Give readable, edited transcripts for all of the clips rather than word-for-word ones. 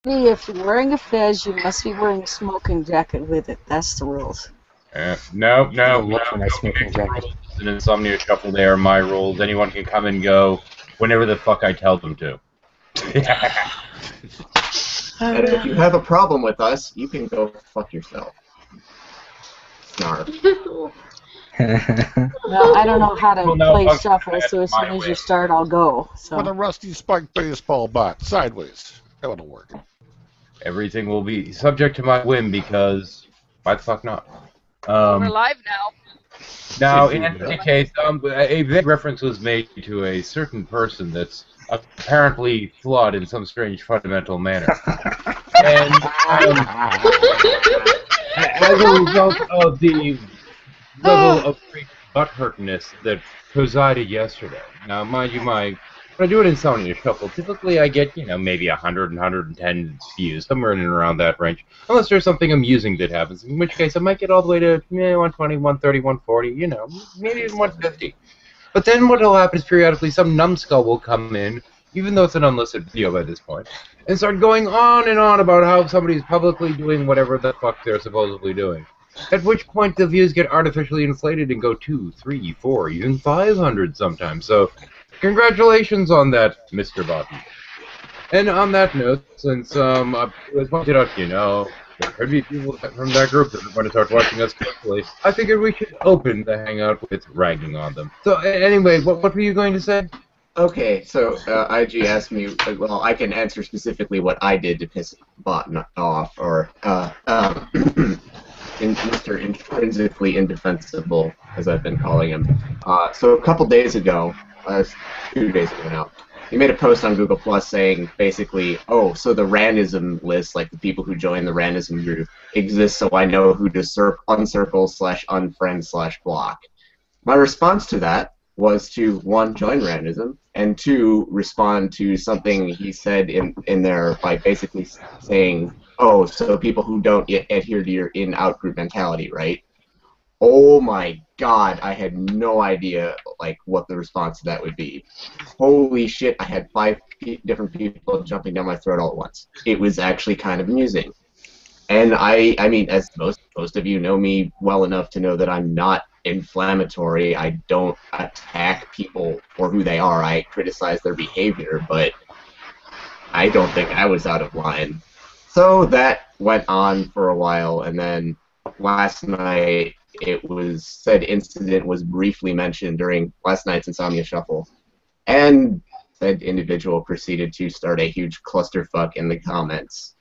If you're wearing a fez, you must be wearing a smoking jacket with it. That's the rules. No. Look for my smoking jacket. It's an Insomnia Shuffle. They are my rules. Anyone can come and go whenever the fuck I tell them to. And if you have a problem with us, you can go fuck yourself. Snarf. Well, I don't know how to play shuffle, so as soon as you start, I'll go. So. With a rusty spiked baseball bat, sideways. That would work. Everything will be subject to my whim because why the fuck not? We're live now. Now, in any case, a vague reference was made to a certain person that's apparently flawed in some strange fundamental manner. And as a result of the level of great butthurtness that presided yesterday. Now, mind you, when I do an Insomnia Shuffle, typically I get, maybe 100 and 110 views, somewhere in and around that range. Unless there's something amusing that happens, in which case I might get all the way to 120, 130, 140, maybe even 150. But then what will happen is periodically some numbskull will come in, even though it's an unlisted video by this point, and start going on and on about how somebody's publicly doing whatever the fuck they're supposedly doing. At which point the views get artificially inflated and go 2, 3, 4, even 500 sometimes. So, congratulations on that, Mr. Button. And on that note, since it was pointed out, there could be people from that group that are going to start watching us carefully, I figured we should open the hangout with ragging on them. So, anyway, what were you going to say? Okay, so IG asked me, well, I can answer specifically what I did to piss Botton off, or Mr. Intrinsically Indefensible, as I've been calling him. So a couple days ago, 2 days ago now, he made a post on Google Plus saying basically, oh, so the Ranism list, like the people who join the Ranism group, exists so I know who to uncircle/unfriend/block. My response to that was to, 1, join Ranism, and 2, respond to something he said in there by basically saying, oh, so people who don't adhere to your in-out group mentality, right? Oh my god, I had no idea what the response to that would be. Holy shit, I had 5 different people jumping down my throat all at once. It was actually kind of amusing. And I mean, as most of you know me well enough to know that I'm not inflammatory. I don't attack people for who they are. I criticize their behavior, but I don't think I was out of line. So that went on for a while, and then last night said incident was briefly mentioned during last night's Insomnia Shuffle, and said individual proceeded to start a huge clusterfuck in the comments.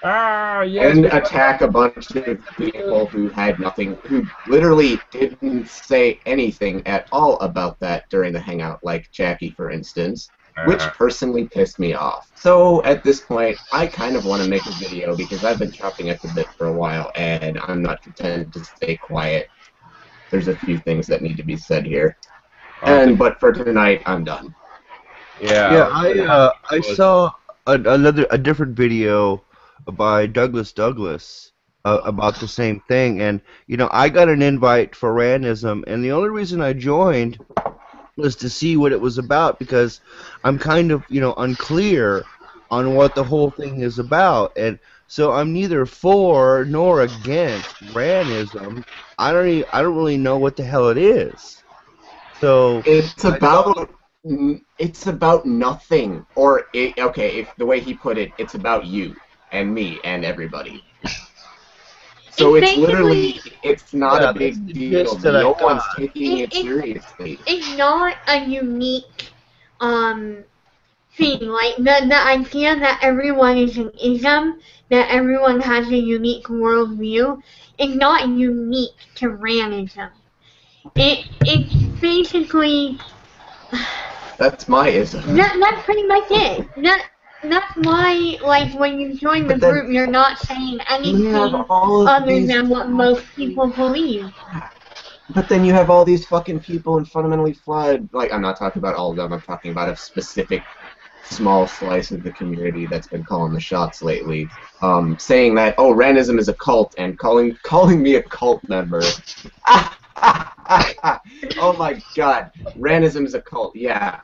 Yes. And attack a bunch of people who had nothing, who literally didn't say anything at all about that during the hangout, like Jackie, for instance, which personally pissed me off. So at this point, I kind of want to make a video because I've been chopping at the bit for a while, and I'm not content to stay quiet. There's a few things that need to be said here. But for tonight, I'm done. Yeah. I saw a different video by Douglas about the same thing, and I got an invite for Ranism, and the only reason I joined was to see what it was about, because I'm kind of unclear on what the whole thing is about, and so I'm neither for nor against Ranism. I don't really know what the hell it is. So it's about nothing, or if the way he put it, it's about you and me and everybody. So it's literally, it's not a big deal. No one's taking it seriously. It's not a unique thing. Like the idea that everyone is an ism, that everyone has a unique worldview, is not unique to Ranism. It's basically. That's my ism. That's pretty much it. That's why, when you join the group, you're not saying anything other than what most people believe. But then you have all these fucking people in fundamentally flawed, I'm not talking about all of them, I'm talking about a specific small slice of the community that's been calling the shots lately, saying that, oh, Ranism is a cult, and calling me a cult member. Oh my god, Ranism is a cult, yeah.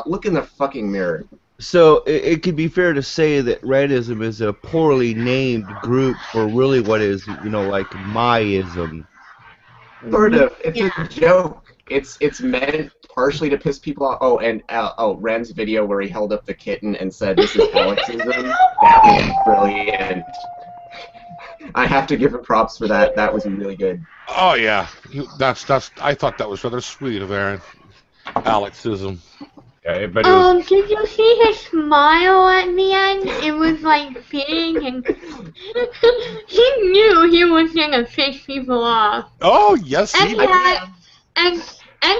Look in the fucking mirror. So it could be fair to say that Ranism is a poorly named group for really what is, like myism. Sort of. It's a joke. It's meant partially to piss people off. Oh, and Ren's video where he held up the kitten and said, "This is Alexism." That was brilliant. I have to give him props for that. That was really good. Oh yeah, that's. I thought that was rather sweet of Aaron. Alexism. Yeah, but it was, Did you see his smile at the end? It was like big, and he knew he was gonna piss people off. Oh yes, And he he did. had, and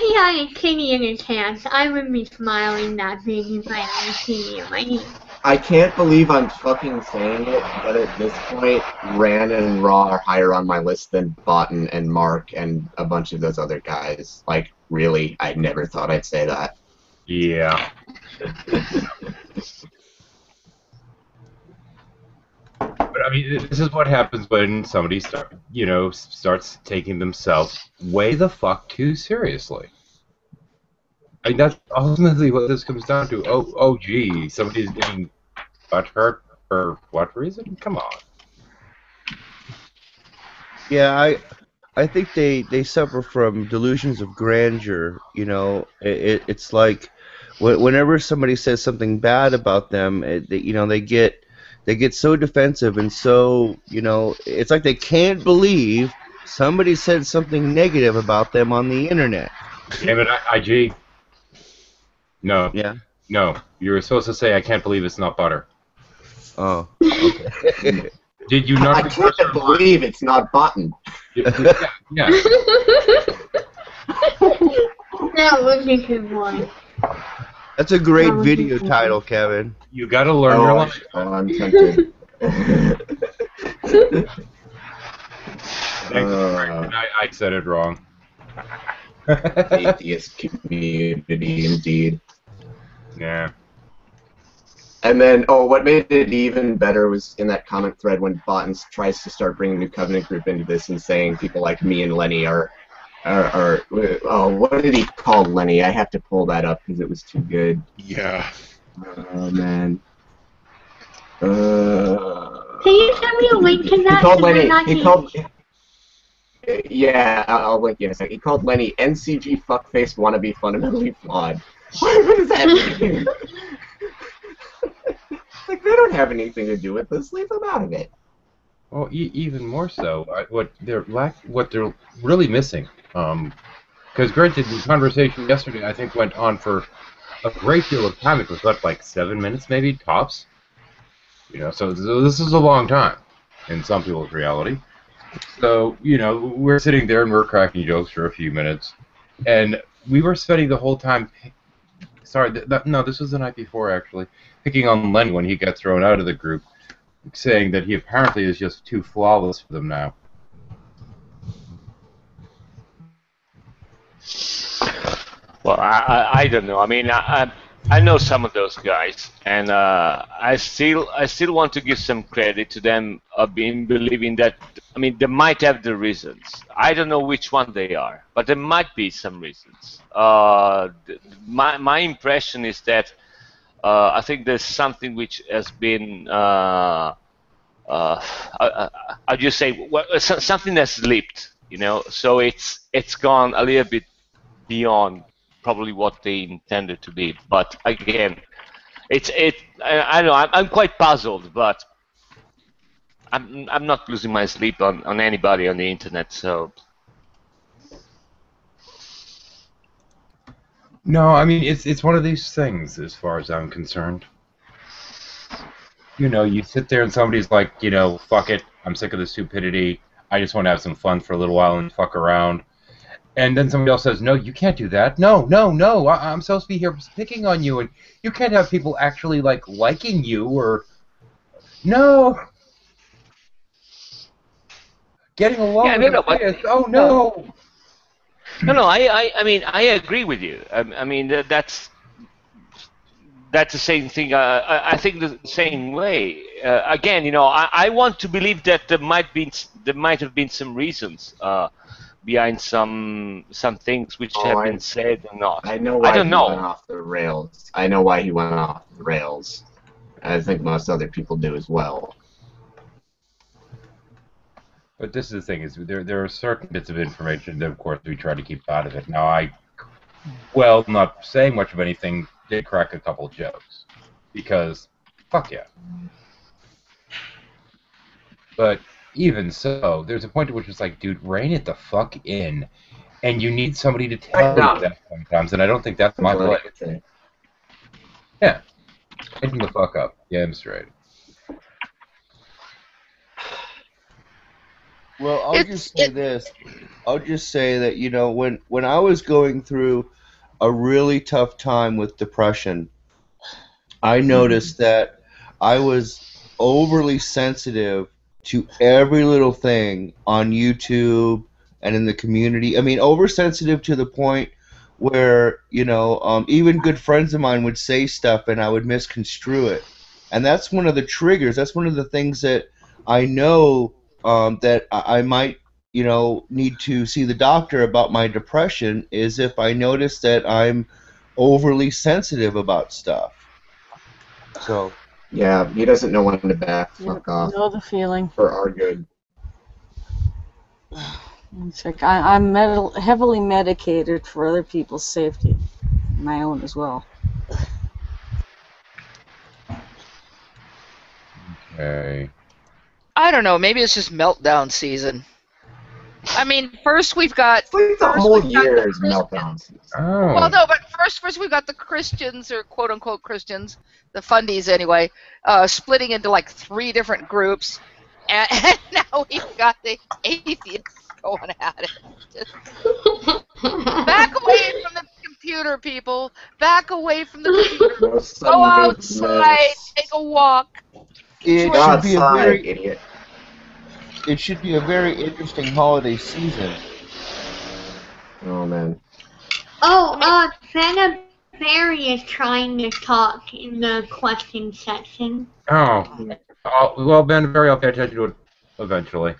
he had a kitty in his hands. I would be smiling that big if I had a kitty in my hand. I can't believe I'm fucking saying it, but at this point, Ran and Raw are higher on my list than Botten and Mark and a bunch of those other guys. Like, really, I never thought I'd say that. yeah. But I mean, this is what happens when somebody starts taking themselves way the fuck too seriously. I mean, that's ultimately what this comes down to. Oh, gee, somebody's getting butthurt for what reason? Come on. Yeah, I think they suffer from delusions of grandeur. It's like whenever somebody says something bad about them, they get so defensive and so it's like they can't believe somebody said something negative about them on the internet. Damn it, IG. No. Yeah. No. You were supposed to say, I can't believe it's not butter. Oh. Okay. Did you not? I can't believe it's not Botten. Yeah. That was a good one. That's a great video title, Kevin. You gotta learn your line. I'm tempted. Thanks for correcting. I said it wrong. Atheist community, indeed. Yeah. And then, what made it even better was in that comment thread when Botten tries to start bringing New Covenant Group into this and saying people like me and Lenny are what did he call Lenny? I have to pull that up because it was too good. Yeah. Oh, man. Can you send me a link to that? He called Lenny. Yeah, I'll link you in a second. He called Lenny NCG fuckface wannabe fundamentally flawed. What does that mean? Like, they don't have anything to do with this. Leave them out of it. Well, even more so, what they're really missing. Because granted, the conversation yesterday I think went on for a great deal of time. It was like 7 minutes, maybe tops. So this is a long time in some people's reality. So we're sitting there and we're cracking jokes for a few minutes, and we were spending the whole time. Sorry, no, this was the night before actually, picking on Lenny when he got thrown out of the group, saying that he apparently is just too flawless for them now. Well, I don't know. I mean, I know some of those guys, and I still want to give some credit to them of believing that. I mean, they might have the reasons. I don't know which one they are, but there might be some reasons. My impression is that I think there's something which has been how do you say? Well, something has slipped, So it's gone a little bit beyond probably what they intended to be, but again, I don't know. I'm quite puzzled, but I'm not losing my sleep on anybody on the internet. So No, I mean it's one of these things, as far as I'm concerned. You sit there and somebody's like, fuck it, I'm sick of the stupidity. I just want to have some fun for a little while and fuck around. And then somebody else says, no, you can't do that. No, I'm supposed to be here picking on you, and you can't have people actually, liking you, or... No! Getting along oh, no! No, I mean, I agree with you. I mean, that's the same thing. I think the same way. Again, I want to believe that there might have been some reasons. behind some things which Oh, have been said or not. I know why don't he know. went off the rails. I know why he went off the rails. I think most other people do as well. But this is the thing: is there are certain bits of information that, of course, we try to keep out of it. Now, well, not saying much of anything, did crack a couple of jokes because, fuck yeah. But even so, there's a point at which it's like, dude, rein it the fuck in, and you need somebody to tell you that sometimes, and I don't think that's my place. Yeah, hit the fuck up. Yeah, I'm straight. Well, I'll just say this. I'll just say that, you know, when I was going through a really tough time with depression, I noticed that I was overly sensitive to every little thing on YouTube and in the community. I mean, oversensitive to the point where, you know, even good friends of mine would say stuff and I would misconstrue it. And that's one of the triggers. That's one of the things that I know that I might, you know, need to see the doctor about my depression is if I notice that I'm overly sensitive about stuff. So. Yeah, he doesn't know when to back the fuck off. Know the feeling. For our good. It's like I'm heavily medicated for other people's safety, my own as well. Okay. I don't know. Maybe it's just meltdown season. I mean, first we've got. The whole year is meltdown season. Oh. Well, no, but first we've got the Christians, or quote unquote Christians, the fundies anyway, splitting into like 3 different groups, and now we've got the atheists going at it. Back away from the computer, people. Back away from the computer. Go outside, take a walk. It should be a very idiot. It should be a very interesting holiday season. Oh man. Oh, Santa Barry is trying to talk in the question section. Oh. Well, Ben, very, I'll pay attention to it eventually.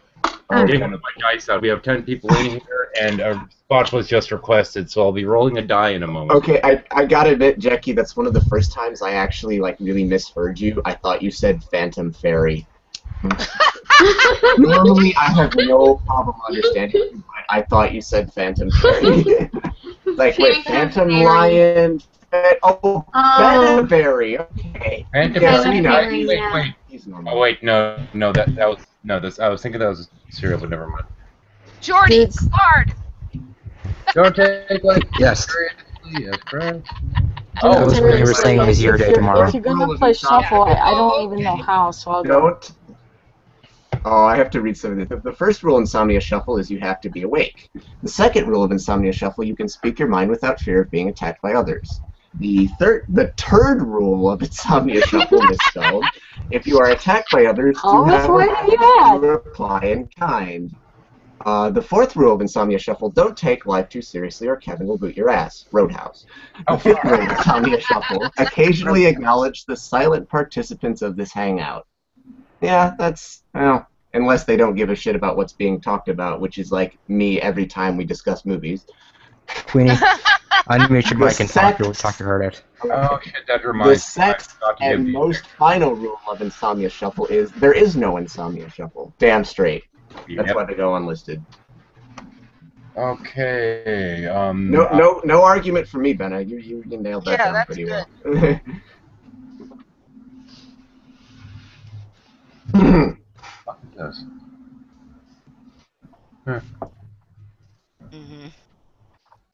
I'm getting one of my dice out. We have 10 people in here, and a spot was just requested, so I'll be rolling a die in a moment. Okay, I gotta admit, Jackie, that's one of the first times I actually really misheard you. I thought you said Phantom Fairy. Normally, I have no problem understanding you, but I thought you said Phantom Fairy. Wait, Phantom Lion. Phantom Fairy. Okay. Phantom Fairy. Wait. Oh wait, no, that was I was thinking that was a cereal, but never mind. Jordy, hard. Don't take Yes. Yes, correct. I was when you were saying it was your day tomorrow. If you're gonna play shuffle, I don't even know how, so I'll go. Don't. Oh, I have to read some of this. The first rule in Insomnia Shuffle is you have to be awake. The second rule of Insomnia Shuffle, you can speak your mind without fear of being attacked by others. The third rule of Insomnia Shuffle is spelled: if you are attacked by others, you have to reply in kind. The fourth rule of Insomnia Shuffle: don't take life too seriously or Kevin will boot your ass. Roadhouse. The fifth rule of Insomnia Shuffle: occasionally acknowledge the silent participants of this hangout. Yeah, that's, well, unless they don't give a shit about what's being talked about, which is like me every time we discuss movies. Queenie, unmute your mic and talk to her. Oh shit, that reminds me. The sixth and most final rule of Insomnia Shuffle is there is no Insomnia Shuffle. Damn straight. That's why they go unlisted. Okay. No argument for me, Benna. You nailed that down pretty well.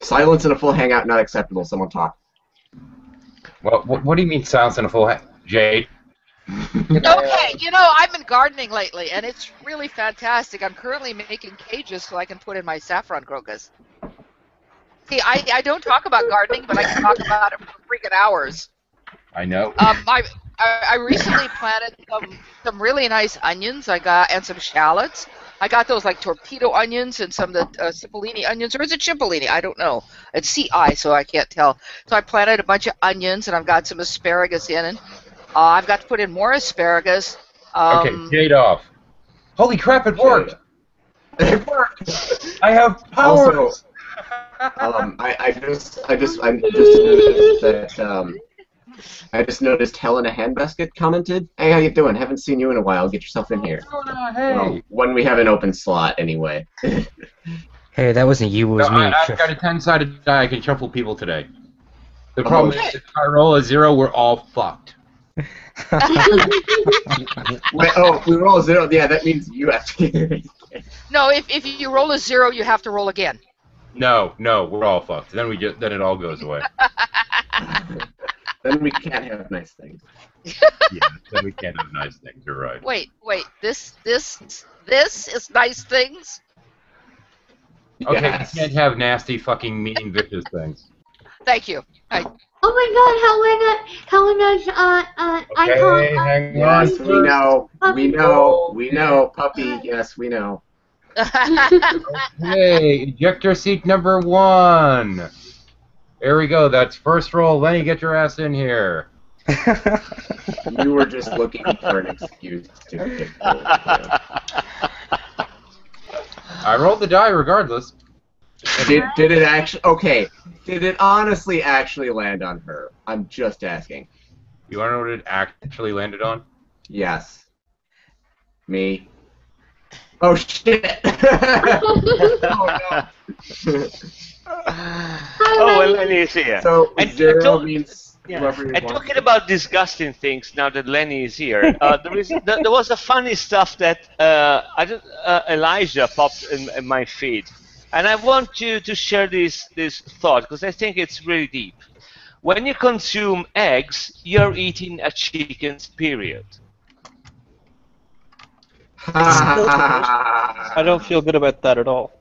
Silence in a full hangout not acceptable. Someone talk. Well, what do you mean silence in a full Jade? Okay, you know, I've been gardening lately, and it's really fantastic. I'm currently making cages so I can put in my saffron crocus. See, I don't talk about gardening, but I can talk about it for freaking hours. I know. I recently planted some really nice onions. And some shallots. I got those like torpedo onions and some of the cipollini onions, or is it cipollini? I don't know. It's CI, so I can't tell. So I planted a bunch of onions, and I've got some asparagus in it. I've got to put in more asparagus. Okay, Jade off. Holy crap, it worked! It worked! I have powers. Also, I just noticed that I just noticed Helena Handbasket commented. Hey, how you doing? Haven't seen you in a while. Get yourself in here. Oh, no, hey. Well, when we have an open slot, anyway. Hey, that wasn't you, it was No, me. I've got a 10-sided die. I can shuffle people today. The problem is, if I roll a 0, we're all fucked. Wait, if we roll a 0, yeah, that means you have to. No, if you roll a 0, you have to roll again. No, we're all fucked. Then then it all goes away. Then we can't have nice things. Yeah, then we can't have nice things. You're right. Wait. This is nice things. Okay, Yes. we can't have nasty, fucking, mean, vicious things. Thank you. Oh my God, Helena's Okay, icon. hang Yes, on. we know, puppy. Yes, we know. Okay, ejector seat number 1. There we go. That's first roll. Lenny, get your ass in here. You were just looking for an excuse to pick the I rolled the die regardless. Did it actually? Okay. Did it honestly actually land on her? I'm just asking. You want to know what it actually landed on? Yes. Me. Oh shit! Oh no. Oh, well, Lenny is here. So And 0 means Yeah. whoever you And want. talking about disgusting things, now that Lenny is here, there was a funny stuff that Elijah popped in my feed, and I want you to share this thought because I think it's really deep. When you consume eggs, you're eating a chicken's period. I don't feel good about that at all.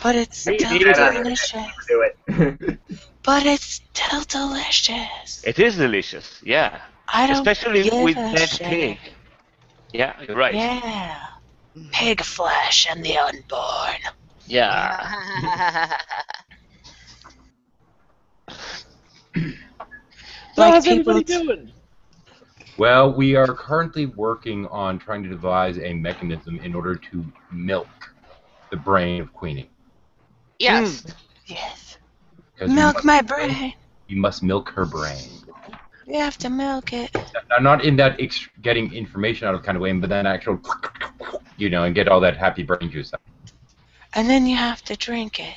But it's Me still neither. delicious. Do it. But it's still delicious. It is delicious, yeah. I don't Especially give with a dead shit. pig. Yeah, you're right. Yeah. Pig flesh and the unborn. Yeah. How's people everybody doing? Well, we are currently working on trying to devise a mechanism in order to milk the brain of Queenie. Yes. Yes. 'Cause we Milk must- my brain. You must milk her brain. You have to milk it. Now, not in that getting information out of kind of way, but then actual, and get all that happy brain juice out. And then you have to drink it.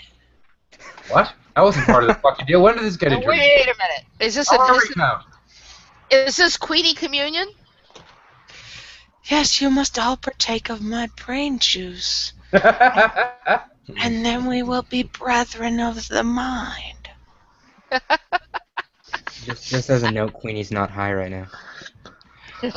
What? That wasn't part of the fucking deal. When did this get Oh, introduced? wait a minute. Is this now? is this Queenie Communion? Yes, you must all partake of my brain juice. And then we will be brethren of the mind. Just as a note, Queenie's not high right now.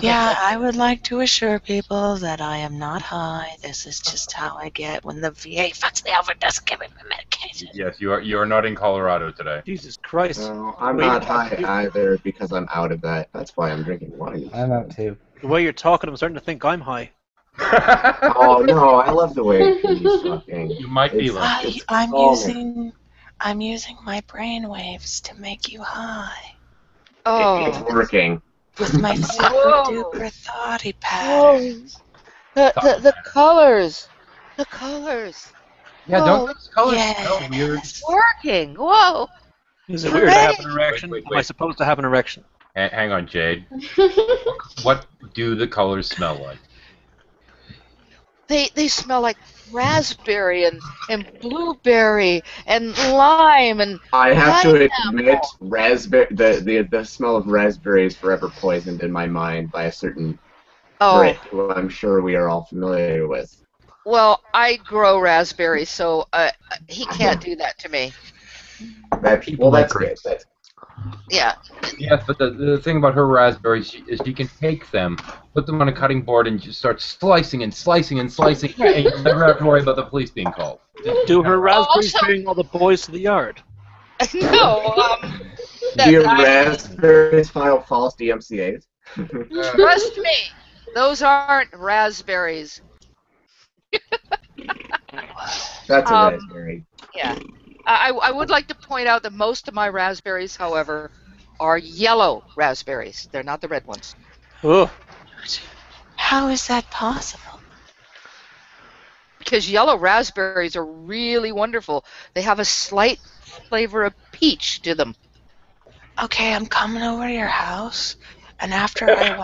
Yeah, I would like to assure people that I am not high. This is just how I get when the VA fucks me over and doesn't give me my medication. Yes, you are not in Colorado today. Jesus Christ. No, I'm Wait, not high either because I'm out of that. That's why I'm drinking wine. I'm out too. The way you're talking, I'm starting to think I'm high. Oh no, I love the way he's talking. You might be It's- like. it's I'm calming. using my brain waves to make you high It's Oh. working. with my super Whoa. duper thoughty patterns. The colors. The colors. Yeah, Whoa. don't those colors Yes. smell weird? Working. Whoa. Is it weird to have an Hooray! erection? Wait. Am I supposed to have an erection? Hang on, Jade. What do the colors smell like? They smell like raspberry and blueberry and lime and I have to pineapple. admit, raspberry. The smell of raspberry is forever poisoned in my mind by a certain Oh. Brit, who I'm sure we are all familiar with. Well, I grow raspberries, so he can't do that to me. That's People like good. grapes. That's Yeah. Yes, but the thing about her raspberries is she can take them, put them on a cutting board, and just start slicing and slicing and slicing, and you'll never have to worry about the police being called. Do her raspberries also- bring all the boys to the yard? No. Do your raspberries file false DMCA's? Trust me, those aren't raspberries. That's a Um, raspberry. Yeah. I would like to point out that most of my raspberries, however, are yellow raspberries. They're not the red ones. Oh, How is that possible? because yellow raspberries are really wonderful. They have a slight flavor of peach to them. Okay, I'm coming over to your house, and after I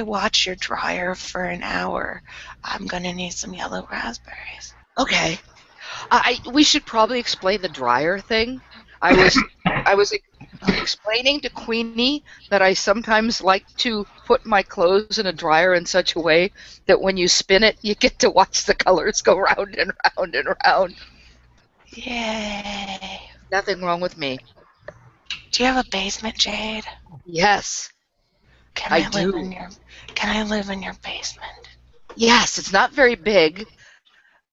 watch your dryer for an hour, I'm gonna need some yellow raspberries. Okay. We should probably explain the dryer thing. I was explaining to Queenie that I sometimes like to put my clothes in a dryer in such a way that when you spin it, you get to watch the colors go round and round and round. Yay! Nothing wrong with me. Do you have a basement, Jade? Yes. Can I I live do. in your basement? Yes, it's not very big.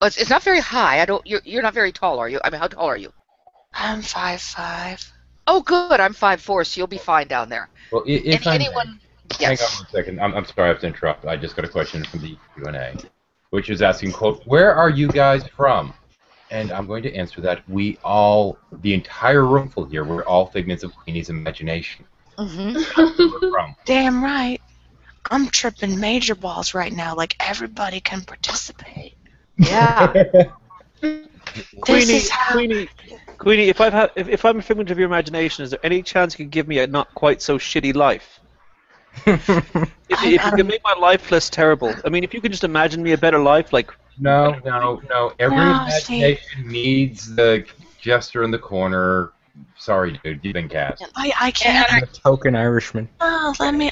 It's not very high. You're not very tall, are you? I mean, how tall are you? I'm 5'5". Oh, good. I'm 5'4", so you'll be fine down there. Well, if Anyone? hang Yes. on one second. I'm sorry I have to interrupt. I just got a question from the Q&A, which is asking, quote, where are you guys from? And I'm going to answer that. The entire roomful here, we're all figments of Queenie's imagination. Mm-hmm. That's where we're from. Damn right. I'm tripping major balls right now. Like everybody can participate. Yeah. This is how. Queenie, if I'm a figment of your imagination, is there any chance you could give me a not quite so shitty life? If you can make my life less terrible. I mean, if you could just imagine me a better life, like. No. Every No, imagination needs the jester in the corner. Sorry, dude. You've been cast. I can't. I'm a token Irishman. Oh, let me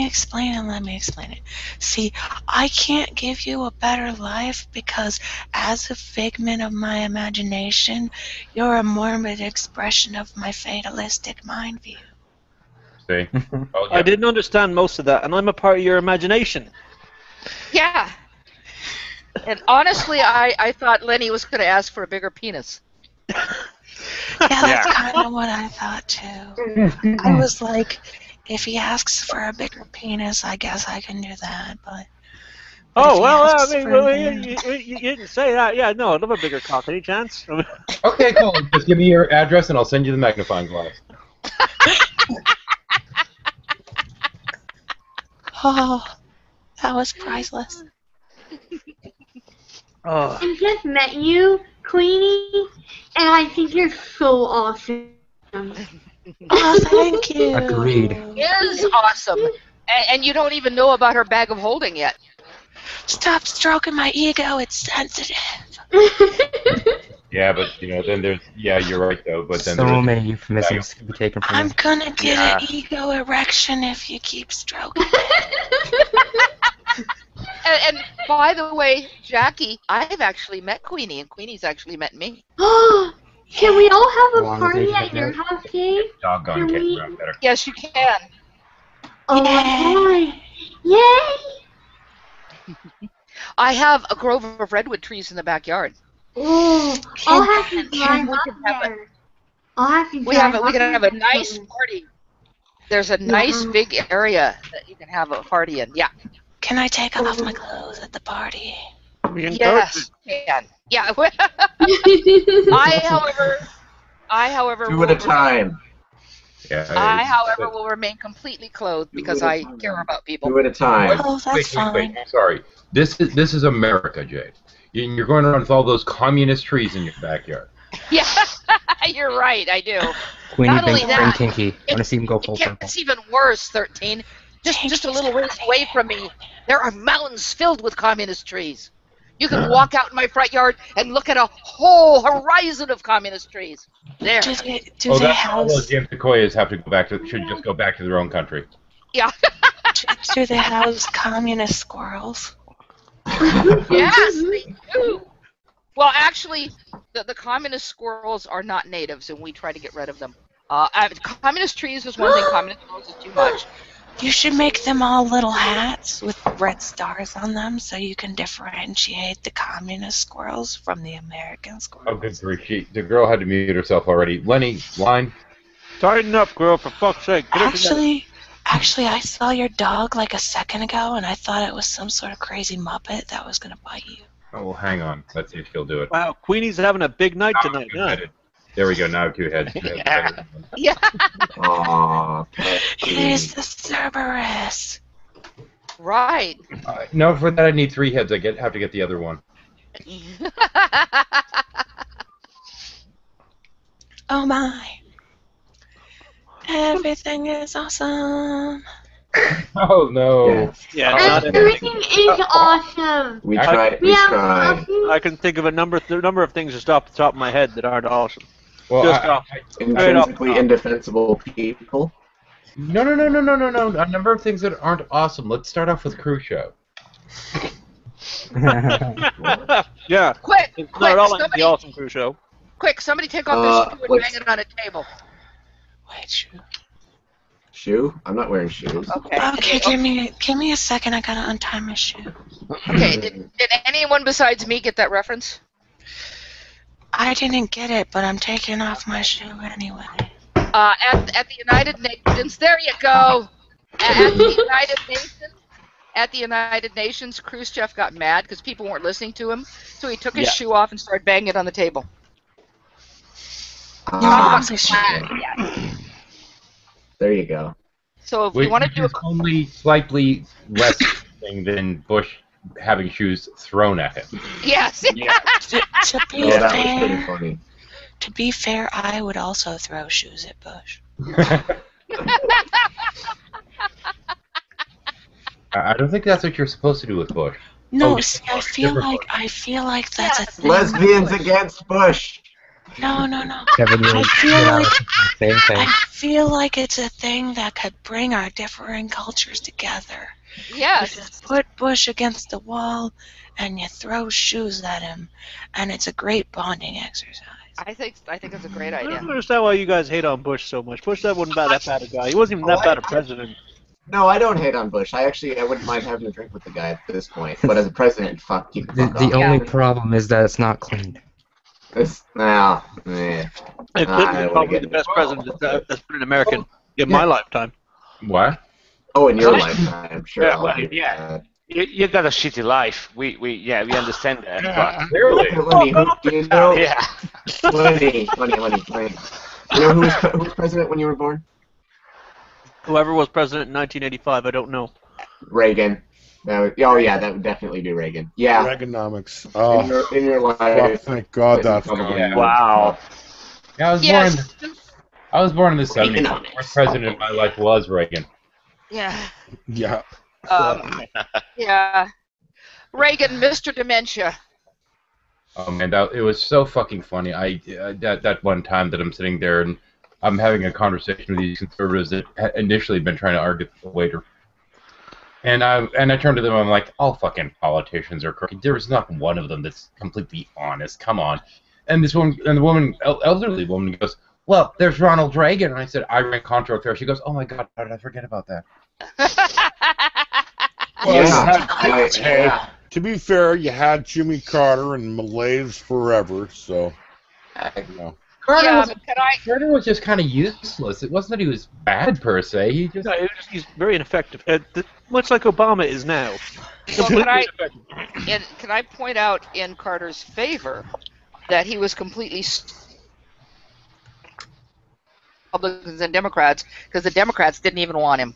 explain it. See, I can't give you a better life because as a figment of my imagination, you're a morbid expression of my fatalistic mind view. See? Oh, yeah. I didn't understand most of that, and I'm a part of your imagination. Yeah. And honestly, I thought Lenny was going to ask for a bigger penis. Yeah, that's kind of what I thought too. I was like, if he asks for a bigger penis, I guess I can do that. But Oh, if he well, I asks mean, for well, a you didn't say that. Yeah, no, I'd love a bigger cock. Any chance? Okay, cool. Just give me your address and I'll send you the magnifying glass. Oh, that was priceless. Oh. I just met you, Queenie, and I think you're so awesome. Oh, thank you. Agreed. Is awesome. And you don't even know about her bag of holding yet. Stop stroking my ego. It's sensitive. Yeah, but then there's you're right though. But then So there's many euphemisms to be taken from I'm me. gonna get an ego erection if you keep stroking. And by the way, Jackie, I've actually met Queenie, and Queenie's actually met me. Can we all have a Long party as at your house, Dave? doggone Can we- cat better. Yes, you can. Oh my! Yay! I have a grove of redwood trees in the backyard. Oh, I'll have to drive we up can have there. I'll have to We drive can up have a there. nice party. There's a nice big area that you can have a party in. Yeah. Can I take off my clothes at the party? Yes, you can. Yeah. I, however, Two will at a remain- time. Yeah. I, however, will remain completely clothed because I care about people. Two at a time. Oh, that's fine. Wait, sorry. This is America, Jade. You're going around with all those communist trees in your backyard. Yeah, you're right. I do. Queenie Not only Bing that, Kinky. I want to see him go full It circle. gets even worse, 13. Just a little ways away from me, there are mountains filled with communist trees. You can walk out in my front yard and look at a whole horizon of communist trees. There. Do they That's all house? those James Sequoias have to go back to. Should just go back to their own country. Yeah. Do they house communist squirrels? Yes, they do. Well, actually, the communist squirrels are not natives, and we try to get rid of them. Communist trees is one thing. Communist squirrels is too much. You should make them all little hats with red stars on them so you can differentiate the communist squirrels from the American squirrels. Oh, good grief. The girl had to mute herself already. Lenny, line. Tighten up, girl, for fuck's sake. Get it together. Actually, I saw your dog like a second ago, and I thought it was some sort of crazy Muppet that was going to bite you. Oh, well, hang on. Let's see if she'll do it. Wow, Queenie's having a big night tonight. Huh? There we go. Now two heads. Yeah. Aww. Here's the Cerberus. Right. No, for that I need three heads. Have to get the other one. Oh my. Everything is awesome. Oh no. Yes. Yeah, not Everything is awesome. We try. We Yeah, try. I can think of a number of things just off the top of my head that aren't awesome. Well, Just I- off. Intrinsically indefensible people. no. A number of things that aren't awesome. Let's start off with Khrushchev. Yeah. Quick, It's quick, not all like somebody, the awesome crew show. quick, somebody take off their shoe and let's- hang it on a table. Wait, shoot. Shoe? I'm not wearing shoes. Okay. Okay, give me a second. I gotta untie my shoe. Okay. Did anyone besides me get that reference? I didn't get it, but I'm taking off my shoe anyway. At the United Nations, there you go. At the United Nations, Khrushchev got mad because people weren't listening to him, so he took his Yeah. shoe off and started banging it on the table. Ah, Yeah. there you go. So if Which you want to do is only slightly less thing than Bush having shoes thrown at him. yes, To be Yeah, that was pretty fair, funny. to be fair, I would also throw shoes at Bush. I don't think that's what you're supposed to do with Bush. No, Oh, see, I feel like that's a thing. Lesbians against Bush. No. Kevin, I feel like same thing. I feel like it's a thing that could bring our differing cultures together. You yes. just put Bush against the wall, and you throw shoes at him, and it's a great bonding exercise. I think it's a great I idea. don't understand why you guys hate on Bush so much. Bush that wasn't that bad a guy. He wasn't even that bad a president. No, I don't hate on Bush. I wouldn't mind having a drink with the guy at this point. But as a president, fuck, you can The, fuck the off. only problem is that it's not cleaned. It's, nah, eh. And I Clinton is wanna probably get the best president that's been an American in my lifetime. What? Oh, in your lifetime, sure. Yeah, I'll well, give you yeah. that. You got a shitty life. We understand that. But Clearly. Lenny, do you know? yeah. Lenny. You know who was president when you were born? Whoever was president in 1985, I don't know. Reagan. That would definitely be Reagan. Yeah. Reaganomics. Oh, In your fuck, life. thank God that's Probably gone. would. Wow. Yeah, I was born in the 70s. The Economics. first president in my life was Reagan. Yeah. Yeah. Yeah. Reagan, Mr. Dementia. And it was so fucking funny. That one time that I'm sitting there and I'm having a conversation with these conservatives that had initially been trying to argue with the waiter. And I turned to them, I'm like, all fucking politicians are crooked. There is not one of them that's completely honest. Come on. And the woman, elderly woman, goes, well, there's Ronald Reagan. And I said, Iran Contra affair. She goes, oh my God, how did I forget about that? Yeah. To be fair, you had Jimmy Carter and Malays forever, so you know. Yeah, but Carter was just kind of useless. It wasn't that he was bad per se. He just No, he's very ineffective, much like Obama is now. Well, Completely can I point out in Carter's favor that he was completely Republicans and Democrats because the Democrats didn't even want him.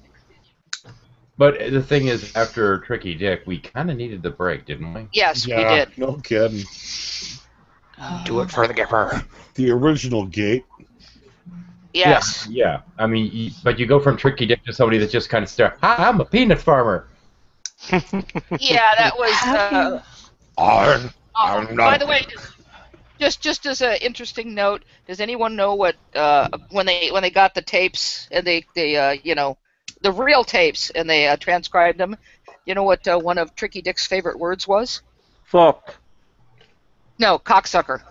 But the thing is, after Tricky Dick, we kind of needed the break, didn't we? Yes, we Yeah, did. no kidding. Do it for the Gipper. The original Gate. Yes. Yeah. I mean, but you go from Tricky Dick to somebody that's just kind of stare. Hi, I'm a peanut farmer. Yeah, that was. I'm By not. the way, just as an interesting note, does anyone know what when they got the tapes and they the real tapes and they transcribed them? You know what one of Tricky Dick's favorite words was? Fuck. No, cocksucker.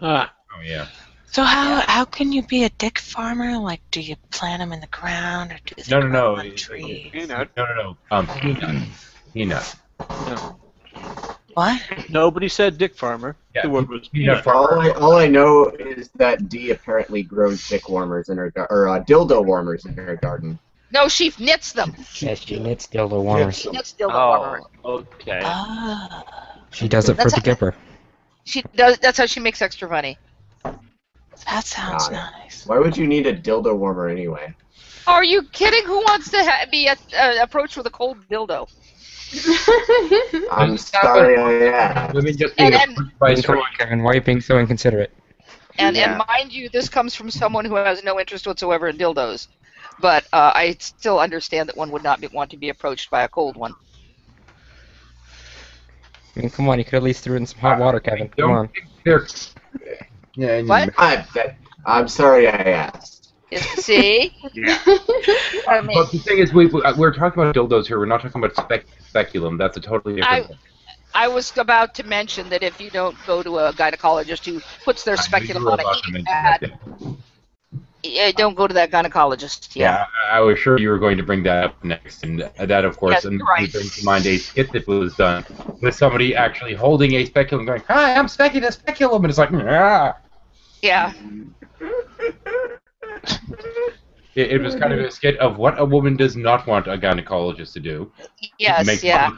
Ah. Oh yeah. So how can you be a dick farmer? Like, do you plant them in the ground or do they No. grow on trees? No. Peanut. What? Nobody said dick farmer. Yeah, The word was peanut peanut. farmer. All I know is that Dee apparently grows dick warmers in her dildo warmers in her garden. No, she knits them. Yes, she knits dildo warmers. She knits dildo warmers. Okay. Ah, She does it for That's the Gipper. She does. That's how she makes extra money. that sounds Got it. nice. Why would you need a dildo warmer anyway? Are you kidding? Who wants to be approached with a cold dildo? I'm sorry I asked. Women just being approached by Come on, Kevin. Why are you being so inconsiderate? And mind you, this comes from someone who has no interest whatsoever in dildos. But I still understand that one would not want to be approached by a cold one. I mean, come on, you could at least throw it in some hot water, Kevin. Come on. Yeah, What? I'm sorry I asked. See? Yeah. I mean, But the thing is, we're talking about dildos here. We're not talking about speculum. That's a totally different thing. I was about to mention that if you don't go to a gynecologist who puts their speculum on a heating pad, don't go to that gynecologist. Yeah, I was sure you were going to bring that up next, and that, of course, Yes, and right. brings to mind a skit that was done with somebody actually holding a speculum, going, "Hi, I'm Specky the Speculum," and it's like, "Ah." Yeah. It was kind of a skit of what a woman does not want a gynecologist to do. Yes, Make yeah.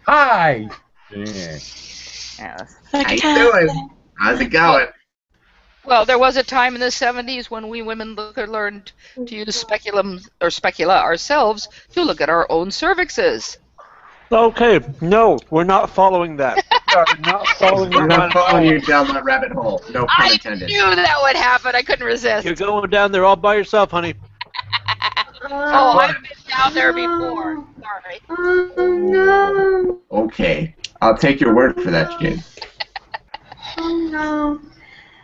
Hi. Yeah. Yes. How you doing? How's it going? Well, there was a time in the 70s when we women learned to use speculum or specula ourselves to look at our own cervixes. Okay, no, we're not following that. We're not following We're that. not following you down that rabbit hole. No pun I intended. knew that would happen. I couldn't resist. You're going down there all by yourself, honey. Oh, I've been down there before. Sorry. Oh no. Okay, I'll take your word for that, Jane. Oh no.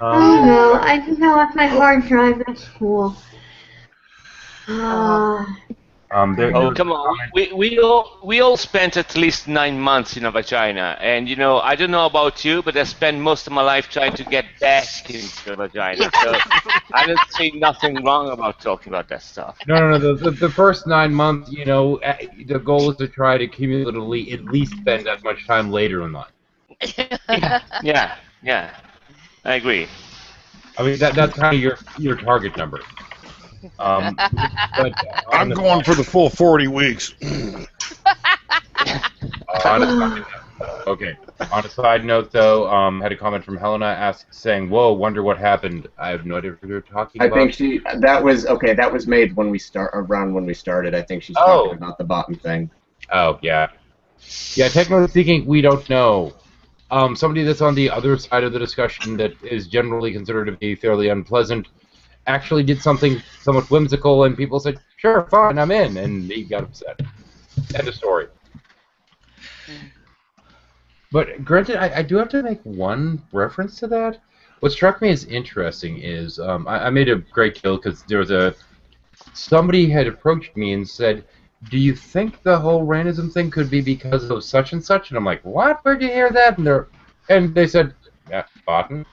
Oh no. I think I left my hard drive at school. Oh, come on. We all spent at least 9 months in a vagina. And, I don't know about you, but I spent most of my life trying to get back into a vagina. So I don't see nothing wrong about talking about that stuff. No. The first 9 months, the goal is to try to cumulatively at least spend that much time later in life. Yeah. I agree. I mean, that's kind of your target number. But I'm going for the full 40 weeks. Okay. On a side note, though, had a comment from Helena saying, "Whoa, wonder what happened." I have no idea what you're talking about. I think that was made when we started. I think she's talking about the bottom thing. Oh, yeah. Yeah, technically speaking, we don't know. Somebody that's on the other side of the discussion that is generally considered to be fairly unpleasant actually did something somewhat whimsical, and people said, "Sure, fine, I'm in," and he got upset. End of story. But granted, I do have to make one reference to that. What struck me as interesting is I made a great deal because there was somebody had approached me and said, "Do you think the whole Ranism thing could be because of such and such?" And I'm like, "What? Where'd you hear that?" And they said, "Yeah, Bottom."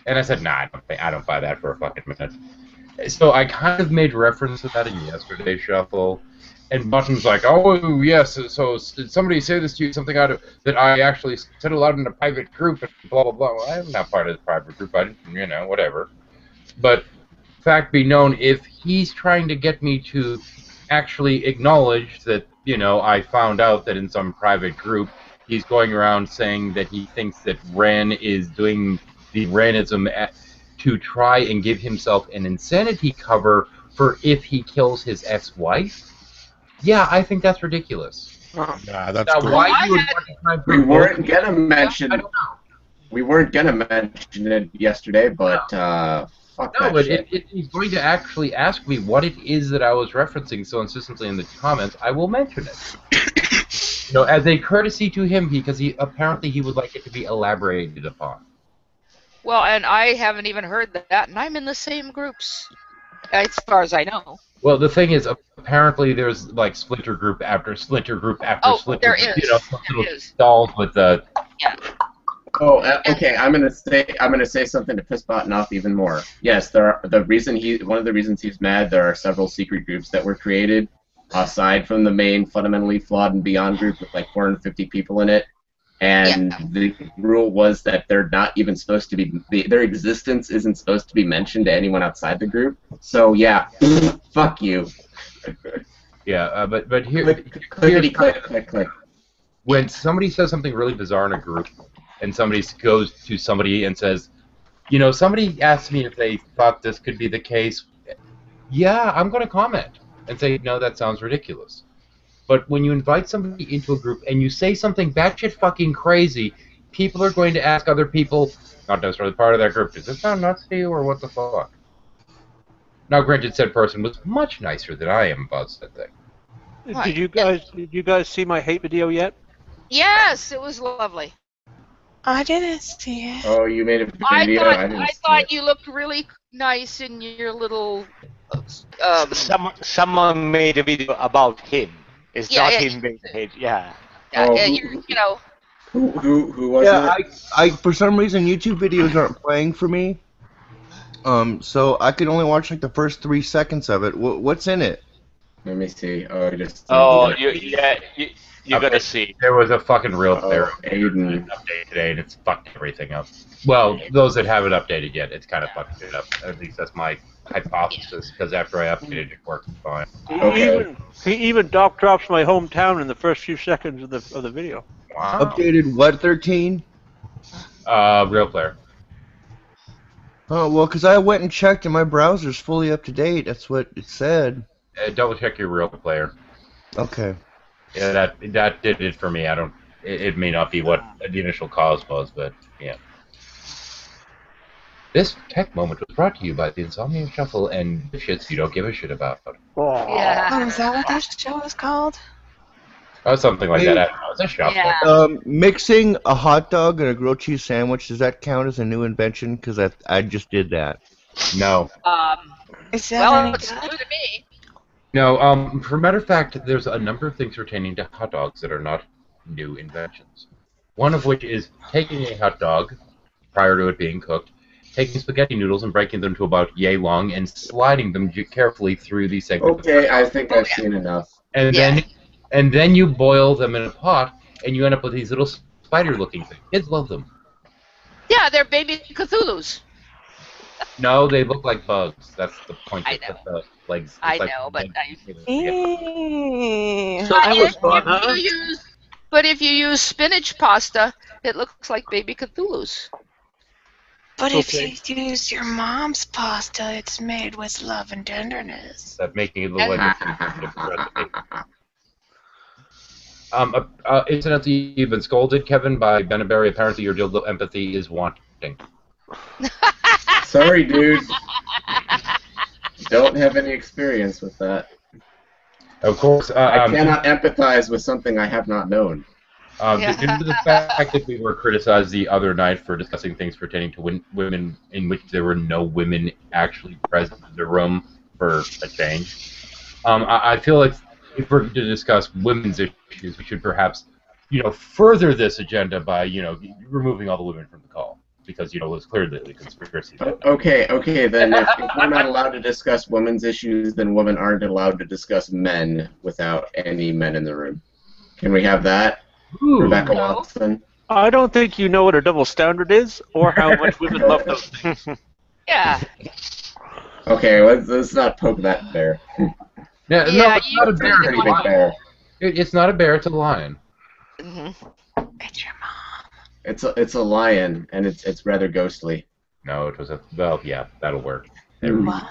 And I said, "Nah, I don't buy that for a fucking minute." So I kind of made reference to that in yesterday's shuffle, and Button's like, "Oh yes, so did somebody say this to you? Something out of that I actually said aloud in a private group and blah blah blah." Well, I'm not part of the private group. I didn't, whatever. But fact be known, if he's trying to get me to actually acknowledge that, I found out that in some private group he's going around saying that he thinks that Ran is doing the Ranism to try and give himself an insanity cover for if he kills his ex-wife. Yeah, I think that's ridiculous. Nah, that's now, great. why you would want to try and We weren't gonna mention. We weren't gonna mention it yesterday, but fuck No, that but shit. if he's going to actually ask me what it is that I was referencing so insistently in the comments, I will mention it. As a courtesy to him, because he would like it to be elaborated upon. Well, and I haven't even heard that, and I'm in the same groups, as far as I know. Well, the thing is, apparently there's like splinter group after splinter group after splinter there group. is. Little stalls with the. Yeah. Oh, okay. I'm gonna say something to piss Button off even more. Yes, one of the reasons he's mad. There are several secret groups that were created aside from the main fundamentally flawed and beyond group with like 450 people in it. And the rule was that they're not even supposed to be, their existence isn't supposed to be mentioned to anyone outside the group. So yeah, fuck you. Yeah, but here, click. When somebody says something really bizarre in a group, and somebody goes to somebody and says, somebody asked me if they thought this could be the case, yeah, I'm going to comment and say, no, that sounds ridiculous. But when you invite somebody into a group and you say something batshit fucking crazy, people are going to ask other people, not necessarily part of that group, does this sound nuts to you or what the fuck? Now, granted, said person was much nicer than I am about said thing. Did you guys see my hate video yet? Yes, it was lovely. I didn't see it. Oh, you made a video? I thought you looked really nice in your little. Someone made a video about him. It's not him being hate. Yeah. You know. Who was it? I for some reason YouTube videos aren't playing for me. So I could only watch like the first 3 seconds of it. What's in it? Let me see. You gotta see. There was a fucking real player Aiden update today, and it's fucked everything up. Well, those that haven't updated yet, it's kind of fucked it up. At least that's my hypothesis, because after I updated, it worked fine. He even doc drops my hometown in the first few seconds of the video. Wow. Updated what, 13? Real player. Oh, well, because I went and checked and my browser's fully up to date. That's what it said. Double check your real player. Okay. Yeah, that did it for me. I don't. It may not be what the initial cause was, but yeah. This tech moment was brought to you by the Insomnia Shuffle and shits you don't give a shit about. Yeah. Oh, is that what this show is called? Oh, something like that. I don't know. It's a shuffle. Yeah. Mixing a hot dog and a grilled cheese sandwich, does that count as a new invention? Because I just did that. No. Is that any it's good? new to me. No, for a matter of fact, there's a number of things pertaining to hot dogs that are not new inventions. One of which is taking a hot dog, prior to it being cooked, taking spaghetti noodles and breaking them to about yay long and sliding them carefully through the segment. Okay, I think I've seen enough. And then you boil them in a pot, and you end up with these little spider-looking things. Kids love them. Yeah, they're baby Cthulhu's. No, they look like bugs. That's the point. I of the legs. I like know, but But if you use spinach pasta, it looks like baby Cthulhu's. But if you use your mom's pasta, it's made with love and tenderness. That making it look like a different recipe. Incidentally, you've been scolded, Kevin, by Benaberry. Apparently, your dildo empathy is wanting. Sorry, dude. Don't have any experience with that. Of course. I cannot empathize with something I have not known. Due to the fact that we were criticized the other night for discussing things pertaining to women in which there were no women actually present in the room for a change, I feel like if we're going to discuss women's issues, we should perhaps, further this agenda by, removing all the women from the call. Because, it was clearly a conspiracy. Okay, then if we're not allowed to discuss women's issues, then women aren't allowed to discuss men without any men in the room. Can we have that? Ooh. Rebecca Watson? I don't think you know what a double standard is, or how much women love those things. Yeah. Okay, let's not poke that bear. No, it's not a bear. Pretty big bear. It's not a bear, it's a lion. Mm-hmm. It's your mom. It's a lion, and it's rather ghostly. No, it was yeah, that'll work. Wow.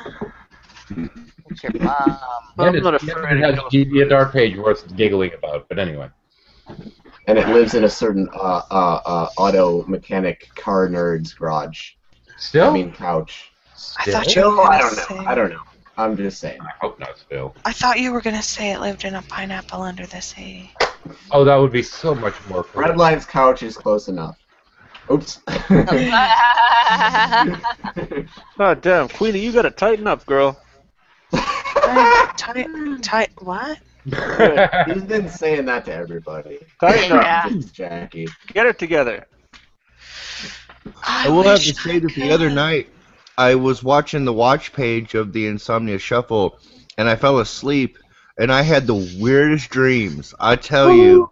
It's your mom. I'm not afraid it has a dark page worth giggling about, but anyway. And it lives in a certain auto mechanic car nerd's garage. Still? I mean, couch. I thought you were I gonna don't say. know. I don't know. I'm just saying. I hope not, Phil. I thought you were gonna say it lived in a pineapple under the sea. Oh, that would be so much more cool. Redline's couch is close enough. Oops. God damn, Queenie, you gotta tighten up, girl. Tight, what? He's been saying that to everybody. Tighten up. Jackie. Get it together. I will have to say that the other night I was watching the watch page of the Insomnia Shuffle, and I fell asleep, and I had the weirdest dreams. I tell you,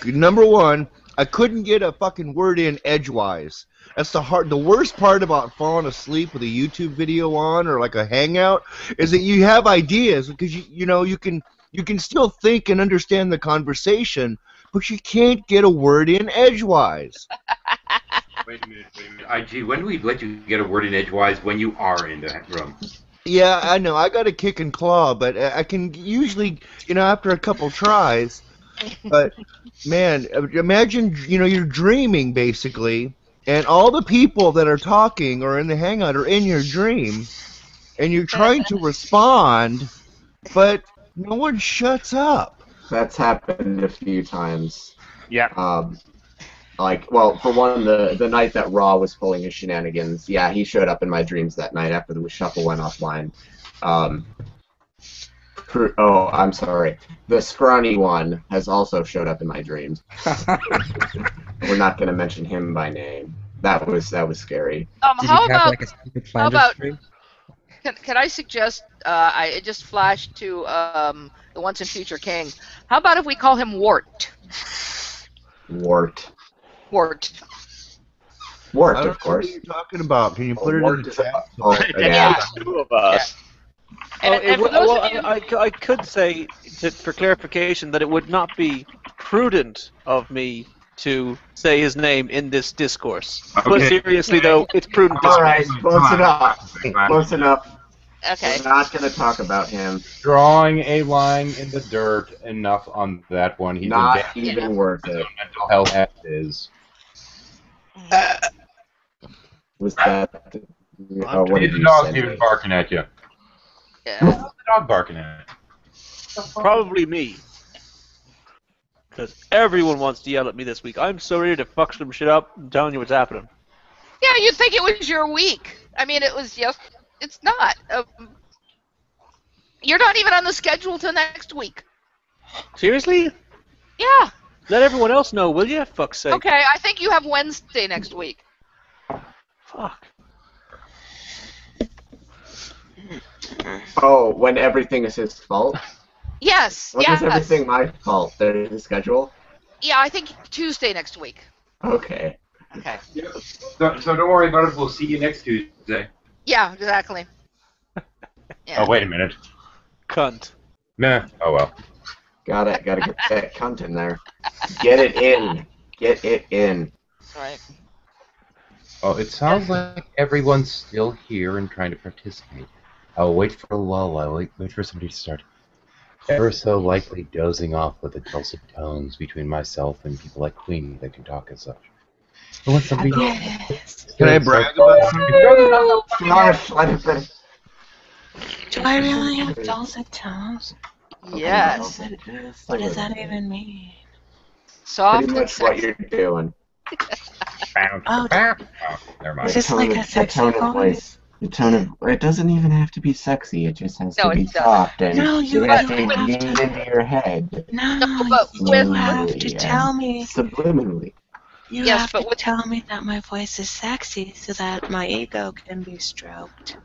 number one, I couldn't get a fucking word in edgewise. That's the worst part about falling asleep with a YouTube video on or like a hangout is that you have ideas because you can still think and understand the conversation, but you can't get a word in edgewise. Wait a minute. IG, when do we let you get a word in edgewise when you are in the room? Yeah, I know. I got a kick and claw, but I can usually, after a couple tries. But man, imagine, you're dreaming basically, and all the people that are talking or in the hangout are in your dream, and you're trying to respond, but no one shuts up. That's happened a few times. Yeah. For one, the night that Raw was pulling his shenanigans, yeah, he showed up in my dreams that night after the shuffle went offline. I'm sorry. The scrawny one has also showed up in my dreams. We're not going to mention him by name. That was scary. How about? Can I suggest? It just flashed to the Once and Future King. How about if we call him Wart? Wart. Wart. Wart, I don't of course. know what you're talking about. Can you put it in the chat? Yeah. Two of us. I could say, for clarification, that it would not be prudent of me to say his name in this discourse. Okay. But seriously, though, it's prudent. All right, close enough. Close enough. Okay. We're not going to talk about him. Drawing a line in the dirt. Enough on that one. He's Not in even worth it. mental health as is. Was that? What did The you dog's say? even barking at you. Yeah. Who's the dog barking at? Probably me. Because everyone wants to yell at me this week. I'm so ready to fuck some shit up. I'm telling you what's happening. Yeah, you'd think it was your week. I mean, it was just. It's not. You're not even on the schedule till next week. Seriously? Yeah. Let everyone else know, will you? Fuck's sake. Okay, I think you have Wednesday next week. Fuck. Oh, when everything is his fault? Yes. When is everything my fault? There's a schedule? Yeah, I think Tuesday next week. Okay. Okay. So don't worry about it. We'll see you next Tuesday. Yeah, exactly. Yeah. Oh, wait a minute. Cunt. Nah. Oh, well. Gotta get that cunt in there. Get it in. Get it in. Right. Oh, it sounds like everyone's still here and trying to participate. I'll wait for a lull. I'll wait for somebody to start ever so likely dozing off with the dulcet tones between myself and people like Queenie that can talk as such. I want somebody Can I brag about something? Gosh, let it finish. Do I really have dulcet tones? Yes. What does that even mean? Soft Pretty and much what sexy. you're doing. Oh, Never is mind. this like a The sexy tone of voice? voice. The tone of it doesn't even have to be sexy. It just has No, to be it doesn't. soft and No, you it has don't to have get to. into your head No, No, but you with- have to slowly tell and me. subliminally. You Yes, have but to with- tell me that my voice is sexy so that my ego can be stroked.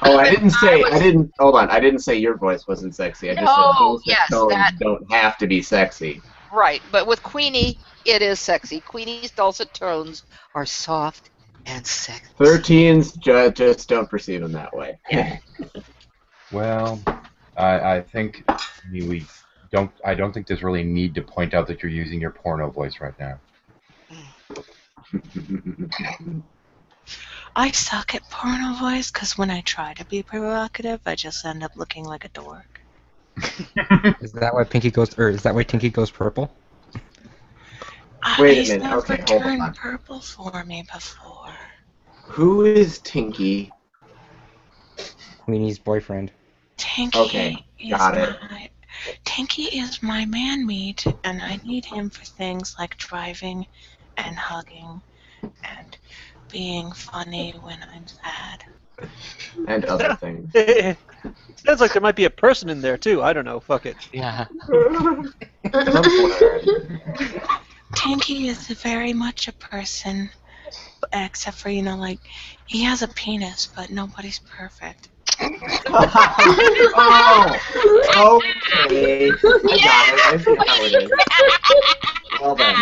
Oh, I didn't say. I didn't. Hold on. I didn't say your voice wasn't sexy. I just said No, dulcet yes, tones that- don't have to be sexy. Right, but with Queenie, it is sexy. Queenie's dulcet tones are soft and sexy. 13s just don't perceive them that way. Well, I think we don't. I don't think there's really need to point out that you're using your porno voice right now. I suck at porno voice because when I try to be provocative, I just end up looking like a dork. Is that why Pinky goes, or is that why Tinky goes purple? Wait a He's minute, never okay, hold turned on. purple for me before. Who is Tinky? Queenie's boyfriend. Tinky Okay, is got it. my Tinky is my man meat, and I need him for things like driving and hugging and being funny when I'm sad. And other things. Sounds like there might be a person in there too. I don't know. Fuck it. Yeah. Somewhere. Tinky is very much a person, except for, like, he has a penis, but nobody's perfect. Oh, okay. I got it. I see how it is. Well done.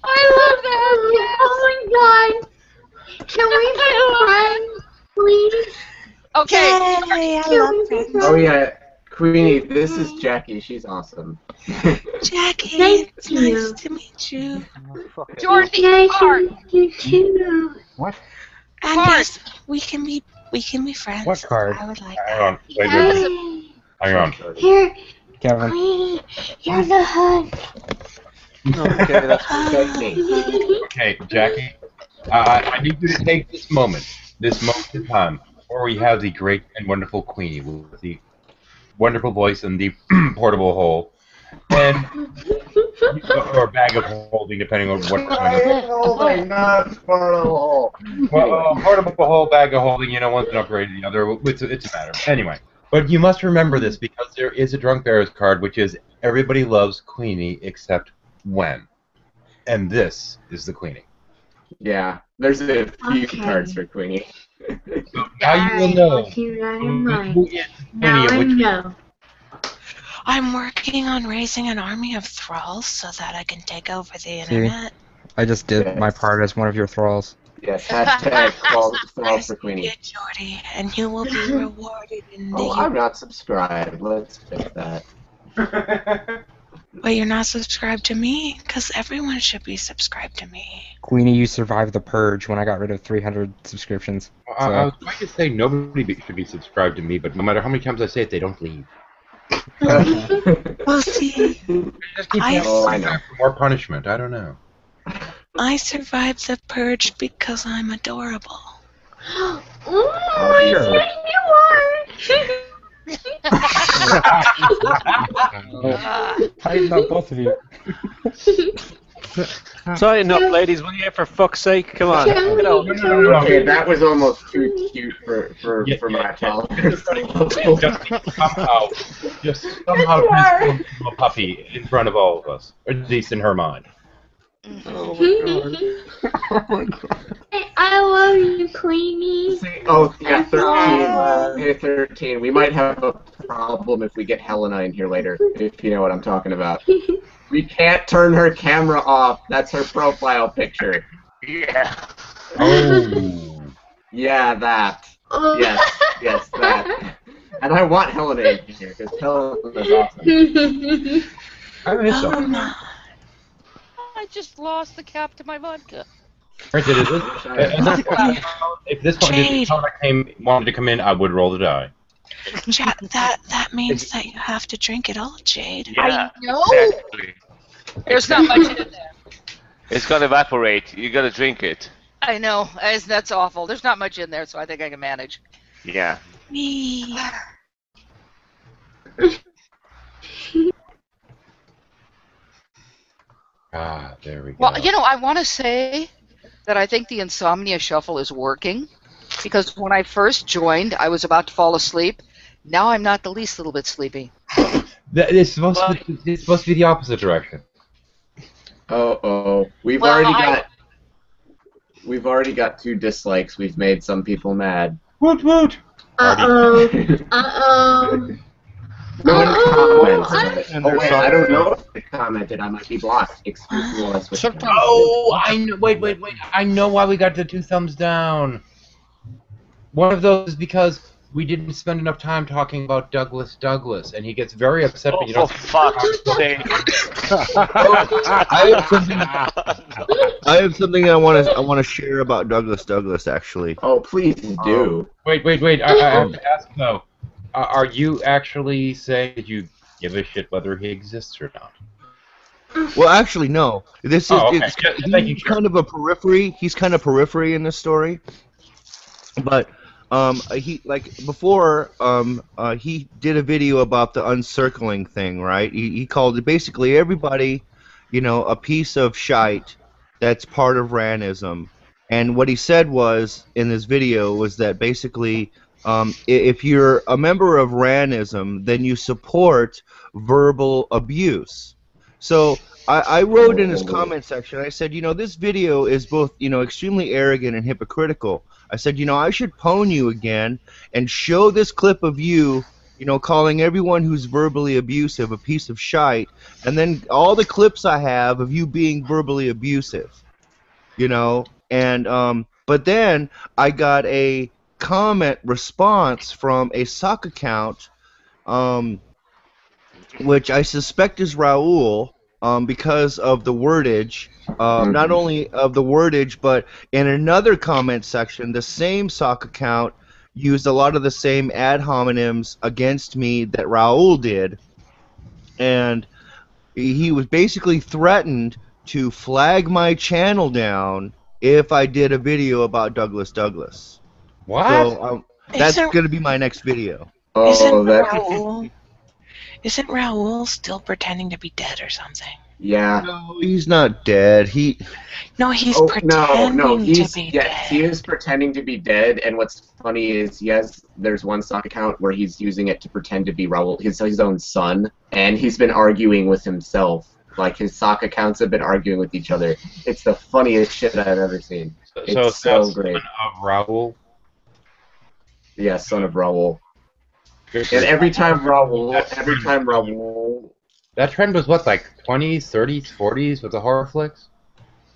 I love that. Oh my god. Can we be friends, please? Okay. Yay, I love friends. Oh yeah, Queenie, this is Jackie. She's awesome. Jackie, Thank it's you. nice to meet you. Jordan, Nice Bart. to meet you too. What? And Bart. yes, we can be We can be friends. What card? I would like Hang that. on. Wait, Hey, hang on. here, Kevin. Queenie, you're the hug. Okay, that's Okay, Jackie, I need you to take this moment in time, where we have the great and wonderful Queenie with the wonderful voice and the portable hole, and or bag of holding, depending on what kind of. Holding, not portable. Well, portable hole, bag of holding, one's an upgrade, the other, it's a matter. Anyway, but you must remember this because there is a Drunk Bears card, which is everybody loves Queenie except when. And this is the Queenie. Yeah, there's a few Okay. cards for Queenie. So now you will know I'll keep that in mind. who is Now I Queenie, which know. I'm working on raising an army of thralls so that I can take over the See? internet. I just did my part as one of your thralls. Yes, hashtag call for Nice Queenie. to meet you, Jordy, and you will be rewarded in Oh, the. I'm not subscribed. Let's fix that. But you're not subscribed to me, because everyone should be subscribed to me. Queenie, you survived the purge when I got rid of 300 subscriptions. I was going to say nobody should be subscribed to me, but no matter how many times I say it, they don't leave. Well, see, Just keep I- Oh, I know. for more punishment. I don't know. I survived the purge because I'm adorable. Ooh, I sure. think you are. Tighten up, both of you. Tighten up, ladies, will you? For fuck's sake, come on. Get out. Okay, that was almost too cute for my tolerance. Just somehow transform into a puppy in front of all of us, or at least in her mind. I love you, Queenie. Oh, yeah, 13. Hey, 13. We might have a problem if we get Helena in here later, if you know what I'm talking about. We can't turn her camera off. That's her profile picture. Yeah. Oh. Yeah, that. Oh. Yes, that. And I want Helena in here, because Helena's awesome. I miss Oh, them. no. I just lost the cap to my vodka. Granted, if this Jade. wanted to come in, I would roll the die. That means that you have to drink it all, Jade. Yeah. know. Exactly. There's not much in there. It's gonna evaporate. You gotta drink it. I know. That's awful. There's not much in there, so I think I can manage. Yeah. Me. Ah, there we go. Well, I want to say that I think the Insomnia Shuffle is working because when I first joined, I was about to fall asleep. Now I'm not the least little bit sleepy. It's supposed to be the opposite direction. We've Well, already got 2 dislikes. We've made some people mad. Woot woot! Uh-oh. Uh-oh. No one Oh, comments. And Oh there's wait, some- I don't know if they commented. I might be blocked. Excuse me while I switch. Oh, I know. Wait. I know why we got the 2 thumbs down. One of those is because we didn't spend enough time talking about Douglas, and he gets very upset Oh, when you for don't. fuck's sake. I have something I want to share about Douglas actually. Oh, please do. Wait. I have to ask though. Are you actually saying that you give a shit whether he exists or not? Well, actually, no. This is Oh, okay. it's, Just making he's sure. kind of a periphery. He's kind of periphery in this story. But he before he did a video about the uncircling thing, right? He called it basically everybody, a piece of shite that's part of Ranism. And what he said was in this video was that basically if you're a member of Ranism, then you support verbal abuse. So I wrote in his comment section, I said, this video is both, extremely arrogant and hypocritical. I said, I should pwn you again and show this clip of you, calling everyone who's verbally abusive a piece of shite, and then all the clips I have of you being verbally abusive, and but then I got a comment response from a sock account, which I suspect is Raul, because of the wordage, not only of the wordage, but in another comment section, the same sock account used a lot of the same ad hominems against me that Raul did, and he was basically threatened to flag my channel down if I did a video about Douglas Douglas. What? So that's Isn't- going to be my next video. Isn't that. Raul still pretending to be dead or something? Yeah. No, he's not dead. No, he's No, pretending he's to be yes, dead. he is pretending to be dead. And what's funny is, yes, there's one stock account where he's using it to pretend to be Raul, his own son, and he's been arguing with himself. Like his sock accounts have been arguing with each other. It's the funniest shit I've ever seen. It's so great. Son of Raul. Yeah, son of Raul. And every time Raul, That trend was what, like 20s, 30s, 40s with the horror flicks?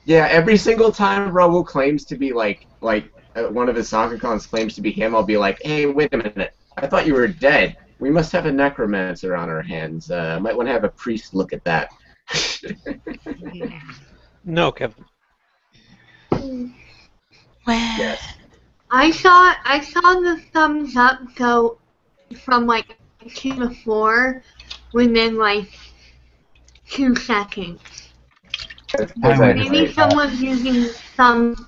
yeah, every single time Raul claims to be like one of his soccer cons claims to be him, I'll be like, hey, wait a minute, I thought you were dead. We must have a necromancer on our hands. Might want to have a priest look at that. No, Kevin. Well, Yes. I saw the thumbs up go from like 2 to 4 within like 2 seconds. Maybe someone's using someone's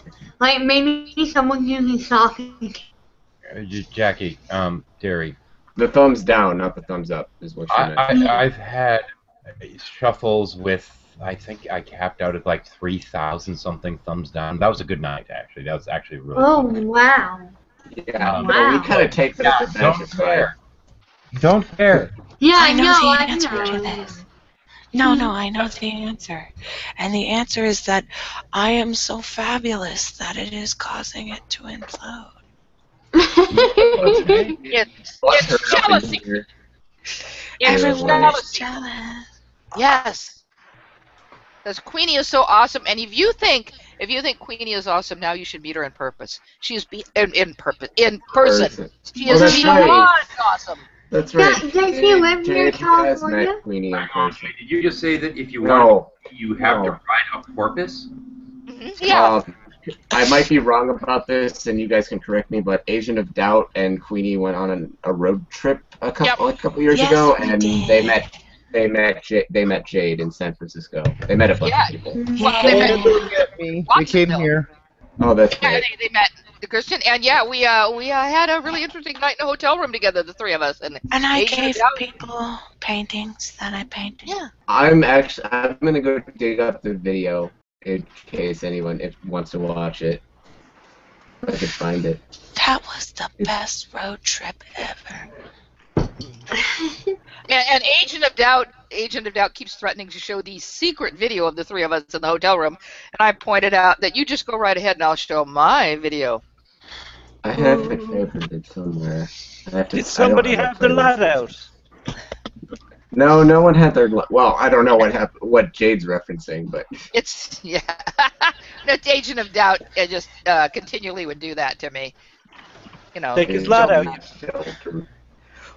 using socket. Jackie, Derry. The thumbs down, not the thumbs up, is what she meant. I've had shuffles with, I think I capped out at like 3,000 something thumbs down. That was a good night, actually. That was actually really Oh fun. wow! Yeah, Wow. we kind of take that as a badge of pride. Don't care. Yeah, I know the I answer to know. this. No, I know the answer. And the answer is that I am so fabulous that it is causing it to implode. It's jealousy. Everyone's jealousy. jealous. Yes. Because Queenie is so awesome, and if you think Queenie is awesome, now you should meet her in purpose. She's in person. She is that's beyond right. awesome. That's right. Does she live near Jade has California? met Queenie in person. Did you just say that if you No. want, you have No. to ride a porpoise? Yeah. I might be wrong about this, and you guys can correct me, but Agent of Doubt and Queenie went on a road trip a couple years Yes, ago, we and did. they met Jade in San Francisco. They met a bunch of people. Well, they met They came here. Oh, that's Yeah, great. they met the Christian, and yeah, we had a really interesting night in a hotel room together, the three of us, and I Agent of gave Doubt- people paintings that I painted. Yeah. I'm gonna go dig up the video in case anyone wants to watch it. If I could find it. That was the best road trip ever. And Agent of Doubt keeps threatening to show the secret video of the three of us in the hotel room, and I pointed out that you just go right ahead and I'll show my video. I have it favorited somewhere. Did somebody have the lad out? No, no one had their. Well, I don't know what Jade's referencing, but It's yeah. No, Agent of Doubt just continually would do that to me. You know. Take his lad out.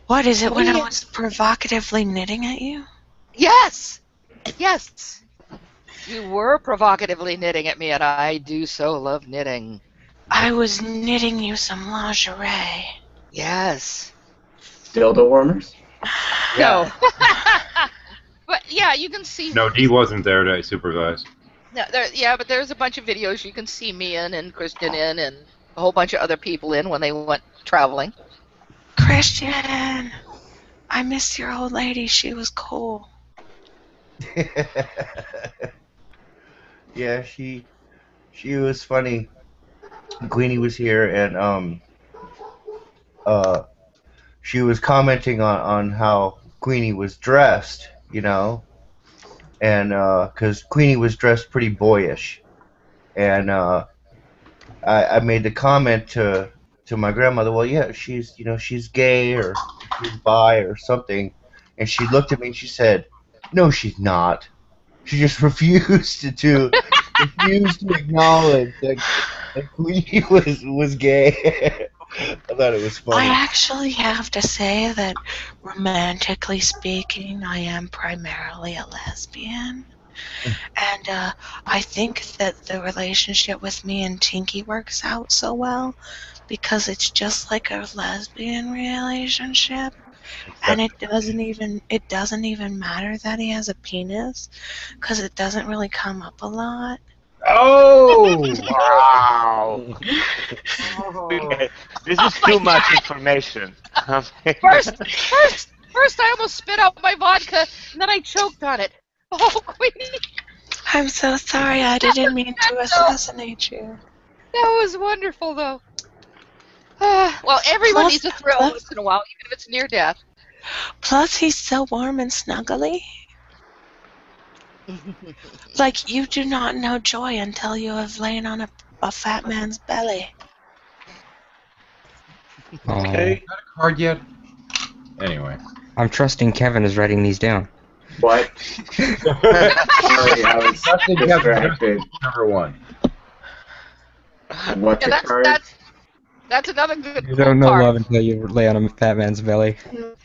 What is it when I Yeah. was provocatively knitting at you? Yes. Yes. You were provocatively knitting at me, and I do so love knitting. I was knitting you some lingerie. Yes. dildo warmers. No. But yeah, you can see. No, Dee wasn't there to supervise. No, but there's a bunch of videos you can see me in and Kristen in and a whole bunch of other people in when they went traveling. Christian, I miss your old lady. She was cool. Yeah, she was funny. Queenie was here, and she was commenting on how Queenie was dressed, you know, and because Queenie was dressed pretty boyish, and I made the comment to my grandmother, well, yeah, she's gay or she's bi or something, and she looked at me and she said, no, she's not. She just refused to acknowledge that Queenie was gay. I thought it was funny. I actually have to say that, romantically speaking, I am primarily a lesbian. And I think that the relationship with me and Tinky works out so well because it's just like a lesbian relationship, and it doesn't even matter that he has a penis, because it doesn't really come up a lot. Oh! Wow. Okay, this is too much information. First, I almost spit out my vodka, and then I choked on it. Oh, Queenie. I'm so sorry. I didn't mean to assassinate you. That was wonderful, though. Well, everyone needs a thrill once in a while, even if it's near death. Plus, he's so warm and snuggly. Like, you do not know joy until you have lain on a fat man's belly. Okay. Got a card yet? Anyway. I'm trusting Kevin is writing these down. What? Sorry, I was distracted. Number one. What's Yeah, the card? that's another good You don't know card. love until you lay on a fat man's belly.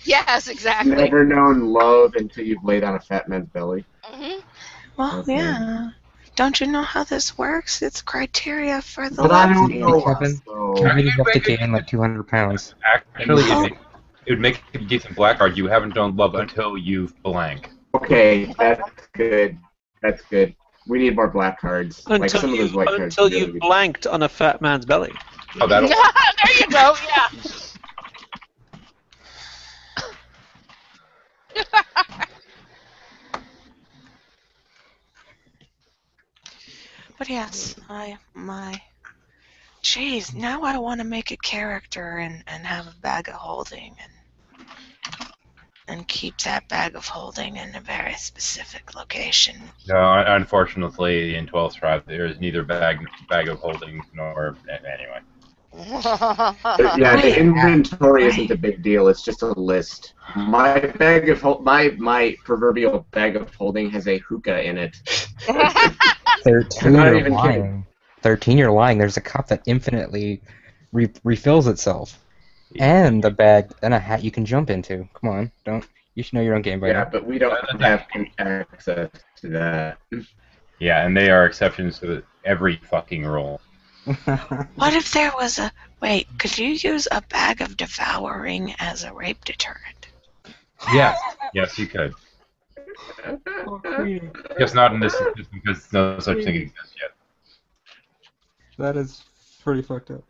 Yes, exactly. Never known love until you've laid on a fat man's belly. Mm-hmm. Well, Okay. yeah. Don't you know how this works? It's criteria for the But I love don't scene. know. Kevin, So... Kevin, you have to gain like 200 pounds. Actually, it would make a decent black card. You haven't done love until you've blank. Okay, that's good. That's good. We need more black cards. Like Until, some of those white cards. until really you've good. blanked on a fat man's belly. Oh, that'll. There you go. Yeah. But yes, Jeez, now I want to make a character and have a bag of holding and keep that bag of holding in a very specific location. No, unfortunately, in 12th Tribe, there is neither bag of holding nor anyway. Yeah, the inventory isn't a big deal. It's just a list. My bag of my proverbial bag of holding has a hookah in it. 13, not you're even lying. kidding. 13, you're lying. There's a cup that infinitely refills itself. And a bag and a hat you can jump into. Come on, don't. You should know your own game by Yeah, now. but we don't have access to that. Yeah, and they are exceptions to every fucking rule. What if there was a... Wait, could you use a bag of devouring as a rape deterrent? Yes, yes, you could. Just not in this system because no such thing exists yet. That is pretty fucked up.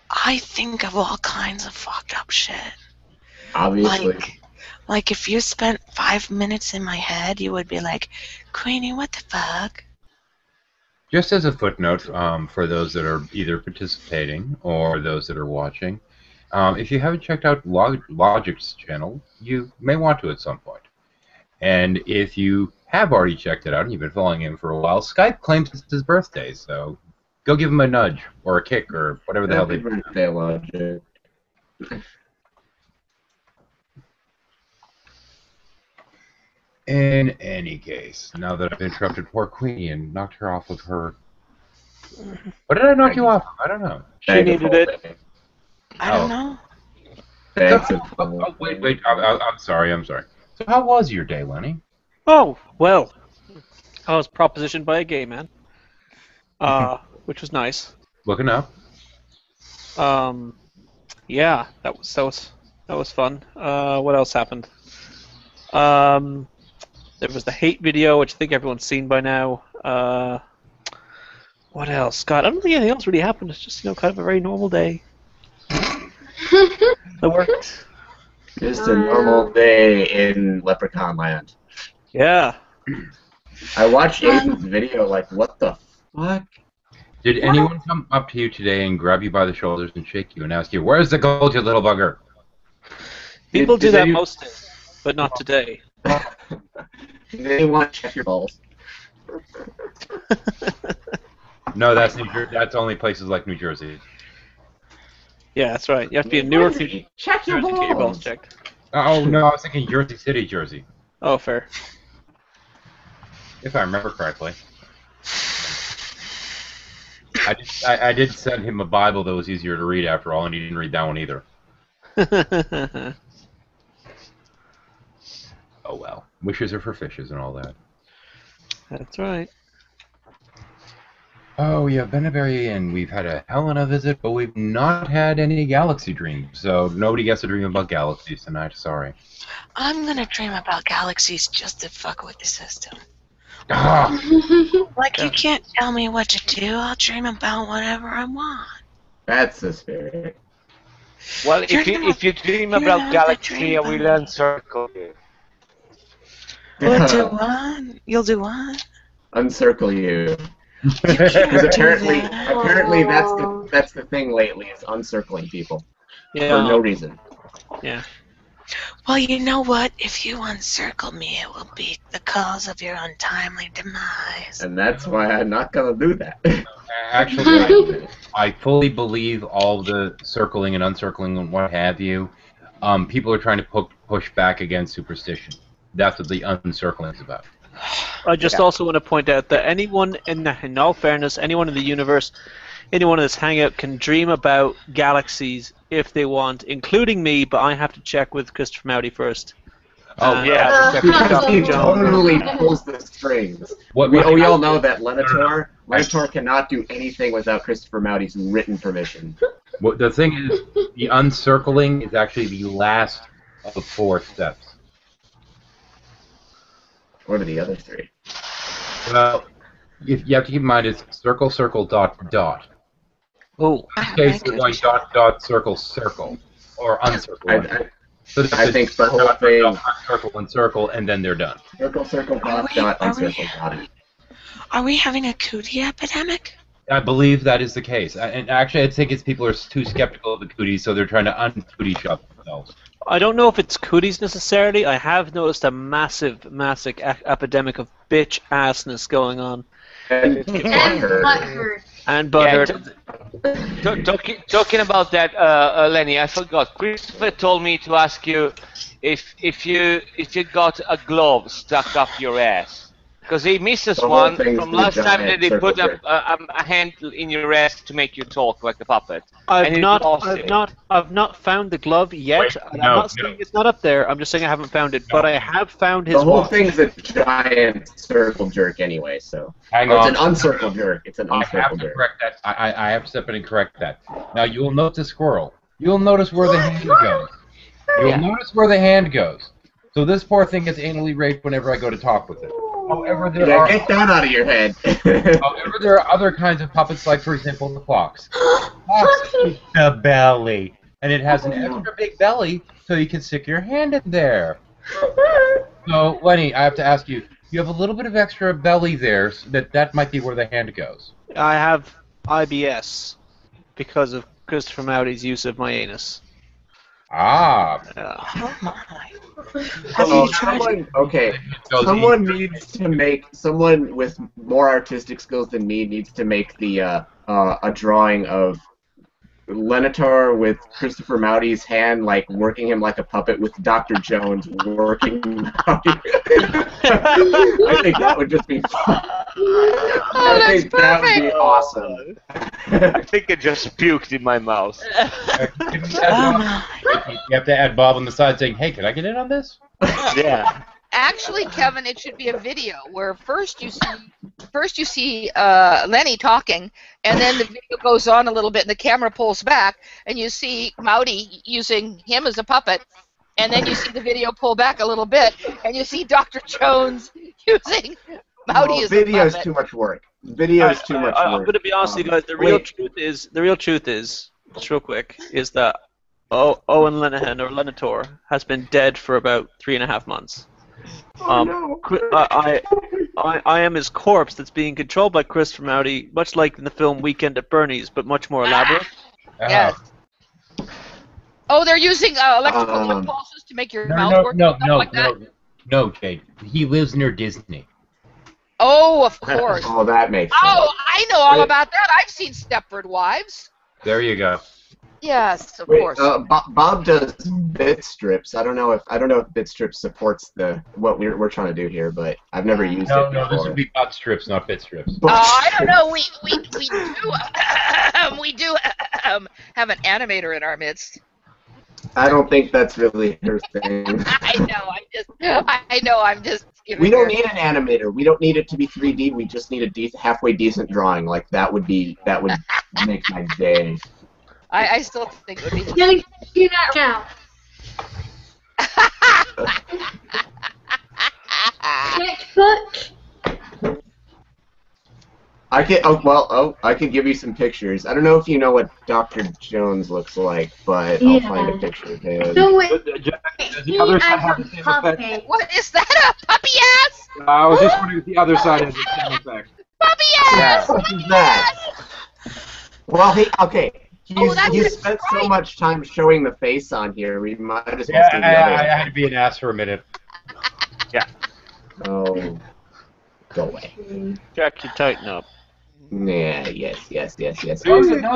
I think of all kinds of fucked up shit. Obviously. Like if you spent 5 minutes in my head, you would be like, Queenie, what the fuck? Just as a footnote, for those that are either participating or those that are watching, if you haven't checked out Logic's channel, you may want to at some point. And if you have already checked it out and you've been following him for a while, Skype claims it's his birthday, so go give him a nudge or a kick or whatever the hell they do. Happy birthday, Logic. In any case, now that I've interrupted poor Queenie and knocked her off of her... What did I knock you off of? I don't know. She needed it. I don't know. Wait, I'm sorry. So how was your day, Lenny? Oh, well. I was propositioned by a gay man. Which was nice. Looking up. Yeah, that was fun. What else happened? There was the hate video, which I think everyone's seen by now. What else? God, I don't think anything else really happened. It's just, kind of a very normal day. I worked. Just a normal day in Leprechaun Land. Yeah. I watched Aiden's video, like, what the fuck? Did anyone come up to you today and grab you by the shoulders and shake you and ask you, "Where's the gold, you little bugger"? People do Did that you- most days, but not today. They want to check your balls. No, that's that's only places like New Jersey. Yeah, that's right. You have to be in Newark, New Jersey Check to your get your balls balls. checked. Oh no, I was thinking Jersey City, Jersey, Oh, fair. if I remember correctly. I did send him a Bible that was easier to read after all, and he didn't read that one either. Oh well, wishes are for fishes and all that. That's right. Oh, yeah, been a very in. We've had a Helena visit, but we've not had any galaxy dreams. So nobody gets to dream about galaxies tonight. Sorry. I'm gonna dream about galaxies just to fuck with the system. Ah, Like, you can't tell me what to do. I'll dream about whatever I want. That's the spirit. Well, You're if you dream you're about not the galaxy, dream I will bunny. encircle you. We'll do one. You'll do one. Uncircle you. You Because can't do apparently, that. apparently that's the thing lately is uncircling people for no Yeah. reason. Yeah. Well, you know what? If you uncircle me, it will be the cause of your untimely demise. And that's why I'm not gonna do that. actually, I fully believe all the circling and uncircling and what have you. People are trying to push back against superstition. That's what the uncircling is about. I just also want to point out that anyone, in all fairness, anyone in the universe, anyone in this hangout can dream about galaxies if they want, including me, but I have to check with Christopher Mowdy first. Oh, yeah. Check with Because Dr. he Jones. totally pulls the strings. We all know that Lenator cannot do anything without Christopher Mowdy's written permission. What the thing is, the uncircling is actually the last of 4 steps. What are the other 3? Well, if you have to keep in mind it's circle, circle, dot, dot. Oh. In this case, we're going dot, dot, circle, circle, or uncircle. So I think the whole thing. Circle and circle, and then they're done. Circle, circle, dot, dot, uncircle, dot. Are we having a cootie epidemic? I believe that is the case. And actually, I think it's people are too skeptical of the cooties, so they're trying to un-cootie shop themselves. I don't know if it's cooties necessarily. I have noticed a massive epidemic of bitch assness going on. And butthurt. And Yeah, butthurt. talking about that, Lenny, I forgot. Christopher told me to ask you if you got a glove stuck up your ass. Because he misses The whole one thing's from the last time that giant they circle put a hand in your ass to make you talk like a puppet. I've And he not found the glove yet. Wait, I'm no, not saying it's not up there. I'm just saying I haven't found it. But I have found his The whole watch. thing's a giant circle jerk anyway, so. Hang It's on. an uncircled jerk. It's an I have uncircled to jerk. correct that. I have to step in and correct that. Now, you will note the squirrel. You'll notice where the hand goes. You'll notice where the hand goes. So this poor thing gets anally raped whenever I go to talk with it. However, there Yeah, are get that out of your head. however, there are other kinds of puppets, like, for example, the fox. Fox is the belly. And it has an extra big belly, so you can stick your hand in there. So, Lenny, I have to ask you, you have a little bit of extra belly there, so that might be where the hand goes. I have IBS because of Christopher Mowdy's use of my anus. Ah. Oh my. Someone needs to make, someone with more artistic skills than me needs to make the a drawing of Lenator with Christopher Mowdy's hand, like working him like a puppet, with Dr. Jones working Mowdy. I think that would just be fun. I think that would be awesome. I think it just puked in my mouth. You have to add Bob on the side saying, "Hey, can I get in on this?" Yeah. Actually, Kevin, it should be a video where first you see Lenny talking, and then the video goes on a little bit, and the camera pulls back, and you see Mowdy using him as a puppet, and then you see the video pull back a little bit, and you see Dr. Jones using Mowdy as a Video is puppet. too much work. Video is too much work. I'm going to be honest with you guys. The real truth is, just real quick, is that Owen Lenahan, or Lenator, has been dead for about 3.5 months. I am his corpse that's being controlled by Christopher Mowdy, much like in the film Weekend at Bernie's, but much more elaborate. Yes. Oh, they're using electrical impulses to make your mouth work. No, Jade. He lives near Disney. Oh, of course. Oh, that makes sense. Oh, I know all about that. I've seen Stepford Wives. There you go. Yes, of Wait, course. Bob does bit strips. I don't know if bit strips supports what we're trying to do here, but I've never used it before. No, this would be butt strips, not bit strips. I don't know. We do have an animator in our midst. I don't think that's really her thing. I know. I'm just We don't need an animator. We don't need it to be 3D. We just need a halfway decent drawing. Like that would make my day. I still think it would be. Let me do that now. Sketchbook. I could give you some pictures. I don't know if you know what Dr. Jones looks like, but I'll find a picture of him. So wait, Does the other side have the same effect? What is that? A puppy ass? I was just wondering if the other side has the same effect. Puppy ass! What is that? Well, okay. Oh, that's He's a spent so great- much time showing the face on here. We might as well Yeah, see the other. I had to be an ass for a minute. Oh, go away. Jack, you tighten up. Yeah, yes. No,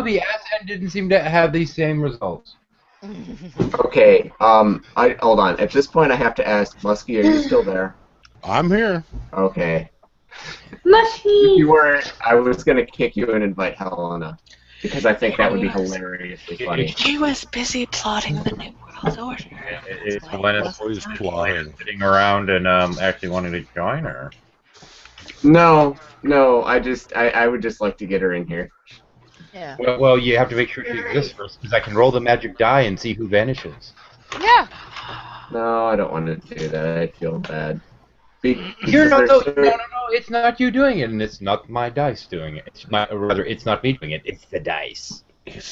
the ass end didn't seem to have these same results. Okay, hold on. At this point, I have to ask, Muskie, are you still there? I'm here. Okay. If Muskie. you weren't, I was gonna kick you and invite Helena, because I think that would be hilariously funny. He was busy plotting the New World Order. It's Helena's Always plotting. sitting around and actually wanting to join her. No, I would just like to get her in here. Yeah. Well, you have to make sure she exists first, because I can roll the magic die and see who vanishes. Yeah. No, I don't want to do that. I feel bad. No, Because it's not you doing it, and it's not my dice doing it. It's not me doing it. It's the dice.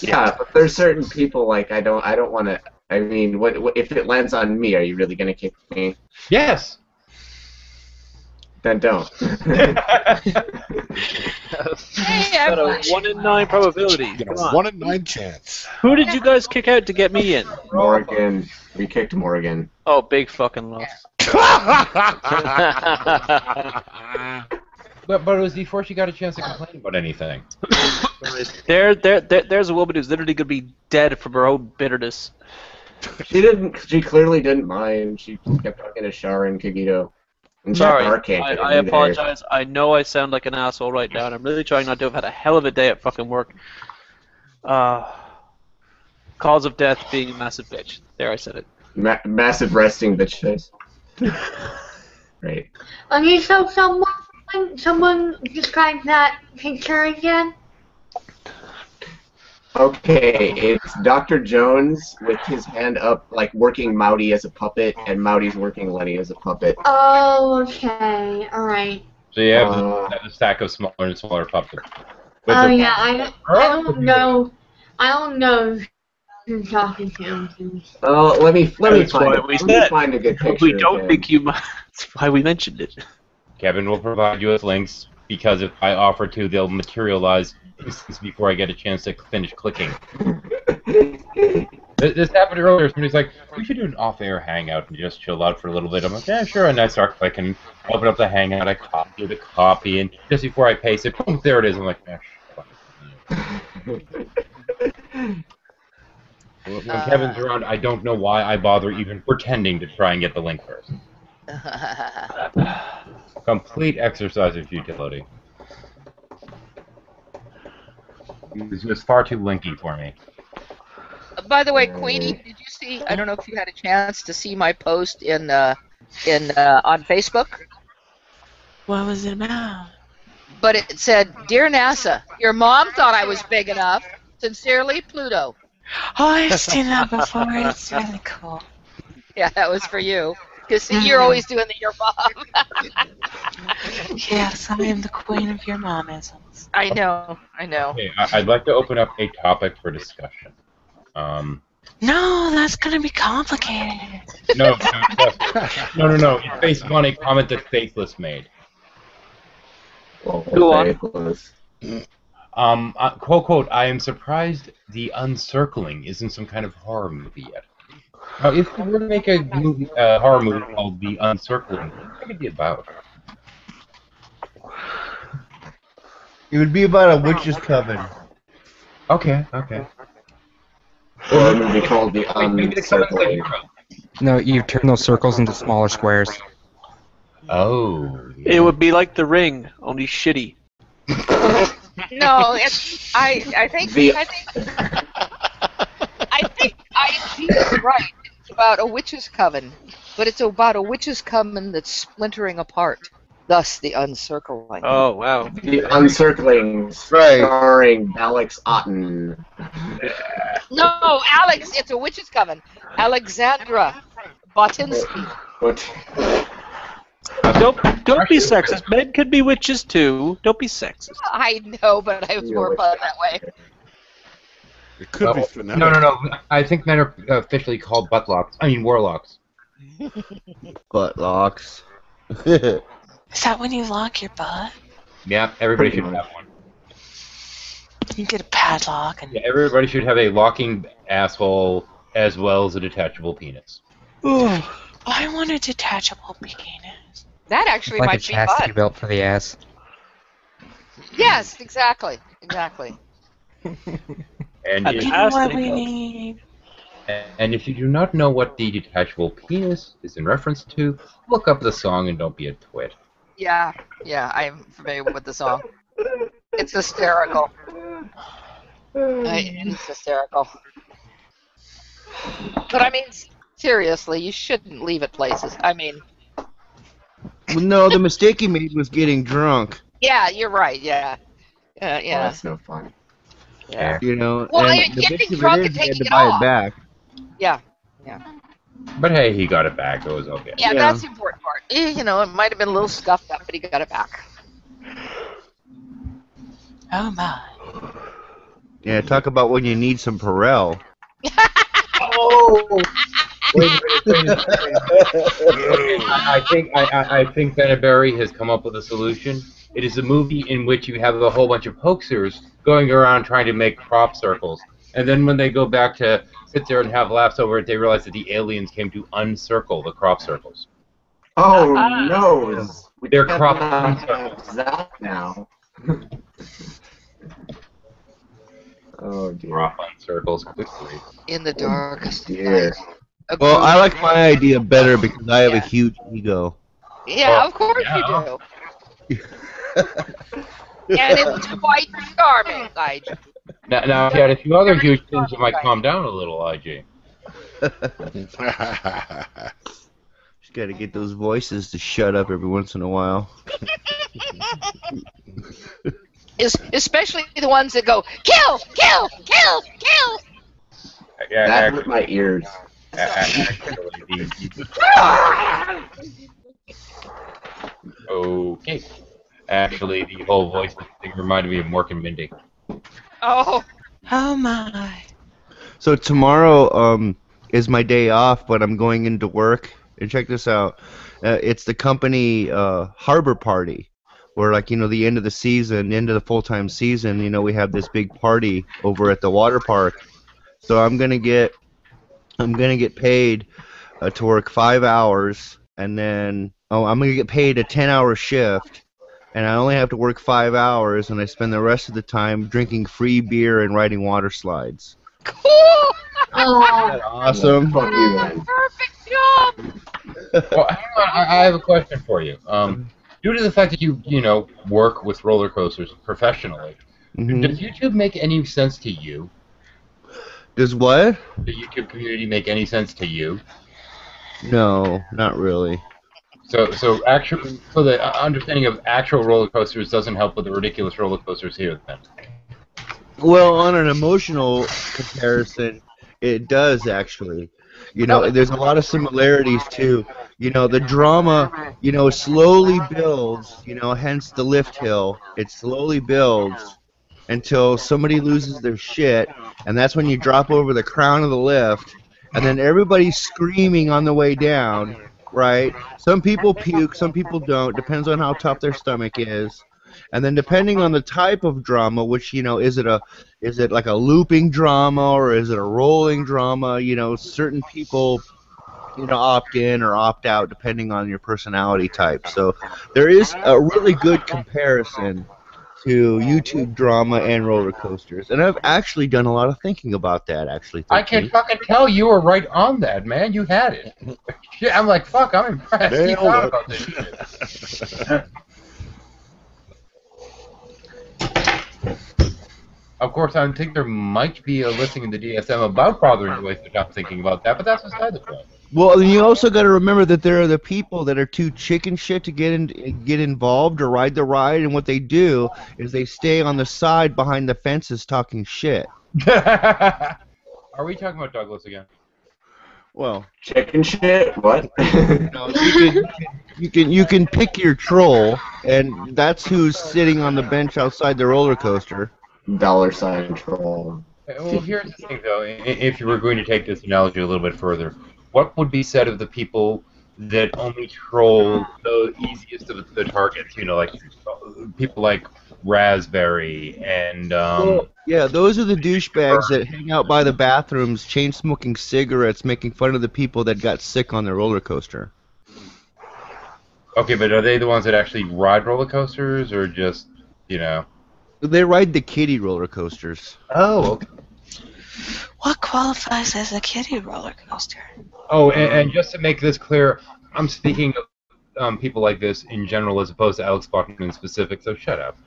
yeah, but there's certain people like I don't want to. I mean, what if it lands on me? Are you really gonna kick me? Yes. Then don't. Hey, Got a 1 in 9 probability. Get a Come on. 1 in 9 chance. Who did you guys kick out to get me in? Morgan. We kicked Morgan. Oh, big fucking loss. But it was before she got a chance to complain about anything. There's a woman who's literally gonna be dead from her own bitterness. She clearly didn't mind. She kept talking to Shara and Kagito. And Sorry, Jack can't get I in either. apologize. I know I sound like an asshole right now, and I'm really trying not to. I've had a hell of a day at fucking work. Cause of death being a massive bitch. There, I said it. Massive resting bitch face. Great. Okay, so someone describe that picture again. Okay, it's Dr. Jones with his hand up, like working Mouty as a puppet, and Mouty's working Lenny as a puppet. Oh, okay, all right. So you have a stack of smaller and smaller puppets. Oh yeah, I don't know. I don't know who you're talking to. Oh, let me find a good picture. We don't of him. think you might. That's why we mentioned it. Kevin will provide you with links, because if I offer to, they'll materialize instance before I get a chance to finish clicking. This happened earlier. Somebody's like, we should do an off-air hangout and just chill out for a little bit. I'm like, yeah, sure. And I start clicking, open up the hangout, I copy the copy, and just before I paste it, boom, there it is. I'm like, When Kevin's around, I don't know why I bother even pretending to try and get the link first. Complete exercise of futility. It was far too linky for me. By the way, Queenie, did you see? I don't know if you had a chance to see my post on Facebook. What was it about? But it said, "Dear NASA, your mom thought I was big enough. Sincerely, Pluto." Oh, I've seen that before. It's really cool. Yeah, that was for you. Because you're always doing the your mom. Yes, I am the queen of your momisms. I know. Okay, I'd like to open up a topic for discussion. No, that's gonna be complicated. No. It's based on a comment that Faithless made. Go on. Quote, I am surprised The Uncircling isn't some kind of horror movie yet. Now, if we were to make a horror movie called The Uncircling, what would it be about? It would be about a witch's coven. Okay. Or a movie called The Uncircling. No, you turn those circles into smaller squares. Oh. Yeah. It would be like The Ring, only shitty. No, it's I think IG is right. It's about a witch's coven. but it's about a witch's coven that's splintering apart. Thus, the uncircling. Oh wow. The Uncircling, Right. starring Alex Otten. No, Alex, it's a witch's coven. Alexandra Botinsky. What? Don't be sexist. Men can be witches too. Don't be sexist. I know, but I was more fun that way. It could be No, phonetic. no. I think men are officially called buttlocks. I mean, warlocks. Butt locks. Is that when you lock your butt? Yeah, everybody should have one. You get a padlock and. Yeah, everybody should have a locking asshole as well as a detachable penis. Oh, I want a detachable penis. That actually Like a might be chastity fun. belt for the ass. Yes, exactly. Exactly. And A if, What chastity we belt. need. and if you do not know what the detachable penis is in reference to, look up the song and don't be a twit. Yeah, I'm familiar with the song. It's hysterical. It's hysterical. But I mean, seriously, you shouldn't leave at places. I mean, Well, no, the mistake he made was getting drunk. yeah, you're right. Yeah, Oh, yeah. that's no fun. Yeah. You know, Well, and the getting bitch of drunk it and is he had taking to it buy off. it back. Yeah. But hey, he got it back. It was okay. Yeah, Yeah. that's the important part. You know, it might have been a little scuffed up, but he got it back. Oh my. Yeah, talk about when you need some Perel. Oh! I think Benneberry has come up with a solution. It is a movie in which you have a whole bunch of hoaxers going around trying to make crop circles, and then when they go back to sit there and have laughs over it, they realize that the aliens came to uncircle the crop circles. Oh no! We They're cannot crop have that now. Oh dear. Crop uncircles. Good grief. In the darkest Dear. night. a Well, group- I like my idea better because I have a huge ego. Yeah, of course yeah. you do. And it's quite charming, Nigel. Now, if you had a few other huge things, you might calm down a little, IG. Just gotta get those voices to shut up every once in a while. Especially the ones that go, kill, kill, kill, kill. That hurt my ears. Okay. Actually, the whole voice thing reminded me of Mork and Mindy. Oh, Oh my. So tomorrow is my day off, but I'm going into work. And check this out. It's the company harbor party, where like the end of the season, end of the full-time season, we have this big party over at the water park. So I'm gonna get paid to work 5 hours, and then I'm gonna get paid a 10-hour shift, and I only have to work 5 hours, and I spend the rest of the time drinking free beer and riding water slides. cool. Oh, Awesome. Fuck you then. Perfect job. Well, hang on, I have a question for you. Due to the fact that you work with roller coasters professionally, Mhm. does YouTube make any sense to you? Does what? The YouTube community make any sense to you? No, not really. So the understanding of actual roller coasters doesn't help with the ridiculous roller coasters here, then. Well, on an emotional comparison, it does actually. There's a lot of similarities too. The drama, slowly builds, hence the lift hill. It slowly builds until somebody loses their shit, and that's when you drop over the crown of the lift, and then everybody's screaming on the way down, right? Some people puke, some people don't, depends on how tough their stomach is. And then depending on the type of drama, which is it like a looping drama or is it a rolling drama? Certain people opt in or opt out depending on your personality type. So there is a really good comparison to YouTube drama and roller coasters, and I've actually done a lot of thinking about that. Actually, I can fucking tell you were right on that, man. You had it. Shit, I'm like, fuck, I'm impressed. You Nailed thought it. about this shit. Of course, I think there might be a listing in the DSM about bothering to waste your time thinking about that, but that's beside the point. Well, you also got to remember that there are the people that are too chicken shit to get involved or ride the ride, and what they do is they stay on the side behind the fences talking shit. Are we talking about Douglas again? Well, Chicken shit? What? you can pick your troll, and that's who's sitting on the bench outside the roller coaster. $sign troll. Well, here's the thing, though. If you were going to take this analogy a little bit further, what would be said of the people that only troll the easiest of the targets? You know, like people like Raspberry and. Well, yeah, those are the douchebags that hang out by the bathrooms, chain smoking cigarettes, making fun of the people that got sick on their roller coaster. Okay, but are they the ones that actually ride roller coasters, or just, you know? They ride the kiddie roller coasters. Oh, okay. What qualifies as a kiddie roller coaster? Oh, and just to make this clear, I'm speaking of people like this in general as opposed to Alex Botton in specific, so shut up.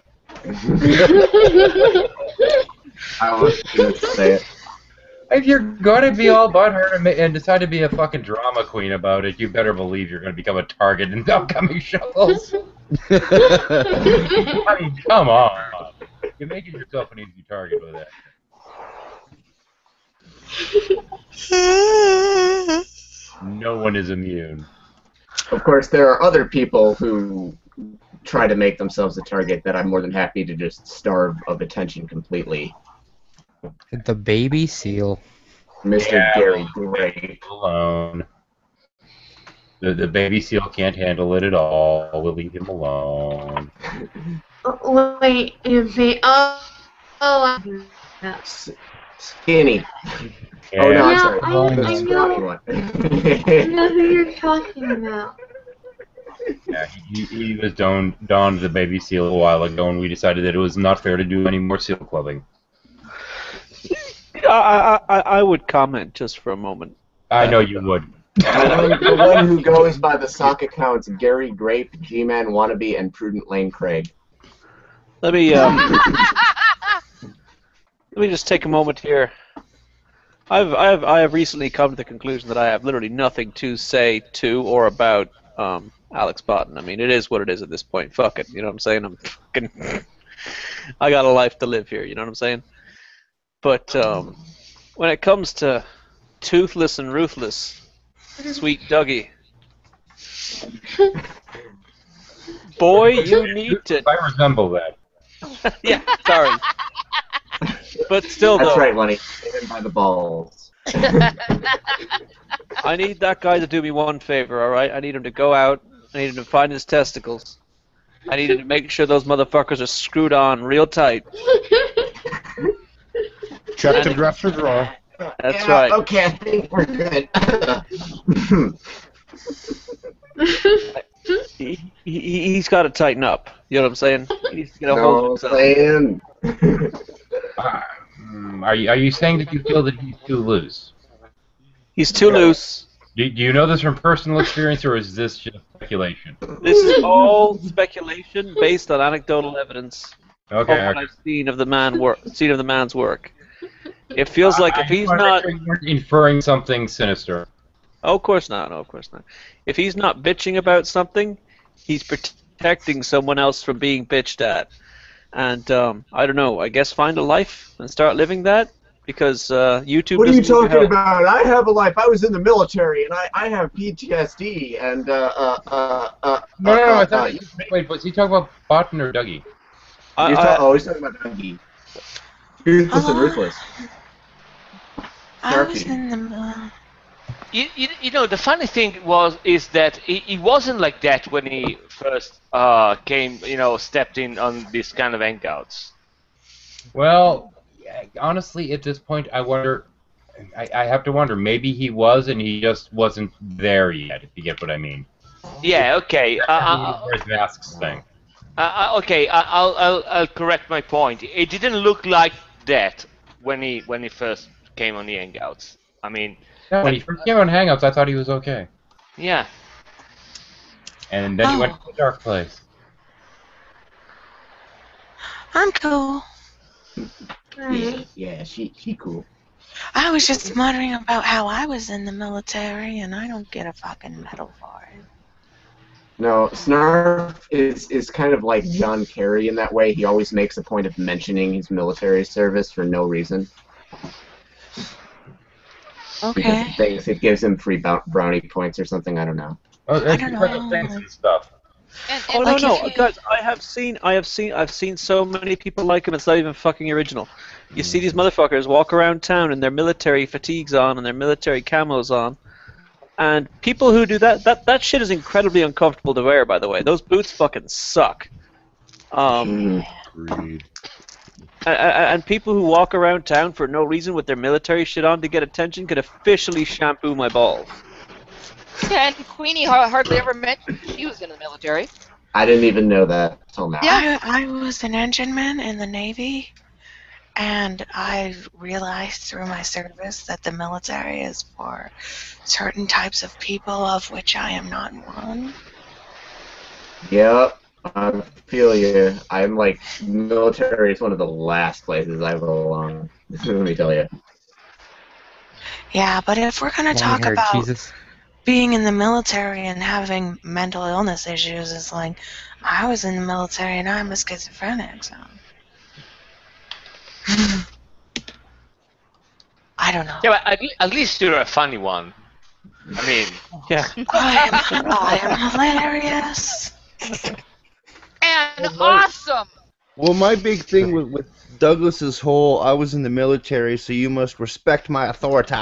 I was going to say it. If you're going to be all butthurt and decide to be a fucking drama queen about it, you better believe you're going to become a target in the upcoming shows. I mean, come on. You're making yourself an easy target with that. No one is immune. Of course, there are other people who try to make themselves a target that I'm more than happy to just starve of attention completely. The baby seal. Mr. Gary Gray. Alone. The baby seal can't handle it at all. We'll leave him alone. Wait, Skinny. Yeah. Oh no, I'm Yeah, sorry. I The know. scrawny one. I know who you're talking about. Yeah, he was donned the baby seal a while ago, and we decided that it was not fair to do any more seal clubbing. I would comment just for a moment. I know you would. The one who goes by the sock accounts Gary Grape, G-Man Wannabe, and Prudent Lane Craig. Let me let me just take a moment here. I have recently come to the conclusion that I have literally nothing to say to or about Alex Botton. I mean, it is what it is at this point. Fuck it. You know what I'm saying? I got a life to live here. You know what I'm saying? But when it comes to toothless and ruthless, sweet Dougie, boy, you need to. I resemble that. Yeah, sorry. But still, That's though, right, Lenny. Hit him by the balls. I need that guy to do me one favor, all right? I need him to go out. I need him to find his testicles. I need him to make sure those motherfuckers are screwed on real tight. Check the dresser drawer. That's right. Okay, I think we're good. He's got to tighten up. You know what I'm saying? He needs to get a hold of himself. saying. Are you saying that you feel that he's too loose? He's too loose. Do you know this from personal experience, or is this just speculation? This is all speculation based on anecdotal evidence Okay. of what I've seen of the man's work. It feels like if he's not inferring something sinister. Oh, of course not. No, of course not. If he's not bitching about something, he's protecting someone else from being bitched at. And I don't know. I guess find a life and start living that, because YouTube. What are you doesn't give talking help. about? I have a life. I was in the military, and I have PTSD, and No. I thought. Wait, was he talking about Botton or Dougie? he's talking about Dougie. Ruthless and ruthless. I was in the You know, the funny thing is that he wasn't like that when he first came, stepped in on this kind of hangouts. Well, honestly, at this point, I wonder. I have to wonder. Maybe he was, and he just wasn't there yet. If you get what I mean. Yeah. Okay. Where's Masks thing? Okay. I'll correct my point. It didn't look like that when he first came on the hangouts. I mean. No, when he first came on Hangouts, I thought he was okay. Yeah. And then he went to the dark place. I'm cool. Yeah, she cool. I was just muttering about how I was in the military and I don't get a fucking medal for it. No, Snarf is kind of like John Kerry in that way. He always makes a point of mentioning his military service for no reason. Because Okay. he thinks it gives him free brownie points or something. I don't know. Oh, I that's don't part of know. things and stuff. And, Oh and no, like no, if you, guys! I've seen so many people like him. It's not even fucking original. You see these motherfuckers walk around town in their military fatigues on and their military camos on, and people who do that shit is incredibly uncomfortable to wear. By the way, those boots fucking suck. Agreed. And people who walk around town for no reason with their military shit on to get attention could officially shampoo my balls. and Queenie hardly ever mentioned she was in the military. I didn't even know that till now. I was an engineman in the Navy, and I realized through my service that the military is for certain types of people, of which I am not one. Yep, I feel you. I'm like, military is one of the last places I belong. Let me tell you. Yeah, but if we're going to talk Long-haired about Jesus. being in the military and having mental illness issues, it's like, I was in the military and I'm a schizophrenic, so. I don't know. Yeah, but at least you're a funny one. I mean, Yeah. I am hilarious. And awesome. Well, my big thing with Douglas's whole "I was in the military, so you must respect my authority,"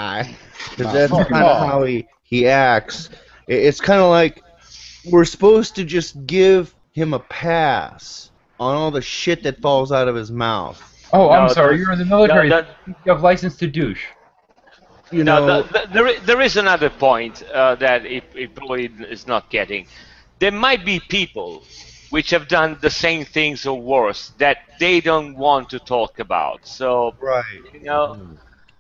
because that's kind of how he acts. It's kind of like we're supposed to just give him a pass on all the shit that falls out of his mouth. Oh, No, I'm sorry. You're in the military. no, You have license to douche. You no, know, there is another point that it probably is not getting. There might be people which have done the same things or worse that they don't want to talk about. So, right. you know,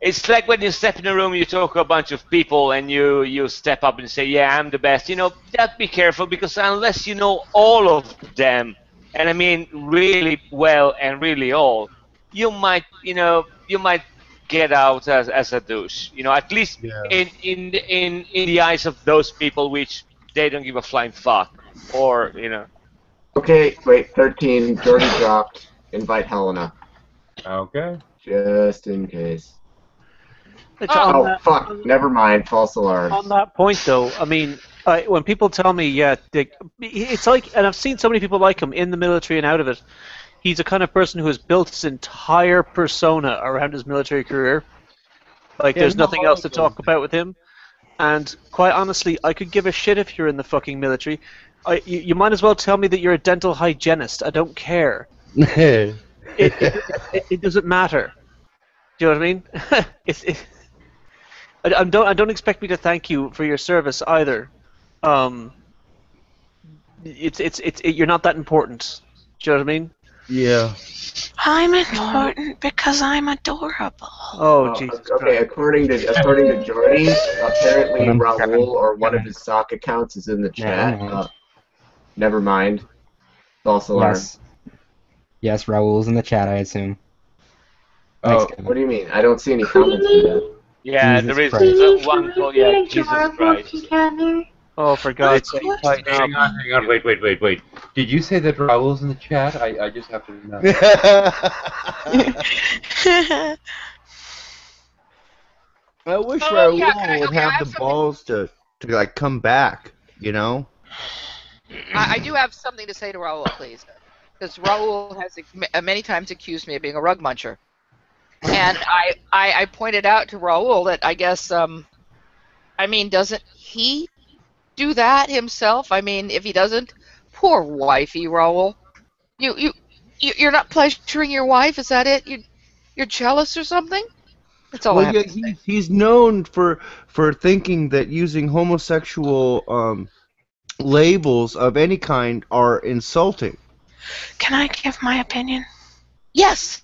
it's like when you step in a room, you talk to a bunch of people, and you step up and say, "Yeah, I'm the best." You know, that be careful, because unless you know all of them, and I mean really well and really all, you might get out as a douche. You know, at least Yeah. in the eyes of those people which they don't give a flying fuck, or you know. Okay, wait, 13. Jordy dropped. Invite Helena. Okay. Just in case. It's on Oh, that- fuck. Never mind. False alarm. On that point, though, I mean, when people tell me, yeah, it's like, and I've seen so many people like him in the military and out of it. He's a kind of person who has built his entire persona around his military career. Like, Yeah, there's no, nothing else to talk about with him. And quite honestly, I could give a shit if you're in the fucking military. You might as well tell me that you're a dental hygienist. I don't care. It doesn't matter. Do you know what I mean? I don't expect me to thank you for your service either. You're not that important. Do you know what I mean? Yeah. I'm important because I'm adorable. Oh, Jesus Okay, Christ. according to Jordy, apparently Raul or one of his sock accounts is in the chat. Never mind. False alarm. Yes, Raul's in the chat, I assume. Oh, Thanks, Kevin. what do you mean? I don't see any comments in that. Yeah, Jesus there is Christ. one called, yeah, Jesus Christ. Together. Oh, for God's sake. Hang on. Wait. Did you say that Raul's in the chat? I just have to know. I wish Oh, Raul yeah, would okay, I have have the something- balls to like come back, you know? I do have something to say to Raul, please. Because Raul has many times accused me of being a rug muncher. And I pointed out to Raul that I guess, I mean, doesn't he do that himself? I mean, if he doesn't, poor wifey, Raul. You're not pleasuring your wife? Is that it? You're jealous or something? That's all I Well, have yeah, to say. he's known for thinking that using homosexual labels of any kind are insulting. Can I give my opinion? Yes!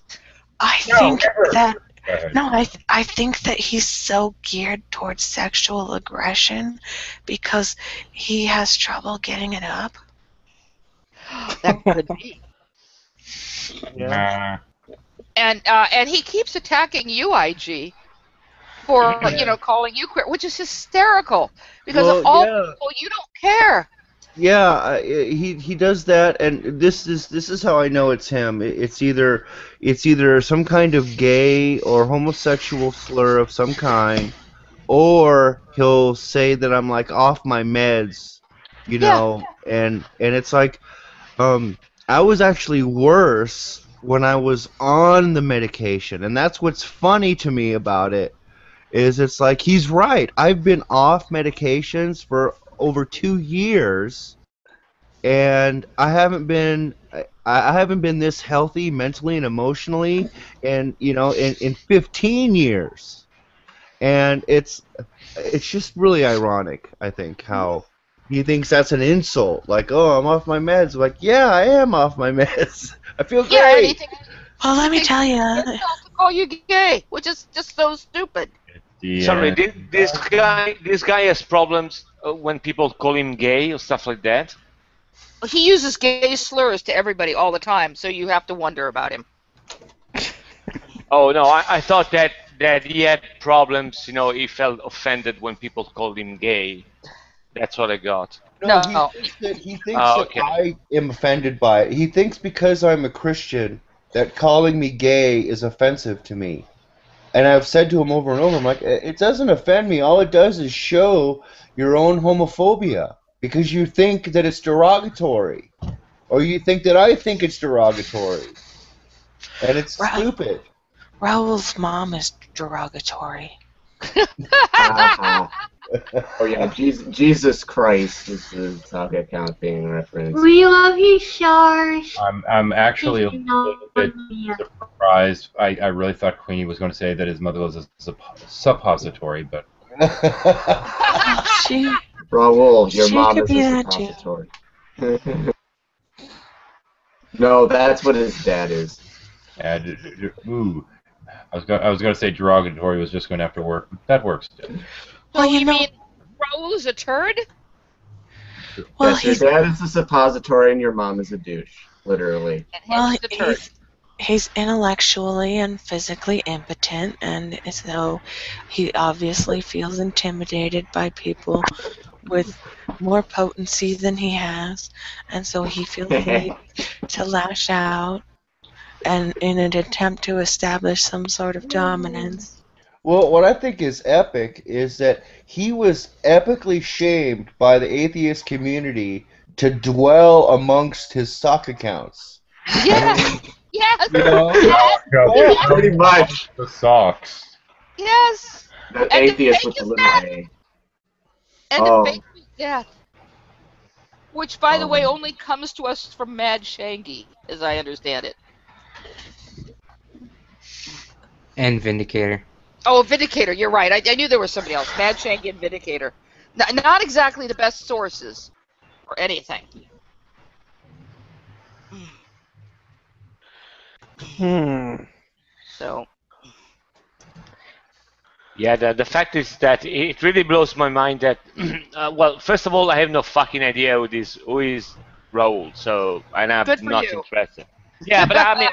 I No, think never. that Go ahead. no, I think that he's so geared towards sexual aggression because he has trouble getting it up. That could be. Nah. And he keeps attacking you, IG. for calling you queer, which is hysterical because Well, of all yeah. people you don't care. Yeah, he does that, and this is how I know it's him. It's either some kind of gay or homosexual slur of some kind, or he'll say that I'm like off my meds, and it's like, I was actually worse when I was on the medication, and that's what's funny to me about it, is it's like he's right. I've been off medications for over 2 years, and I haven't been this healthy mentally and emotionally, and in 15 years, and it's just really ironic. I think how he thinks that's an insult, like, oh, I'm off my meds. Like, yeah, I am off my meds. I feel great. Yeah, anything. Well, let me tell you. To call you gay, which is just so stupid. Sorry, this guy has problems when people call him gay or stuff like that. He uses gay slurs to everybody all the time, so you have to wonder about him. Oh no, I thought that he had problems. He felt offended when people called him gay. That's what I got. No, he thinks that I am offended by it. He thinks because I'm a Christian that calling me gay is offensive to me. And I've said to him over and over, I'm like, it doesn't offend me. All it does is show your own homophobia because you think that it's derogatory. Or you think that I think it's derogatory. And it's stupid. Raoul's mom is derogatory. Oh yeah, Jesus Christ is the Saga Counting reference. We love you, Shars. I'm actually a little bit surprised. I really thought Queenie was going to say that his mother was a suppository, but Raoul, your she mom could is be a that too. suppository. No, that's what his dad is. Ooh, I was going to say derogatory was just going to have to work. That works too. Well, you mean Raoul's a turd? Well, yes, your dad is a suppository and your mom is a douche, literally. Well, he's intellectually and physically impotent, and so he obviously feels intimidated by people with more potency than he has, and so he feels the need to lash out and in an attempt to establish some sort of dominance. Well, what I think is epic is that he was epically shamed by the atheist community to dwell amongst his sock accounts. Yes! Yes! Pretty much. The socks. Yes! That And atheist to with the fake little his A. And Oh. to fake his death. Which, by the way, only comes to us from Mad Shangy, as I understand it. And Vindicator. Oh, Vindicator, you're right. I knew there was somebody else. Mad Shangy and Vindicator. Not exactly the best sources or anything. So. Yeah, the fact is that it really blows my mind that, well, first of all, I have no fucking idea who is Raoul, so, and I'm Good for not you. interested. Yeah, but I mean,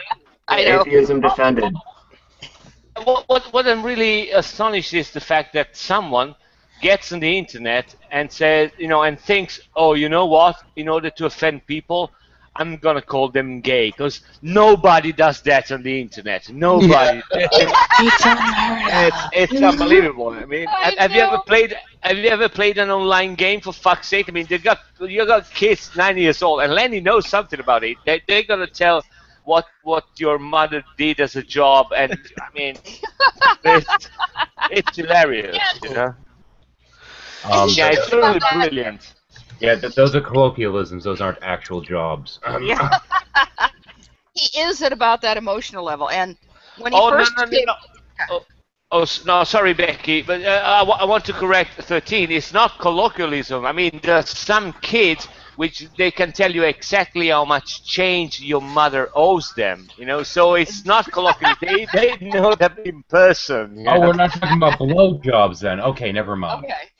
I know. Atheism defended. What I'm really astonished is the fact that someone gets on the internet and says, and thinks, oh, you know what? In order to offend people, I'm gonna call them gay, because nobody does that on the internet. Nobody. It's unbelievable. I mean, have you ever played an online game, for fuck's sake? I mean, you got kids 9 years old, and Lenny knows something about it. They're gonna tell what your mother did as a job, and I mean, it's hilarious, Yeah, it's really brilliant. Yeah, those are colloquialisms. Those aren't actual jobs. Yeah. He is at about that emotional level, and when he first came... No, sorry, Becky, but I want to correct 13. It's not colloquialism. I mean, there's some kids which they can tell you exactly how much change your mother owes them, so it's not colloquialism. they know that in person. Oh, we're not talking about blowjobs then. Okay, never mind. Okay.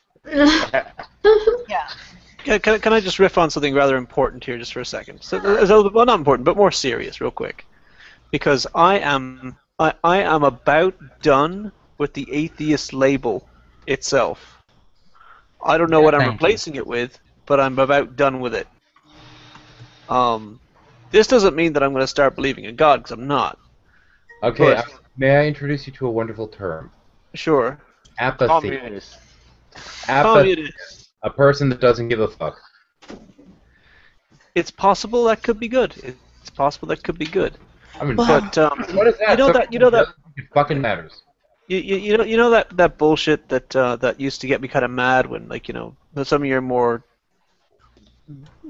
Yeah. Can I just riff on something rather important here just for a second? So, well, not important, but more serious, real quick. Because I am about done with the atheist label itself. I don't know what I'm Thank you. replacing it with, but I'm about done with it. This doesn't mean that I'm going to start believing in God, because I'm not. Okay, But- may I introduce you to a wonderful term? Sure. Apathy. Communist. Apathy. Communist. A person that doesn't give a fuck. It's possible that could be good. It's possible that could be good. I mean, But what is that? you know that It fucking matters. you know that bullshit that used to get me kind of mad when, like, you know, some of your more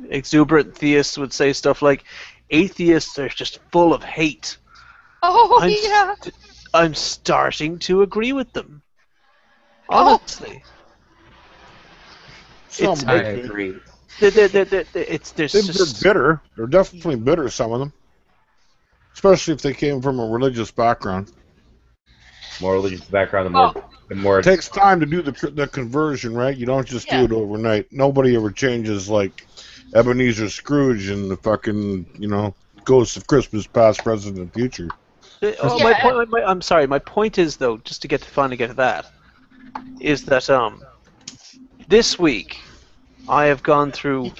exuberant theists would say stuff like, atheists are just full of hate. Oh, I'm yeah. I'm starting to agree with them. Honestly. Some I make it. agree. There's They're just bitter. They're definitely bitter, some of them. Especially if they came from a religious background. More religious background, the more It takes time to do the conversion, right? You don't just Yeah. do it overnight. Nobody ever changes like Ebenezer Scrooge and the fucking, you know, Ghosts of Christmas Past, Present, and Future. Yeah. I'm sorry. My point is, though, just to finally get to that, is that this week I have gone through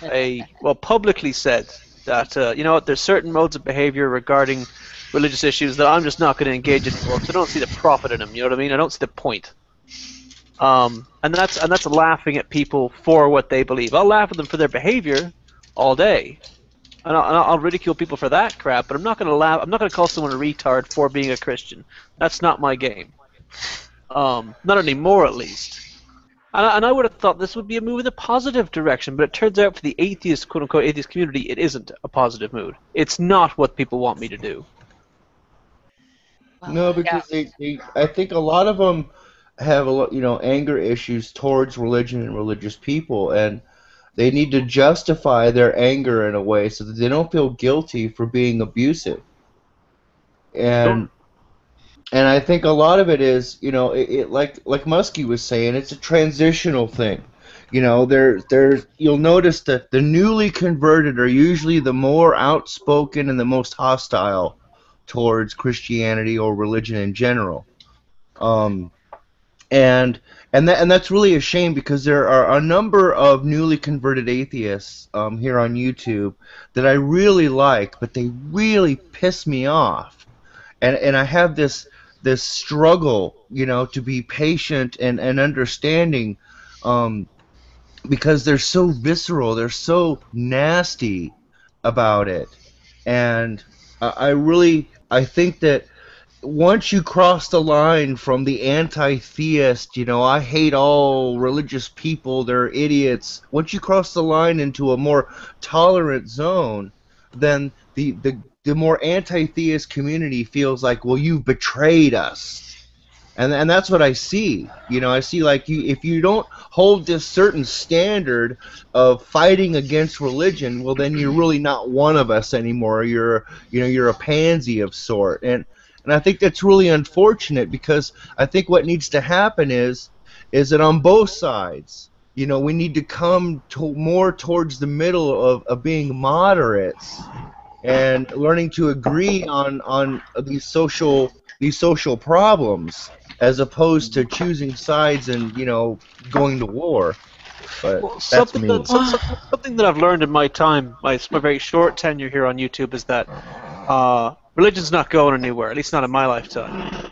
publicly said that you know what, there's certain modes of behavior regarding religious issues that I'm just not going to engage in anymore because I don't see the profit in them. You know what I mean? I don't see the point. And that's laughing at people for what they believe. I'll laugh at them for their behavior all day. And I'll ridicule people for that crap, but I'm not going to laugh. I'm not going to call someone a retard for being a Christian. That's not my game. Not anymore, at least. And I would have thought this would be a move in a positive direction, but it turns out for the atheist, quote-unquote, atheist community, it isn't a positive mood. It's not what people want me to do. No, because I think a lot of them have a lot, you know, anger issues towards religion and religious people, and they need to justify their anger in a way so that they don't feel guilty for being abusive. And I think a lot of it is, you know, it like Muskie was saying, it's a transitional thing. You know, there's you'll notice that the newly converted are usually the more outspoken and the most hostile towards Christianity or religion in general. And that's really a shame because there are a number of newly converted atheists here on YouTube that I really like, but they really piss me off. And I have this struggle, you know, to be patient and understanding, because they're so visceral, they're so nasty about it, and I think that once you cross the line from the anti-theist, you know, I hate all religious people, they're idiots. Once you cross the line into a more tolerant zone, then the more anti-theist community feels like, well, you've betrayed us. And that's what I see. You know, I see like if you don't hold this certain standard of fighting against religion, well, then you're really not one of us anymore. You're a pansy of sort. And I think that's really unfortunate because I think what needs to happen is that on both sides, you know, we need to come more towards the middle of being moderates and learning to agree on these social problems, as opposed to choosing sides and, you know, going to war. But that's something me. that I've learned in my time, my very short tenure here on YouTube, is that religion's not going anywhere, at least not in my lifetime.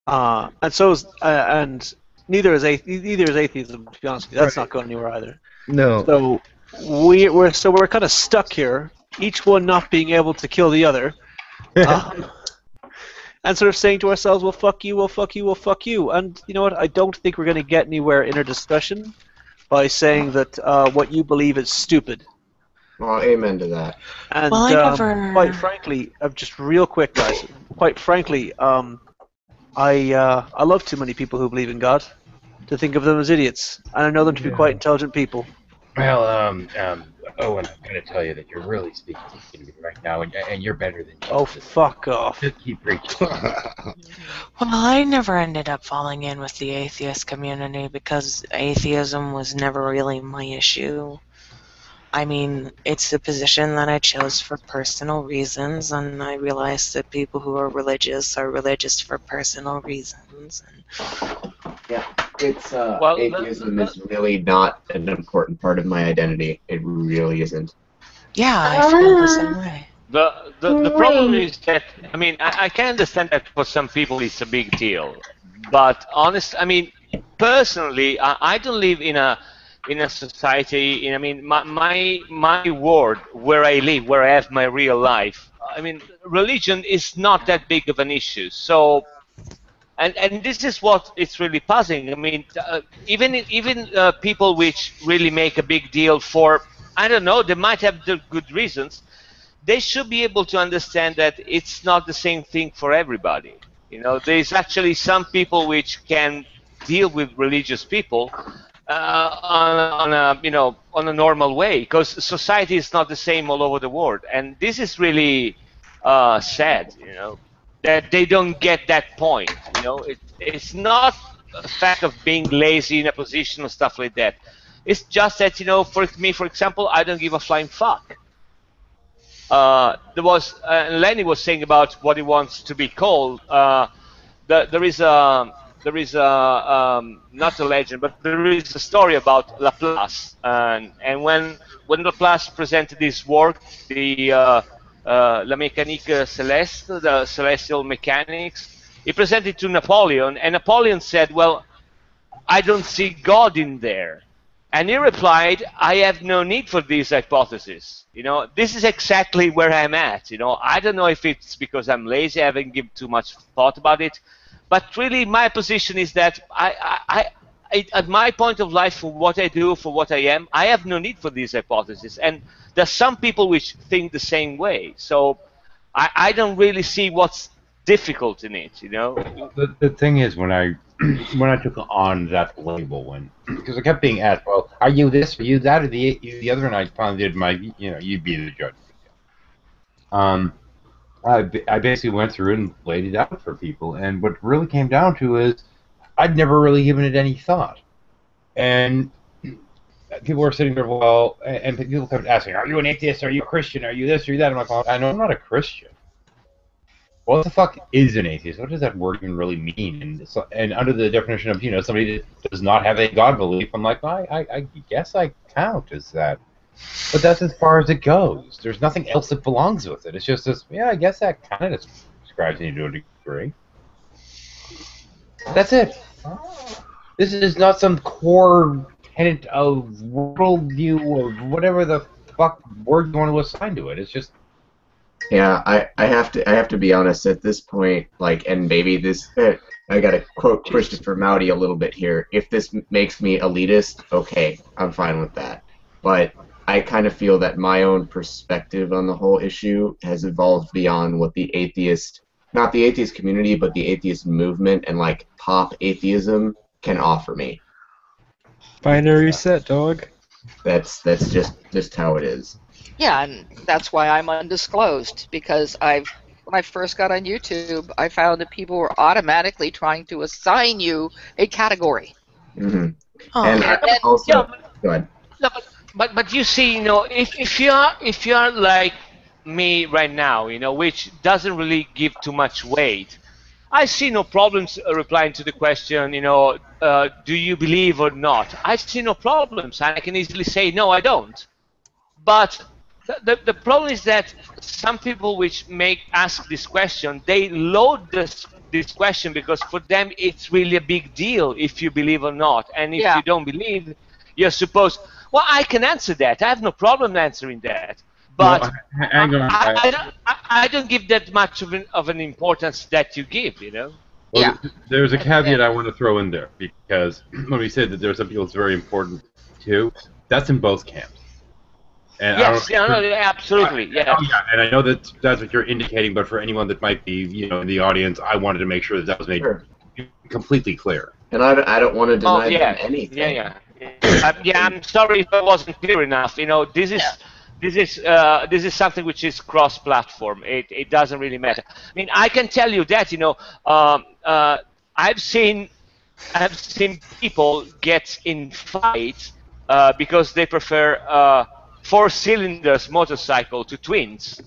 And so is, and neither is atheism. To be honest with you, that's not going anywhere either. No. So we're kind of stuck here, each one not being able to kill the other. And sort of saying to ourselves, well, fuck you, well, fuck you, well, fuck you. And you know what? I don't think we're going to get anywhere in our discussion by saying that what you believe is stupid. Well, amen to that. And Well, I never- quite frankly, just real quick, guys, quite frankly, I love too many people who believe in God to think of them as idiots. And I know them to be quite intelligent people. Well, Owen, I'm going to tell you that you're really speaking to me right now, and you're better than Oh, fuck off. Just keep preaching. Well, I never ended up falling in with the atheist community because atheism was never really my issue. I mean, it's a position that I chose for personal reasons, and I realized that people who are religious for personal reasons. religions. And Yeah, it's Well, atheism is really not an important part of my identity. It really isn't. yeah, I feel the same way. The problem is that, I mean, I can understand that for some people it's a big deal, but personally, I don't live in a society. I mean, my world where I live, where I have my real life. I mean, religion is not that big of an issue. So, and this is what it's really puzzling. I mean, even people which really make a big deal for, I don't know, they might have the good reasons. They should be able to understand that it's not the same thing for everybody. You know, there's actually some people which can deal with religious people on a normal way, because society is not the same all over the world, and this is really sad. You know, that they don't get that point. You know, it's not a fact of being lazy in a position or stuff like that. It's just that, you know, for me, for example, I don't give a flying fuck. Lenny was saying about what he wants to be called. There is not a legend, but there is a story about Laplace, and when Laplace presented his work, the La Mécanique Céleste, the celestial mechanics, he presented it to Napoleon, and Napoleon said, "Well, I don't see God in there." And he replied, "I have no need for these hypotheses. You know, this is exactly where I'm at. You know, I don't know if it's because I'm lazy, I haven't given too much thought about it, but really my position is that I at my point of life, for what I do, for what I am, I have no need for these hypotheses. And there's some people which think the same way. So I don't really see what's difficult in it. You know, the thing is, when I took on that label, because I kept being asked, well, are you this, are you that, or the other, and I finally did my, you know, you'd be the judge. I basically went through and laid it out for people, and what really came down to is I'd never really given it any thought. And people were sitting there, well, and people kept asking, are you an atheist, are you a Christian, are you this, are you that? I'm like, well, I know I'm not a Christian. What the fuck is an atheist? What does that word even really mean? And under the definition of, you know, somebody that does not have a God belief, I'm like, well, I guess I count as that. But that's as far as it goes. There's nothing else that belongs with it. It's just this, yeah, I guess that kind of describes me to a degree. That's it. This is not some core tenet of worldview or whatever the fuck word you want to assign to it. It's just... Yeah, I have to be honest at this point, like, and maybe this, I gotta quote Christopher Mowdy a little bit here. If this makes me elitist, okay, I'm fine with that. But I kind of feel that my own perspective on the whole issue has evolved beyond what the atheist, not the atheist community, but the atheist movement and like pop atheism can offer me. Binary set, dog. That's just how it is. Yeah, and that's why I'm undisclosed, because when I first got on YouTube, I found that people were automatically trying to assign you a category. Mm-hmm. Oh. And also, go ahead. No, but you see, you know, if you are like me right now, you know, which doesn't really give too much weight, I see no problems replying to the question, you know, do you believe or not? I see no problems. I can easily say no, I don't. But the problem is that some people which ask this question, they load this question because for them it's really a big deal if you believe or not. And if you don't believe, you're supposed... Well, I can answer that. I have no problem answering that. But no, hang on. I don't give that much of an importance that you give, you know? Well, there's a caveat I want to throw in there, because when we said that there are some people it's very important to, that's in both camps. And yes, absolutely. Yeah. And I know that that's what you're indicating, but for anyone that might be, you know, in the audience, I wanted to make sure that was made completely clear. And I don't want to deny them anything. I'm sorry if I wasn't clear enough. You know, this is something which is cross-platform. It doesn't really matter. I mean, I can tell you that, you know, I've seen people get in fights because they prefer 4 cylinders motorcycle to twins.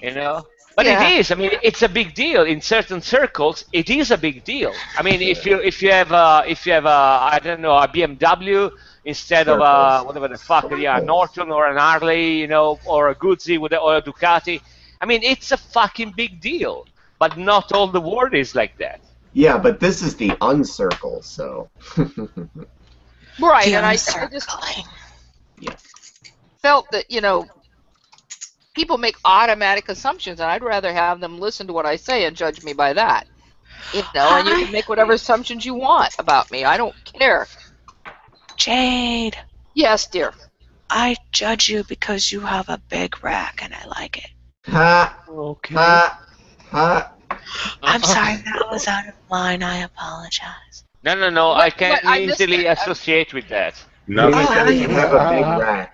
You know, But Yeah. it is. I mean, it's a big deal in certain circles. It is a big deal. I mean, if you have I don't know, a BMW instead of a whatever the fuck, a Norton or an Harley, you know, or a Guzzi or a Ducati. I mean, it's a fucking big deal. But not all the world is like that. Yeah, but this is the uncircle, so. Right, The and I just uncircling. felt that, you know, people make automatic assumptions, and I'd rather have them listen to what I say and judge me by that. You know, and you can make whatever assumptions you want about me. I don't care. Jade, Yes, dear. I judge you because you have a big rack and I like it. Ha! Okay. Ha! Ha! I'm sorry, that was out of line. I apologize. No. I can But I missed easily it. associate with that. You said you have a big rack.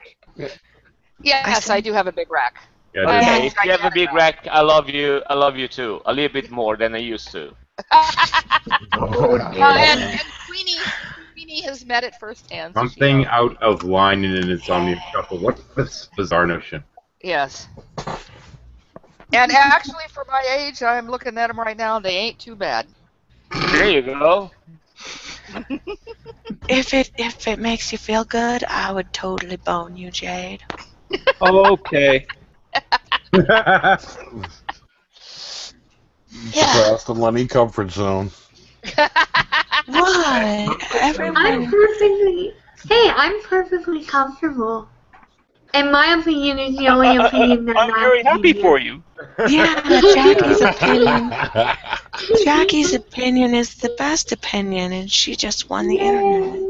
Yes, I do have a big rack. Yeah, I Okay, have if you have a big rack, I love you. I love you too. A little bit more than I used to. Oh, And Queenie has met it firsthand. So she Something knows. out of line in an Insomnia Shuffle. What's this bizarre notion? Yes. And actually, for my age, I'm looking at them right now. They ain't too bad. There you go. If it makes you feel good, I would totally bone you, Jade. Okay. Surpassed the Lenny comfort zone. What? I'm perfectly comfortable. In my opinion, is the only opinion that I'm very matters happy to for you. you. Yeah, Jackie's opinion is the best opinion, and she just won the internet.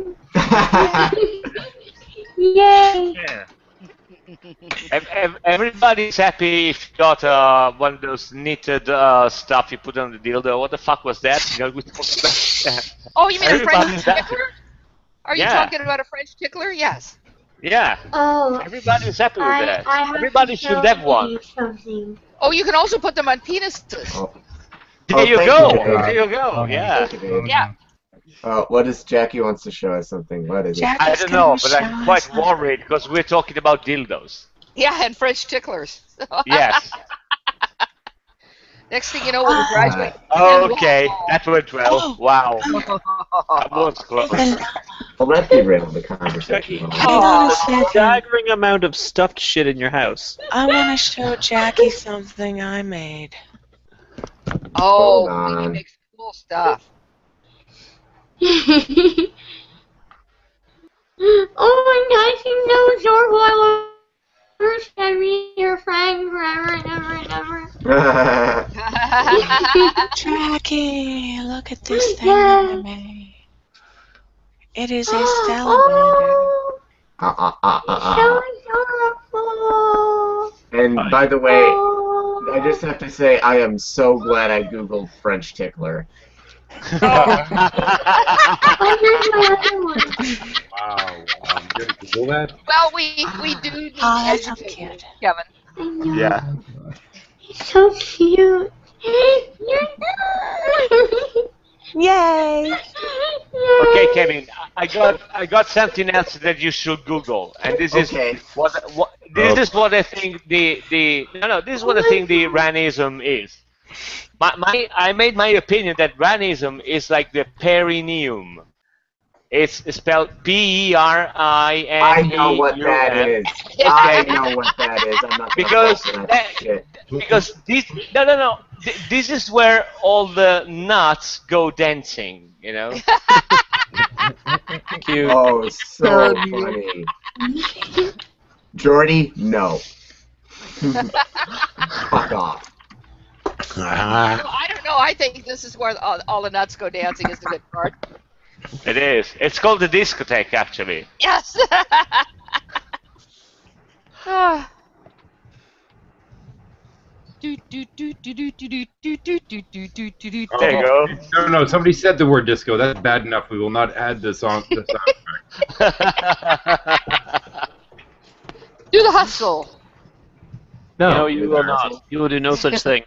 Yay! Yeah. Everybody's happy if you got one of those knitted stuff you put on the dildo. What the fuck was that? You know, we talked about that. Oh, you mean a French Everybody's happy. tickler? Are you Yeah. talking about a French tickler? Yes. Yeah. Oh, Everybody's happy with that. I have Everybody to should show have one. you something. Oh, you can also put them on penises. There you thank go. you, Dave. There you go. Yeah. Thank you, Dave. Yeah. What is Jackie wants to show us something? What is it? Jack- I don't know, but I'm quite worried because we're talking about dildos. Yeah, and French ticklers. Yes. Next thing you know, we'll graduate. Okay, that went well. Wow. That was close. Well, that derailed the conversation. Hang on a second. Staggering amount of stuffed shit in your house. I want to show Jackie something I made. Oh, Hold Queenie on. makes cool stuff. Oh my gosh, you know Zorgo, I love her. I be your friend forever and ever and ever. Jackie, look at this thing that I made. It is a salamander. So adorable. And by the way, I just have to say, I am so glad I googled French tickler. Oh, here's my other one. Wow. You gonna Google that? Well, we do need Oh, that's so education, cute. Kevin. I know. Yeah. He's so cute. Yay! Okay, Kevin, I got something else that you should Google, and this is Okay. this is what I think this is what I think the Ranism is. I made my opinion that Ranism is like the perineum. It's spelled P-E-R-I-N-E-U-M. I know what that is. I know what that is. I'm not gonna Because fall for that shit. Because this this is where all the nuts go dancing, you know. Cute. Oh, so funny. Jordy, no. Fuck off. Well, I don't know. I think this is where all the nuts go dancing is the good part. It is. It's called the discotheque, actually. Yes. Ah. There you go. No. Somebody said the word disco. That's bad enough. We will not add the song. The soundtrack. Do the hustle. No, you will not. You will do no such thing.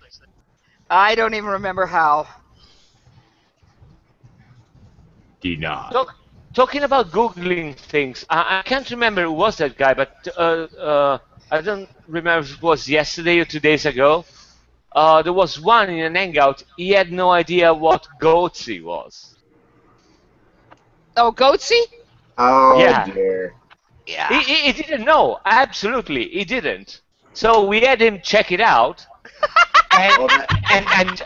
I don't even remember how. Denied. Talking about Googling things, I can't remember who was that guy, but I don't remember if it was yesterday or 2 days ago. there was one in an hangout. He had no idea what Goatsy was. Oh, Goatsy? Oh Yeah. dear. Yeah. He didn't know. Absolutely, he didn't. So we had him check it out. And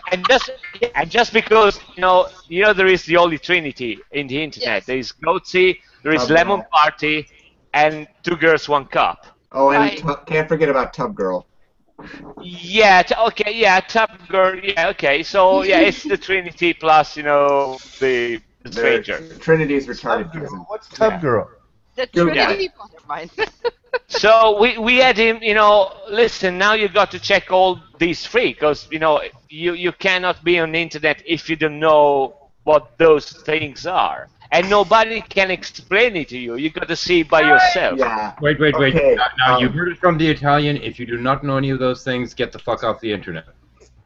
just because there is the Holy Trinity in the internet. Yes. There is Goatsy, there is Tub Lemon Girl. Party, and 2 Girls 1 Cup. Oh, and Right. can't forget about Tub Girl. Yeah. Okay. Yeah. Tub Girl. Yeah. Okay. So yeah, it's the Trinity plus the stranger. Trinity's retarded cousin. What's Tub Girl? The Yeah. Trinity. Oh, never mind. So we had him, listen, now you got to check all these free, because, you cannot be on the internet if you don't know what those things are. And nobody can explain it to you. You got to see it by yourself. Yeah. Wait. Okay, Now you heard it from the Italian. If you do not know any of those things, get the fuck off the internet.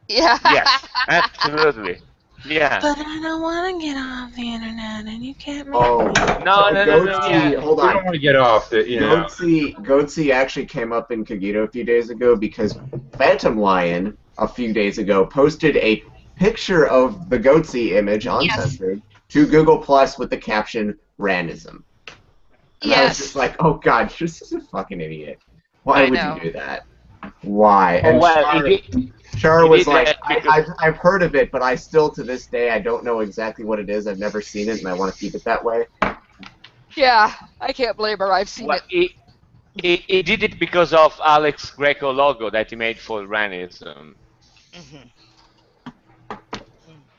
Yeah. Yes, absolutely. Yeah. But I don't want to get off the internet, and you can't make Oh. me. No. Goatsy, Yeah. hold We don't on. want to get off the, Goatsy actually came up in Kagito a few days ago because Phantom Lion a few days ago posted a picture of the Goatsy image uncensored to Google Plus with the caption "Ranism." And I was just like, oh god, you're such a fucking idiot. Why I would know. you do that? Why? And Char he was did like, that because- I've heard of it, but I still, to this day, I don't know exactly what it is. I've never seen it, and I want to keep it that way. Yeah. I can't blame her. I've seen Well, it. he did it because of Alex Greco logo that he made for Ranism.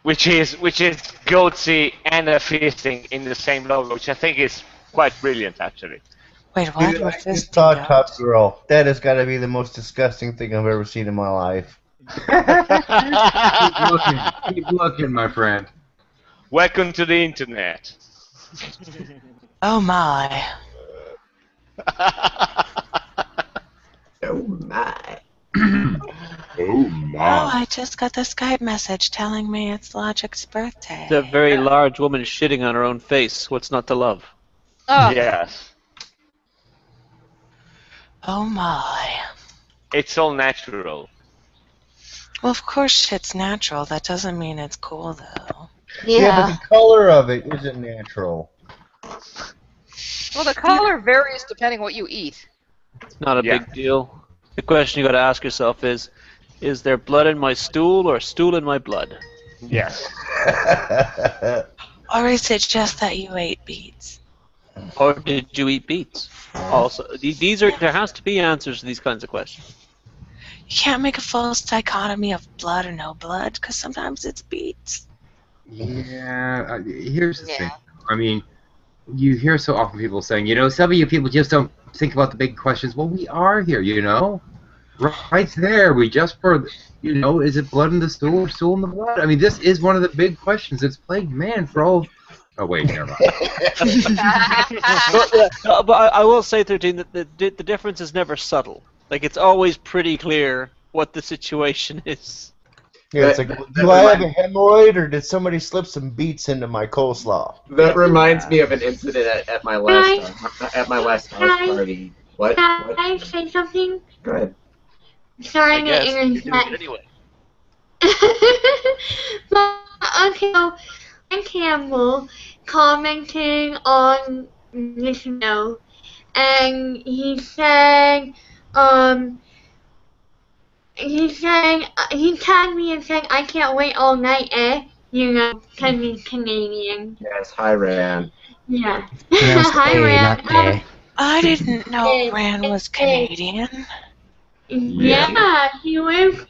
Which is Goatsy and a fisting in the same logo, which I think is quite brilliant, actually. Wait, what? Dude, We're I just fisting saw goats? Tub Girl. That has got to be the most disgusting thing I've ever seen in my life. Keep looking, my friend. Welcome to the internet. Oh my. Oh my. Oh Oh, I just got the Skype message telling me it's Logic's birthday. It's a very large woman shitting on her own face. What's not to love? Oh. Yes. Oh my. It's all natural. Well, of course shit's natural. That doesn't mean it's cool, though. Yeah, but the color of it isn't natural. Well, the color varies depending what you eat. It's not a big deal. The question you got to ask yourself is there blood in my stool or stool in my blood? Yes. Or is it just that you ate beets? Or did you eat beets? Also, there has to be answers to these kinds of questions. You can't make a false dichotomy of blood or no blood, because sometimes it's beets. Yeah, here's the thing. I mean, you hear so often people saying, some of you people just don't think about the big questions. Well, we are here, Right there, we just is it blood in the stool or stool in the blood? I mean, this is one of the big questions that's plagued man for all of... Oh, wait, never mind. But I will say, 13, that the difference is never subtle. Like, it's always pretty clear what the situation is. Yeah, it's like, do I have a hemorrhoid, or did somebody slip some beets into my coleslaw? That reminds me of an incident at my last house party. What? Can I say something? Go ahead. Sorry to interject. Anyway. But, okay, so Frank Campbell commenting on this note, and he said, he tagged me and said, I can't wait all night, because he's Canadian. Yes, hi, Ran. Yeah. Pronounced Hi, A, Ran. not gay. I didn't know Rand was Canadian. Yeah, he lives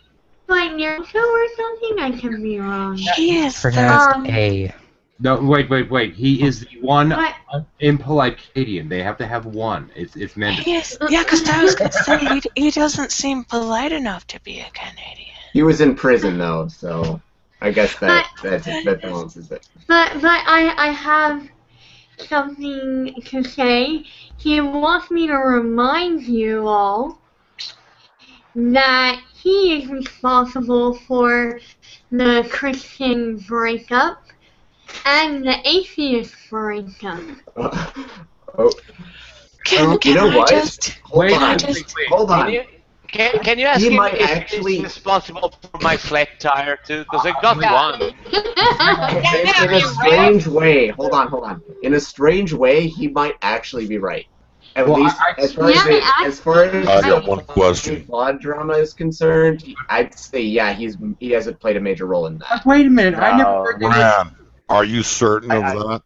like near show or something. I could be wrong. He is Pronounced A. No, wait. He is the one impolite Canadian. They have to have one. It's mandatory. Yes, yeah, because I was going to say, he doesn't seem polite enough to be a Canadian. He was in prison though, so I guess that balances it. But I have something to say. He wants me to remind you all that he is responsible for the Christian breakup and the atheist breakup. Oh. Can you know I what? just... Hold can I on. just... Hold on. Can you ask He him might if actually- he's responsible for my flat tire too? Because I got one. In a strange way, hold on. In a strange way, he might actually be right. At Well, least as far as Yeah, as far as I got one question. Flawed drama is concerned, I'd say he hasn't played a major role in that. Wait a minute, I never No. heard that. Ran, are you certain of that?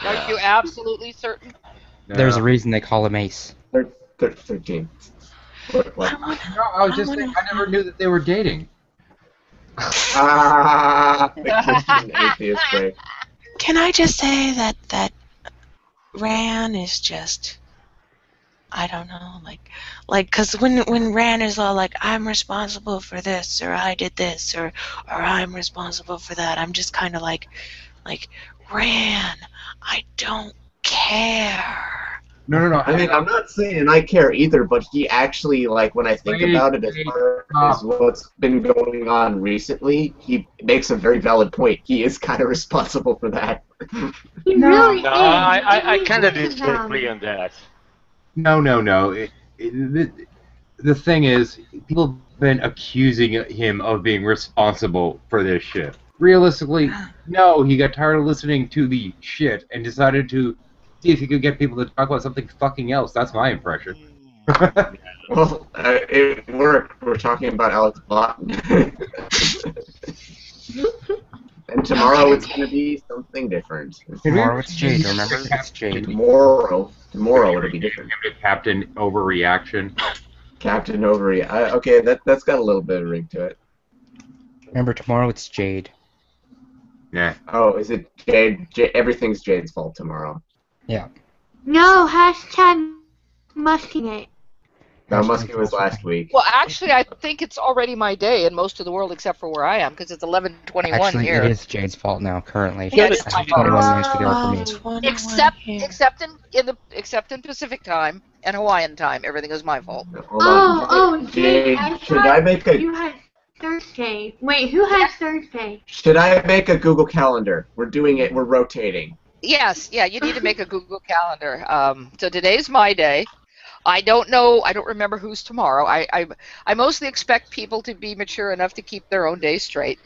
Are you absolutely certain? There's a reason they call him Ace. 13. What? I wanna, No, I was just saying, I never knew that they were dating. The Christian atheist way. can I just say that Ran is just, I don't know, like, cause when Ran is all like, I'm responsible for this, or I did this, or I'm responsible for that, I'm just kind of like, Ran, I don't care. No. I mean, I'm not saying I care either, but he actually, like, when I think about it, as far as what's been going on recently, he makes a very valid point. He is kind of responsible for that. He really is. No, I kind of He is disagree on that. No. The thing is, people have been accusing him of being responsible for this shit. Realistically, no, he got tired of listening to the shit and decided to see if he could get people to talk about something fucking else. That's my impression. Well, it worked. We're talking about Alex Botton. And tomorrow it's going to be something different. Tomorrow it's Jade, remember? It's Jade. Tomorrow it'll be different. Captain Overreaction. Captain Overy. Okay, that's got a little bit of ring to it. Remember, tomorrow it's Jade. Nah. Oh, is it Jade? Everything's Jade's fault tomorrow. Yeah. No, hashtag Muskingate. No, Muskie was last week. Well, actually, I think it's already my day in most of the world except for where I am, because it's 11:21 Actually, here. it is Jade's fault now, currently. Yeah, it is That's my 21 fault. years ago for me. Except in Pacific time and Hawaiian time, everything is my fault. Hold on. Jade, should I make a you had Thursday. Wait, who has Thursday? should I make a Google Calendar? We're doing it. We're rotating. Yes, yeah, you need to make a Google Calendar. So today's my day. I don't know. I don't remember who's tomorrow. I mostly expect people to be mature enough to keep their own day straight.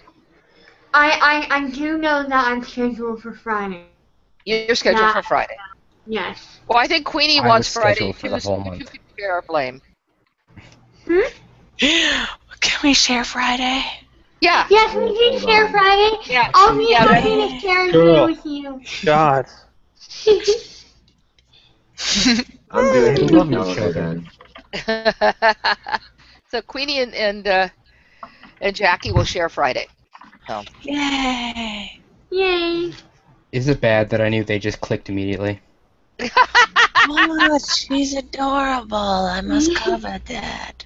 I do know that I'm scheduled for Friday. You're scheduled for Friday. Yes. Well, I think Queenie I wants was Friday. scheduled for the whole month. You can share our blame. Can we share Friday? Yeah. Yes, we can share Friday. Yeah. I'll be Yeah, happy to share Cool. with you. God. I'm doing I Google love your Calendar children. then. So Queenie and Jackie will share Friday. So. Yay! Yay. Is it bad that I knew they just clicked immediately? Oh, she's adorable. I must cover that.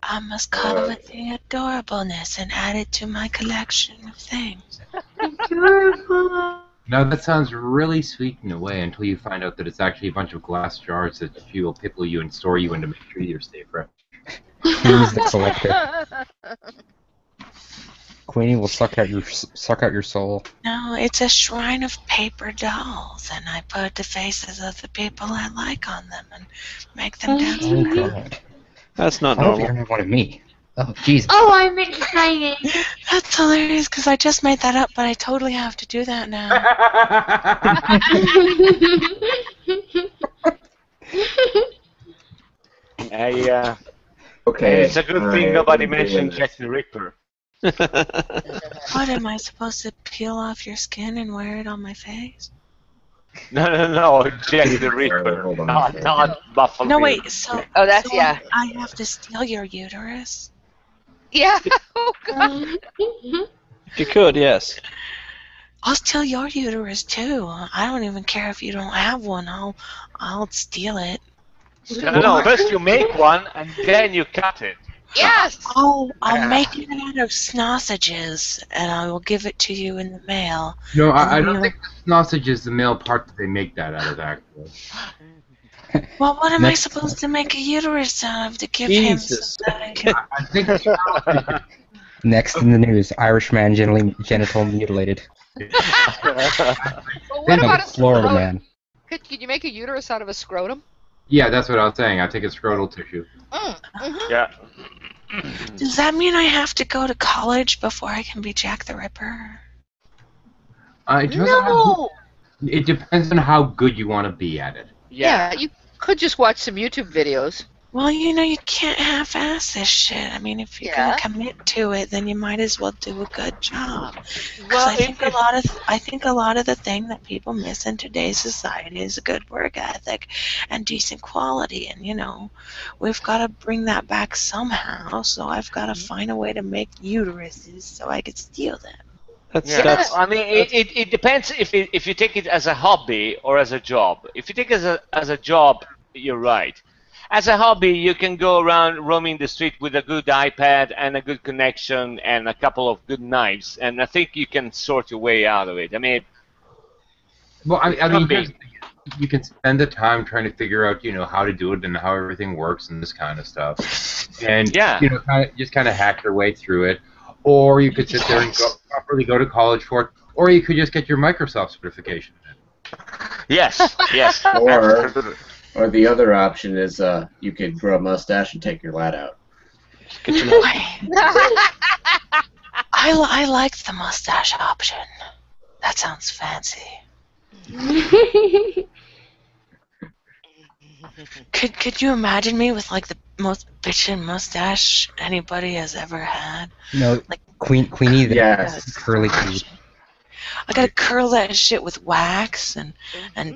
I must covet the adorableness and add it to my collection of things. Adorable. Now that sounds really sweet in a way until you find out that it's actually a bunch of glass jars that she will pickle you and store you in to make sure you stay fresh. Queenie's the collector. Queenie will suck out your soul. No, it's a shrine of paper dolls, and I put the faces of the people I like on them and make them dance. Oh god. That's not I hope you normal. don't have one of me. Oh Jesus. Oh, I'm excited. That's hilarious because I just made that up, but I totally have to do that now. Okay. It's a good thing nobody mentioned Jack the Ripper. What, am I supposed to peel off your skin and wear it on my face? No, Jack the Ripper. Hold on. Not Buffalo No, Bill. wait, so, Oh, that's so yeah. I have to steal your uterus? Yeah. Oh God. If you could, yes. I'll steal your uterus too. I don't even care if you don't have one. I'll steal it. No, first you make one and then you cut it. Yes. I'll make it out of sausages and I will give it to you in the mail. No, I And don't you'll- think the sausage is the male part that they make that out of, actually. Well, what am I Next. supposed to make a uterus out of to give Jesus. him? So that I think Next in the news, Irishman genital mutilated. Well, what No, about a Florida scrotum? man. Could you make a uterus out of a scrotum? Yeah, that's what I was saying. I think it's scrotal tissue. Yeah. Does that mean I have to go to college before I can be Jack the Ripper? No! It depends on how good you want to be at it. Yeah, you could just watch some YouTube videos. Well, you can't half-ass this shit. I mean, if you're gonna commit to it, then you might as well do a good job. 'Cause Well, I think a lot of the thing that people miss in today's society is a good work ethic and decent quality, and we've got to bring that back somehow. So I've got to find a way to make uteruses so I could steal them. I mean, it depends if you take it as a hobby or as a job. If you take it as a job, you're right. As a hobby, you can go around roaming the street with a good iPad and a good connection and a couple of good knives, and I think you can sort your way out of it. I mean, well, I mean, you can spend the time trying to figure out, how to do it and how everything works and this kind of stuff, and just kind of hack your way through it. Or you could sit there and properly go to college for it, or you could just get your Microsoft certification. Yes. Or the other option is you could grow a mustache and take your lad out. I like the mustache option. That sounds fancy. Could you imagine me with like the most bitchin' mustache anybody has ever had? No, like Queenie. Yes. Curly Q. I gotta curl that shit with wax and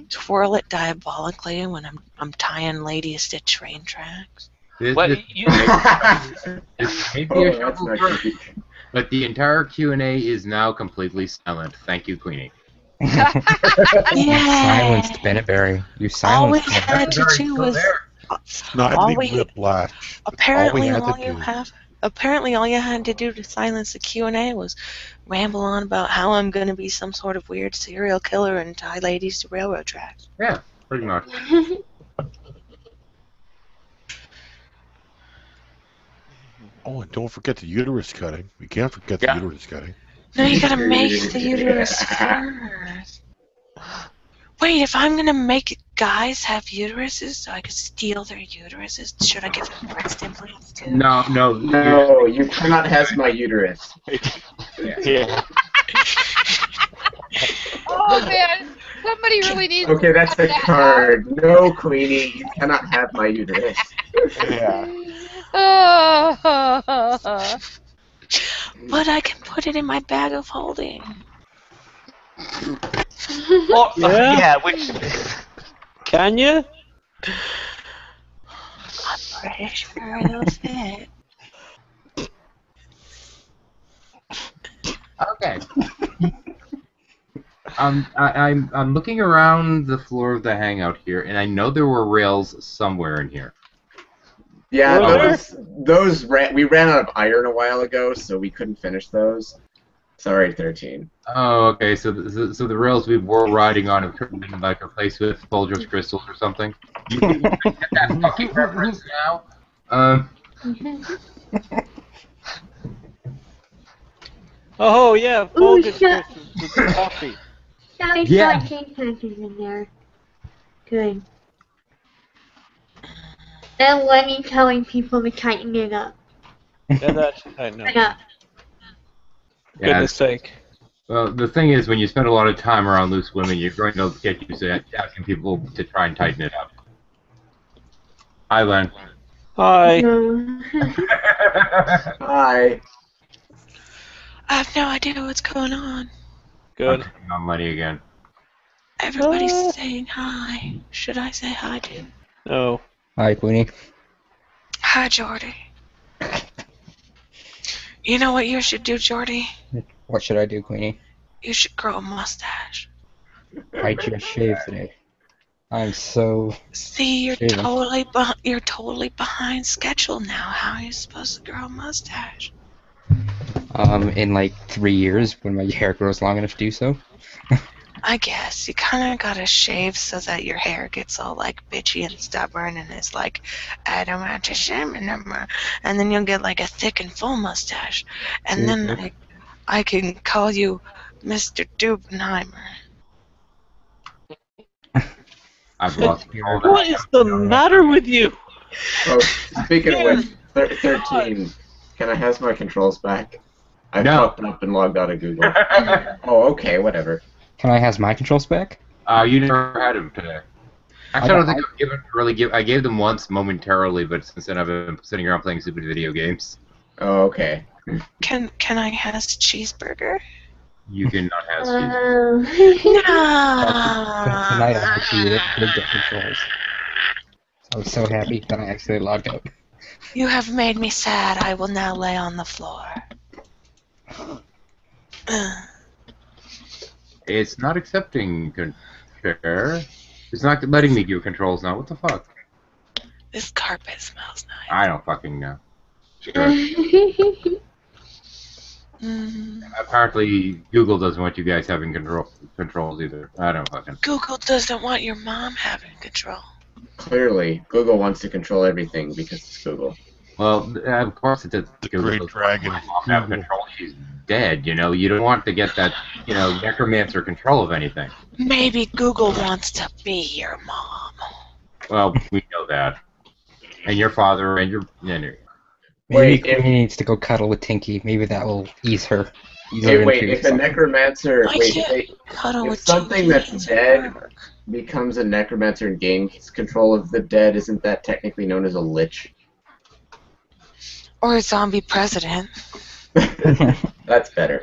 twirl it diabolically when I'm tying ladies to train tracks. But the entire Q&A is now completely silent. Thank you, Queenie. Silenced Bennett Berry. You All we silenced had to do was whiplash. Apparently all you had to do to silence the Q&A was ramble on about how I'm going to be some sort of weird serial killer and tie ladies to railroad tracks. Yeah, pretty much. Oh, and don't forget the uterus cutting. We can't forget the uterus cutting. No, you gotta make the uterus first. Wait, if I'm gonna make guys have uteruses so I could steal their uteruses, should I give them breast implants too? No, you cannot have my uterus. Yeah. Oh man, somebody really needs. Okay, that's a card. No, Queenie, you cannot have my uterus. Yeah. But I can put it in my bag of holding. Which can you? I'm pretty sure it'll fit. Okay. I'm looking around the floor of the hangout here, and I know there were rails somewhere in here. Yeah, we ran out of iron a while ago, so we couldn't finish those. Sorry, 13. Oh, okay. So the rails we were riding on have turned into like a place with Folgers crystals or something. You get that fucking reference now? Oh yeah, Folgers shut- crystals with the coffee. Sorry, Yeah. 14 patches in there. Good. And Lenny telling people to tighten it up. Yeah, that's I know. Yeah. Goodness sake. Well, the thing is, when you spend a lot of time around loose women, you're going to get used to asking people to try and tighten it up. Hi, Len. Hi. Hi. I have no idea what's going on. Good. I'm on Lenny again. Everybody's saying hi. Should I say hi too? No. Hi, Queenie. Hi, Jordy. You know what you should do, Jordy? What should I do, Queenie? You should grow a mustache. I just shaved today. I'm so. See, you're shaving. totally behind schedule now. How are you supposed to grow a mustache? In like 3 years, when my hair grows long enough to do so. I guess you kind of gotta shave so that your hair gets all like bitchy and stubborn, and it's like, I don't want to shave anymore. And then you'll get like a thick and full mustache, and then I can call you Mr. Dubenheimer. I've lost control. What is the matter with you? Oh, speaking of which, 13, can I have my controls back? I No. fucked up and logged out of Google. Oh, okay, whatever. Can I have my controls back? You never had him today. Actually, I don't think I've I gave them once momentarily, but since then I've been sitting around playing stupid video games. Oh, okay. Can I have a cheeseburger? You cannot have Steve. Tonight I actually did get controls. I was so happy that I actually logged out. You have made me sad. I will now lay on the floor. It's not accepting share. It's not letting me give controls now. What the fuck? This carpet smells nice. I don't fucking know. Sure. Apparently, Google doesn't want you guys having controls either. I don't fucking. Google doesn't want your mom having control. Clearly, Google wants to control everything because it's Google. Well, of course it does. The Great Dragon. Have control. She's dead. You know, you don't want to get that, necromancer control of anything. Maybe Google wants to be your mom. Well, we know that. And your father and your. Maybe Queenie needs to go cuddle with Tinky. Maybe that will ease her. If the necromancer, cuddle if with something that's dead becomes a necromancer and gains control of the dead, isn't that technically known as a lich? Or a zombie president. That's better.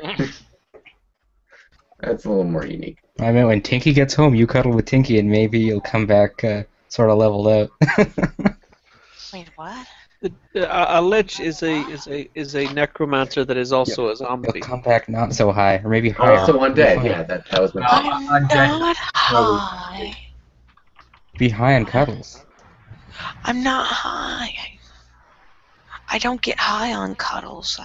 That's a little more unique. I mean, when Tinky gets home, you cuddle with Tinky, and maybe you'll come back sort of leveled out. Wait, what? A lich is a necromancer that is also a zombie. You'll come back not so high, or maybe higher. Also undead. Yeah, that was my. I'm not high. Be high on cuddles. I'm not high. I don't get high on cuddles.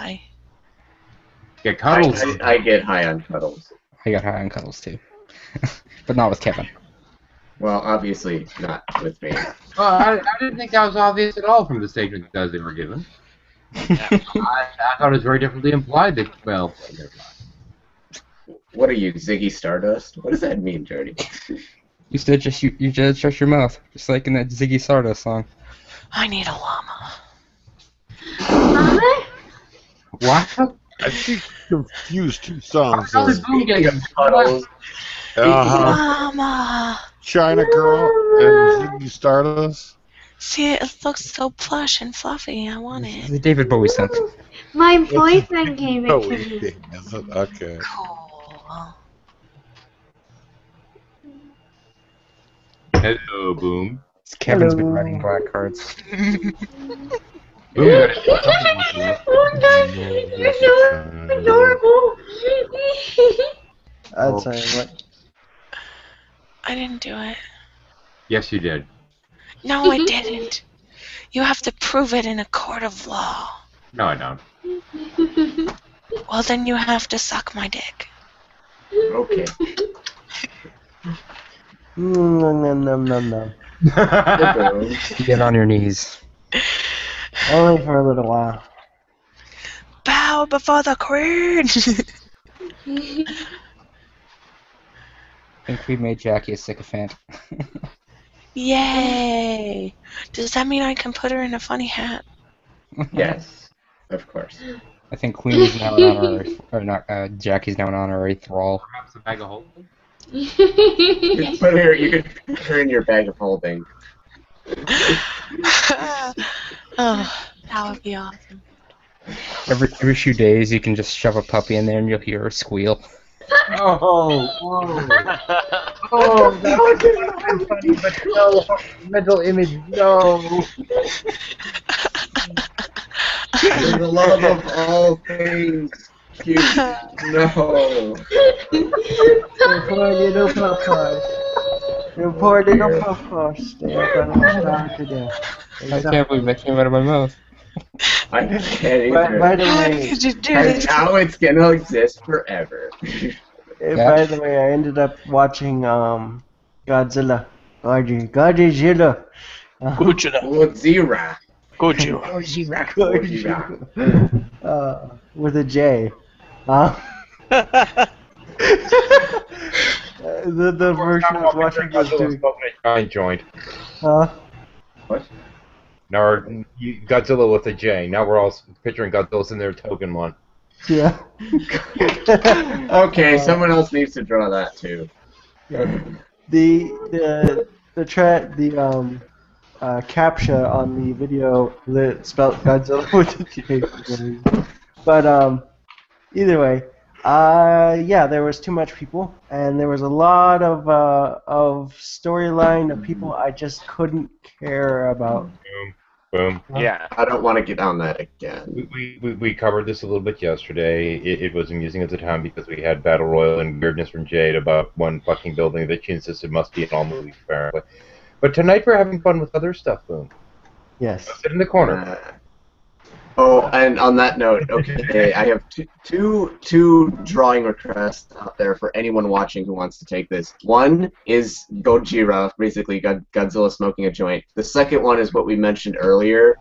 Get cuddles. I get high on cuddles. I got high on cuddles too, but not with Kevin. Well, obviously not with me. Well, I didn't think that was obvious at all from the statement that they were given. I thought it was very differently implied that, well, What are you, Ziggy Stardust? What does that mean, Jordy? You said you just shut your mouth, just like in that Ziggy Stardust song. I need a llama. What? I think you confused two songs. How is Boom getting cuddles? Llama. China Girl and Ziggy Stardust. See, it looks so plush and fluffy. I want it. The David Bowie song. My boyfriend gave it Oh, to me. is it? Okay. Cool. Hello, Boom. Kevin's been writing black cards. Boom got it. Oh God, you're so adorable. I'll tell you what. I didn't do it. Yes, you did. No, I didn't. You have to prove it in a court of law. No, I don't. Well, then you have to suck my dick. Okay. No. Get on your knees. Only for a little while. Bow before the queen. I think we made Jackie a sycophant. Yay! Does that mean I can put her in a funny hat? Yes, of course. I think Queenie's now an honorary, or not, Jackie's now an honorary thrall. Perhaps a bag of holding? You could put her in your bag of holding. Oh, that would be awesome. Every few days, you can just shove a puppy in there and you'll hear her squeal. Oh, oh, that's funny, but no, mental image, no. For the love of all things, cute, no. Your poor little popcorn. Your poor little popcorn. Stay up on the star to death. I can't believe that came out of my mouth. I can't either. By the How way, could you do And this? now it's gonna exist forever. by the way, I ended up watching Godzilla. Godzilla. Godzilla. With a J. the version I was watching was Godzilla doing. smoking a giant joint. Huh? What? Now Godzilla with a J. Now we're all picturing Godzilla's in their token one. Yeah. Okay, someone else needs to draw that too. Yeah. The captcha on the video that spelled Godzilla with a J. But either way, yeah, there was too much people, and there was a lot of storyline of people I just couldn't care about. Boom. Yeah. I don't want to get on that again. We covered this a little bit yesterday. It was amusing at the time because we had Battle Royal and weirdness from Jade about one fucking building that she insisted must be in all movies, apparently. But tonight we're having fun with other stuff, Boom. Yes. Sit in the corner. Oh, and on that note, okay, I have two drawing requests out there for anyone watching who wants to take this. One is Gojira, basically Godzilla smoking a joint. The second one is what we mentioned earlier,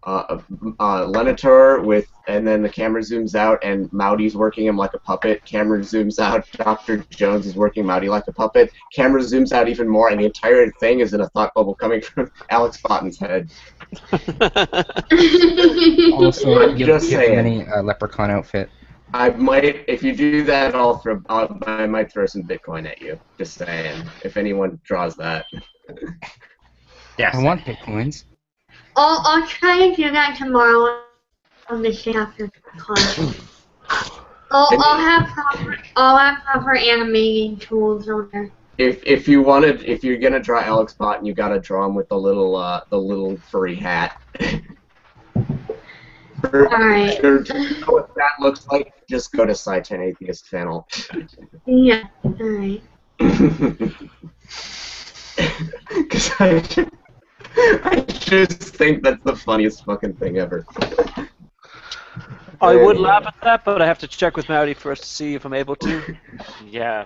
Lenator with, and then the camera zooms out and Maudi's working him like a puppet. Camera zooms out, Dr. Jones is working Maudi like a puppet. Camera zooms out even more, and the entire thing is in a thought bubble coming from Alex Botton's head. Also, I'm you just have saying. any leprechaun outfit. I might, if you do that, I might throw some Bitcoin at you. Just saying, if anyone draws that. Yes. I want bitcoins. I'll try to do that tomorrow on the day after class. I'll have proper animating tools on there. If you're gonna draw Alex Botton, you gotta draw him with the little furry hat. Alright. To know what that looks like, just go to Sci-10 Atheist channel. Yeah, alright. Because I just think that's the funniest fucking thing ever. I would laugh at that, but I have to check with Maudi first to see if I'm able to. Yeah.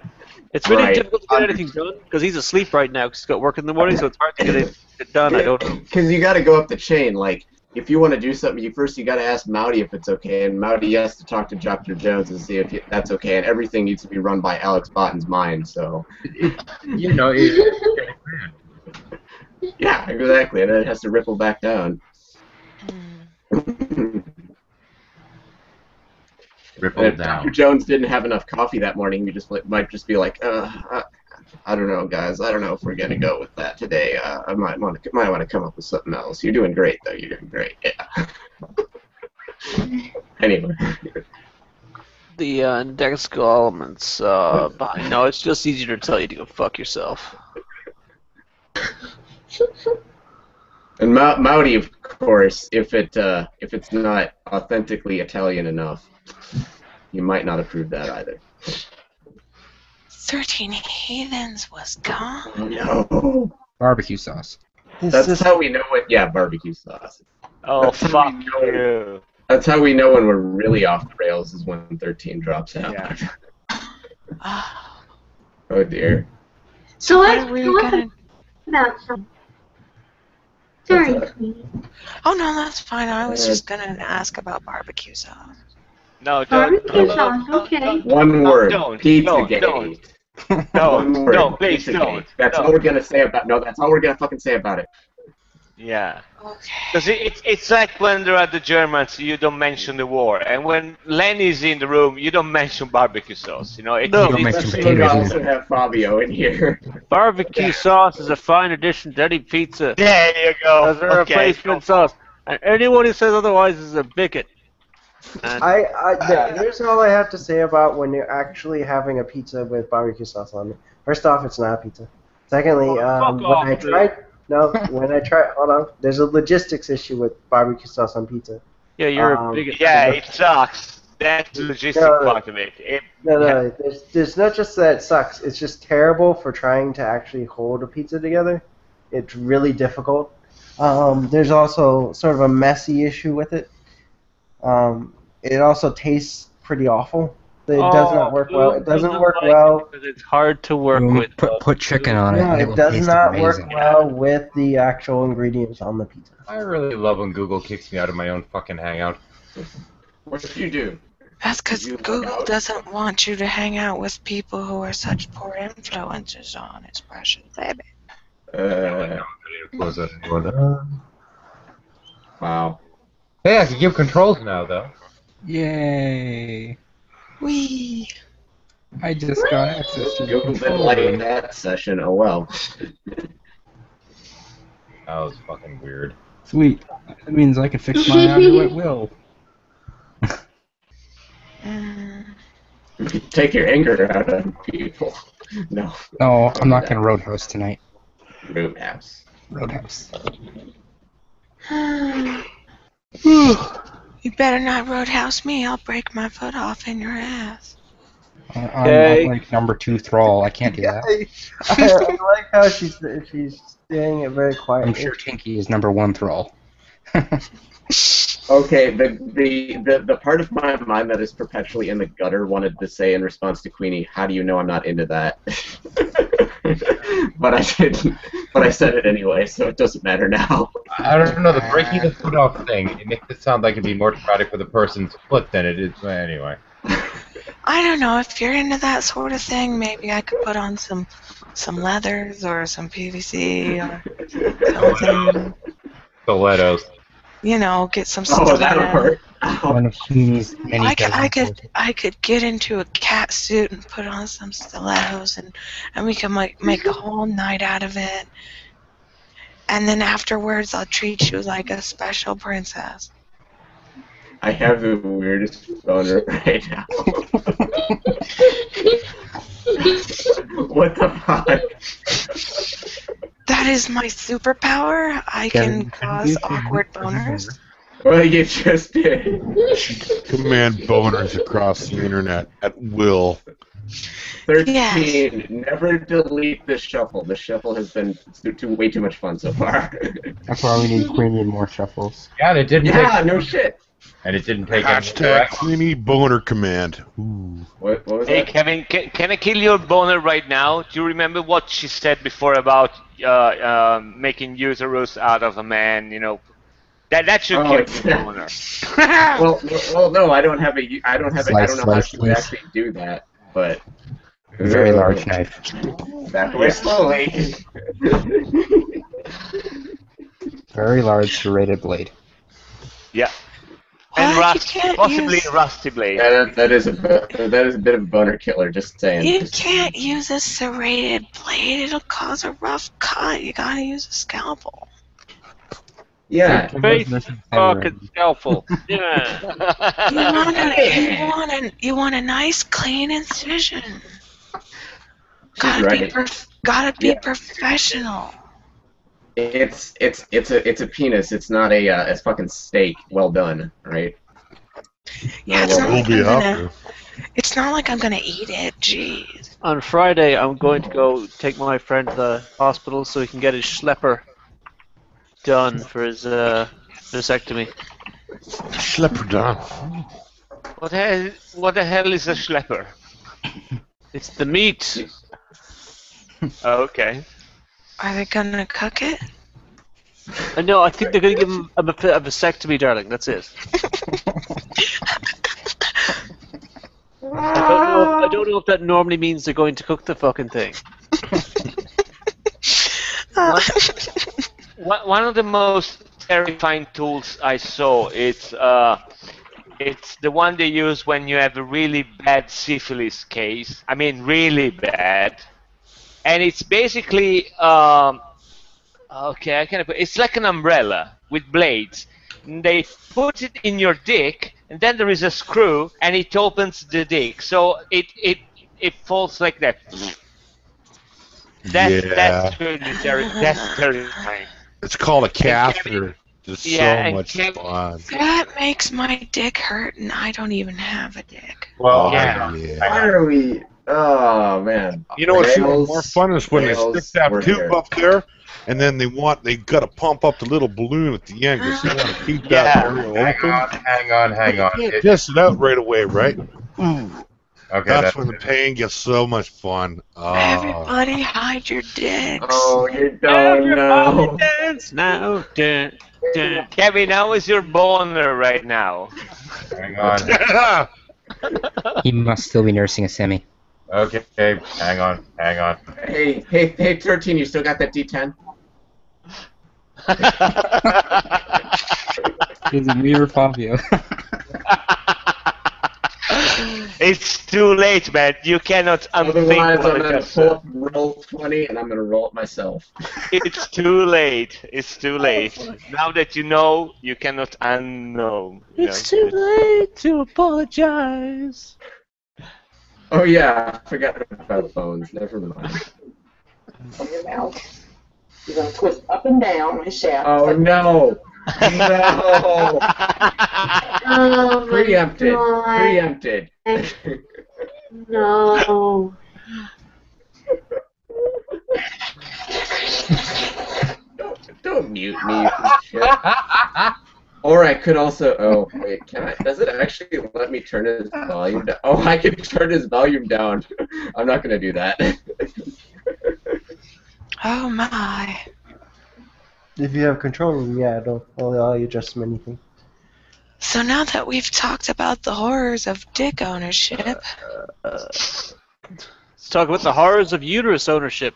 It's really Right. difficult to get anything done because he's asleep right now because he's got work in the morning, so it's hard to get it done. I don't know. Because you gotta go up the chain, like, if you want to do something, you gotta ask Maudi if it's okay, and Maudi has to talk to Dr. Jones and see if that's okay, and everything needs to be run by Alex Botton's mind, so... You know, Yeah, exactly, and then it has to ripple back down. Ripple And if down. Dr. Jones didn't have enough coffee that morning, he might just be like, I don't know, guys. I don't know if we're gonna go with that today. I might want to come up with something else. You're doing great, though. You're doing great. Yeah. Anyway. The indexical elements. No, it's just easier to tell you to go fuck yourself. And Maudi, of course, if it's not authentically Italian enough, you might not approve that either. 13 Heathens was gone. No. Barbecue sauce. That's how we know it. Yeah, barbecue sauce. Oh, fuck you. That's how we know when we're really off the rails is when 13 drops out. Yeah. Oh dear. So What let's are we talk gonna... about something. Sorry, What's sweetie. Oh no, that's fine. I was just gonna ask about barbecue sauce. No, don't. Barbecue sauce, okay. One word. Don't. Pizzagate. Don't. One word. No, please Pizzagate. don't. That's No. all we're gonna say about. No, that's all we're gonna fucking say about it. Yeah. Okay. Because it's like when there are the Germans, you don't mention the war, and when Lenny's in the room, you don't mention barbecue sauce. You know, it's, No. You don't it's mention We potatoes also either. have Fabio in here. Barbecue sauce is a fine addition to any pizza. there you go. As a replacement sauce. And anyone who says otherwise is a bigot. And Here's all I have to say about when you're actually having a pizza with barbecue sauce on it. First off, it's not a pizza. Secondly, fuck when off, I tried, hold on, there's a logistics issue with barbecue sauce on pizza. yeah, you're a bigot. Yeah, it sucks. That's the logistic No. part of it. No, there's not just that it sucks. It's just terrible for trying to actually hold a pizza together. It's really difficult. There's also sort of a messy issue with it. It also tastes pretty awful. It does not work well. It doesn't work well. Because it's hard to work Boom, with. put chicken on it. No, and it will does taste not work amazing. well with the actual ingredients on the pizza. I really love when Google kicks me out of my own fucking hangout. What did you do? That's because You look Google out. doesn't want you to hang out with people who are such poor influences on its precious baby. Close that door. Wow. Hey, I can give controls now, though. Yay! Whee! I just got access to the Google didn't like controller. that session. Oh well. That was fucking weird. Sweet. That means I can fix my audio at will. Take your anger out on people. No. No, I'm not gonna Roadhouse tonight. Roadhouse. Roadhouse. You better not roadhouse me. I'll break my foot off in your ass. I'm like number 2 thrall. I can't do that. I like how she's saying it very quietly. I'm sure Tinky is number 1 thrall. Okay, the part of my mind that is perpetually in the gutter wanted to say in response to Queenie, how do you know I'm not into that? But I didn't. But I said it anyway, so it doesn't matter now. I don't know, the breaking the foot off thing, it makes it sound like it'd be more traumatic for the person's foot than it is. Well, anyway. I don't know, if you're into that sort of thing, maybe I could put on some leathers or some PVC or something. Stilettos. You know, get some Oh, that'll stilettos. hurt. One of Queenie's many I could get into a cat suit and put on some stilettos, and we can make a whole night out of it. And then afterwards, I'll treat you like a special princess. I have the weirdest boner right now. What the fuck? That is my superpower. I can cause awkward boners. Well, you just did. Command boners across the internet at will. 13. Yes. Never delete the shuffle. The shuffle has been way too much fun so far. That's why we need Queenie and more shuffles. Yeah, and it didn't take... no shit. And it didn't take... Hashtag Queenie boner command. Ooh. What was Hey, that? Kevin, can I kill your boner right now? Do you remember what she said before about making uterus out of a man? You know, that should kill your boner. well, no, I don't have a. I don't have. I don't know how Slice, she would slice. actually do that, but. Very large knife. Back away slowly. Very large serrated blade. Yeah. And What? You rust, can't possibly use- rusty blade. Yeah, that is a bit of a boner killer. Just saying. You can't use a serrated blade. It'll cause a rough cut. You gotta use a scalpel. Yeah. Face fucking scalpel. Yeah. You want a nice clean incision. right. Gotta be Yeah. professional. It's a penis. It's not a fucking steak. Well done, right? Yeah, it's not We'll like be I'm gonna. after. It's not like I'm gonna eat it. Jeez. On Friday, I'm going to go take my friend to the hospital so he can get his schlepper done for his vasectomy. Schlepper down. What the hell is a schlepper? It's the meat. Oh, okay. Are they gonna cook it? No, I think they're going to give him a vasectomy, darling. That's it. I don't know if that normally means they're going to cook the fucking thing. One of the most terrifying tools I saw, it's the one they use when you have a really bad syphilis case. I mean, really bad. And it's basically, okay, I can't put. It's like an umbrella with blades. And they put it in your dick, and then there is a screw, and it opens the dick. So it falls like that. That's really that's terrifying. It's called a catheter. It's Yeah, so and much Kevin- fun. That makes my dick hurt, and I don't even have a dick. Well, Yeah. Why are we? Oh man. You know what's even Rails- more fun is when they rails stick that were tube there. up there, and then they gotta pump up the little balloon at the end because they want to keep Yeah. that area open. Hang on. You test it out right away, right? Okay, That's when the pain gets so much fun. Oh. Everybody hide your dicks. Oh, you don't know. Dance now. Dun, dun. Kevin, how is your boner right now? hang on. He must still be nursing a semi. Okay, hang on. Hey, 13, you still got that D10? It's a mirror Fabio. It's too late, man. You cannot unthink Otherwise, what I'm I gonna just said. roll 20, and I'm gonna roll it myself. It's too late. It's too late. Now that you know, you cannot unknow. You know, late to apologize. Oh yeah, I forgot about bones. Never mind. From your mouth. You're going to twist up and down and shout. Oh no! No! Oh my Preempted. God. Preempted. No. Don't mute me. Shit. Or I could also. Oh wait, can I? Does it actually let me turn his volume down? Oh, I can turn his volume down. I'm not gonna do that. Oh my. If you have control room, yeah, it'll allow you just anything. So now that we've talked about the horrors of dick ownership, Let's talk about the horrors of uterus ownership.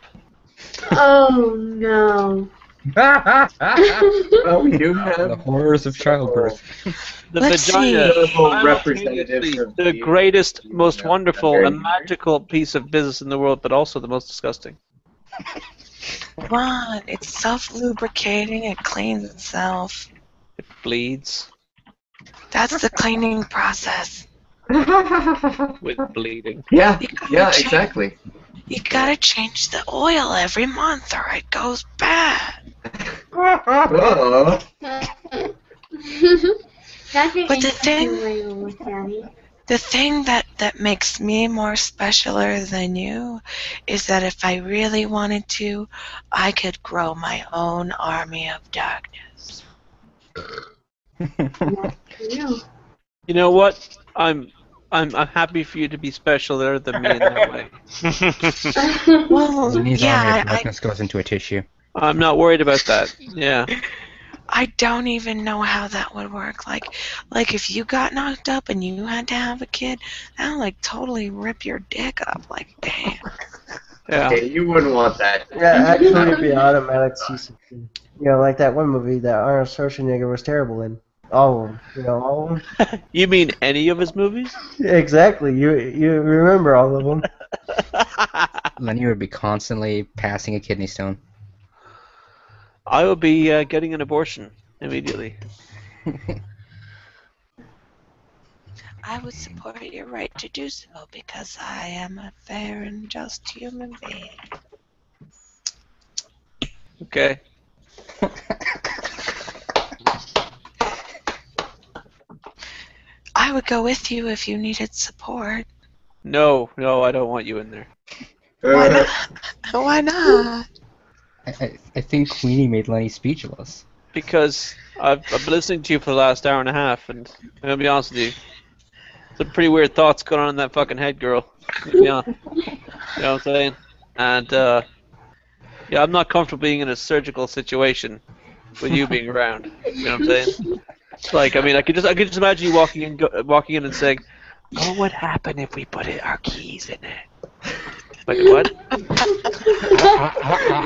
Oh no. Well, we do have The horrors of childbirth. The Let's vagina, see. representatives of the greatest, most Yeah, wonderful, very and magical piece of business in the world, but also the most disgusting. Ron, it's self-lubricating, it cleans itself. It bleeds That's the cleaning process. with bleeding. Yeah, You gotta yeah, change- exactly. You gotta change the oil every month or it goes bad. Oh. That's an But the interesting thing- way to look at it. The thing that makes me more specialer than you is that if I really wanted to, I could grow my own army of darkness. You. You know what? I'm happy for you to be specialer than me in that way. Well, When his yeah, army of I darkness goes into a tissue. I'm not worried about that. Yeah. I don't even know how that would work. Like if you got knocked up and you had to have a kid, that would like totally rip your dick up. Like, damn. Yeah. Okay, you wouldn't want that. Yeah, actually, it'd be automatic C-section. You know, like that one movie that Arnold Schwarzenegger was terrible in. All of them. You know, all of them. You mean any of his movies? Exactly. You remember all of them. Lenny would be constantly passing a kidney stone. I would be getting an abortion immediately. I would support your right to do so because I am a fair and just human being. Okay. I would go with you if you needed support. No, I don't want you in there. Why not? Why not? I think Queenie made Lenny speechless. Because I've been listening to you for the last hour and a half, and I'm gonna be honest with you, some pretty weird thoughts going on in that fucking head, girl. Yeah, you know what I'm saying? And yeah, I'm not comfortable being in a surgical situation with you being around. You know what I'm saying? Like, I mean, I could just imagine you walking in and saying, "What would happen if we put our keys in it?" Like what?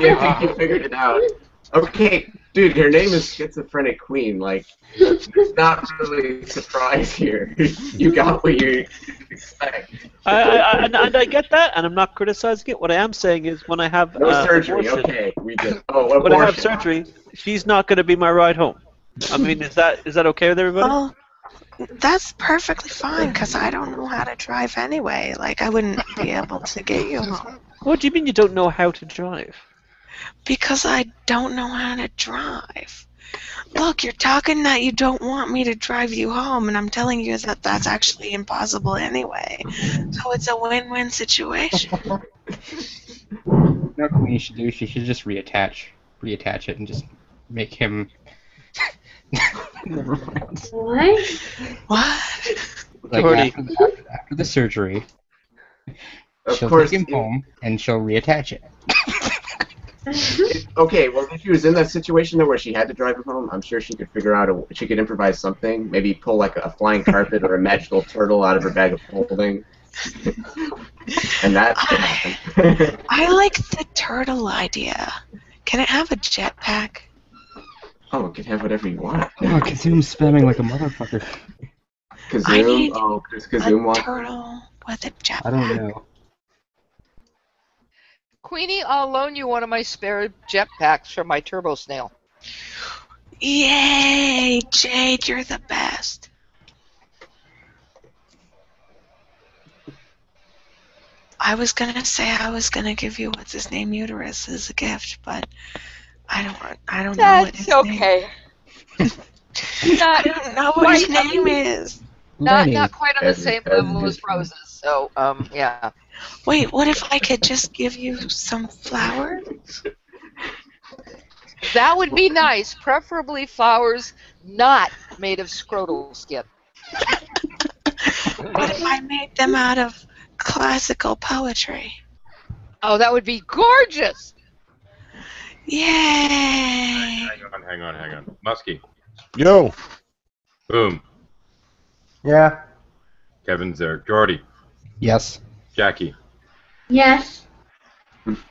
Yeah, I think you figured it out. Okay, dude, her name is Schizophrenic Queen. Like, it's not really a surprise here. You got what you expect. And I get that, and I'm not criticizing it. What I am saying is, when I have No surgery. abortion, Okay, we just. Oh, when I have abortion. surgery, she's not going to be my ride home. I mean, is that okay with everybody? Well, that's perfectly fine because I don't know how to drive anyway. Like, I wouldn't be able to get you home. What do you mean you don't know how to drive? Because I don't know how to drive. Look, you're talking that you don't want me to drive you home, and I'm telling you that that's actually impossible anyway. So it's a win-win situation. You know what Queenie should do? She should just reattach it and just make him. Never mind. What? What? Like Jordy. after the surgery, Of she'll course, take him home and she'll reattach it. Okay, well, if she was in that situation though where she had to drive him home, I'm sure she could figure out she could improvise something. Maybe pull like a flying carpet or a magical turtle out of her bag of holding. And that could happen. I like the turtle idea. Can it have a jetpack? Oh, it can have whatever you want. Oh, Kazoom's spamming like a motherfucker. I need Kazoom? Oh, does Kazoom a want? turtle with a jetpack. I don't know. Queenie, I'll loan you one of my spare jetpacks from my turbo snail. Yay! Jade, you're the best. I was gonna say I was gonna give you what's his name uterus as a gift, but I don't know what his That's name. okay. I don't know what his name is. Not quite on the As- same as level is- as roses. So yeah. Wait, what if I could just give you some flowers? That would be nice. Preferably flowers not made of scrotal skin. What if I made them out of classical poetry? Oh, that would be gorgeous. Yay! Hang on. Muskie. Yo. Boom. Yeah. Kevin's there. Jordy. Yes. Jackie. Yes.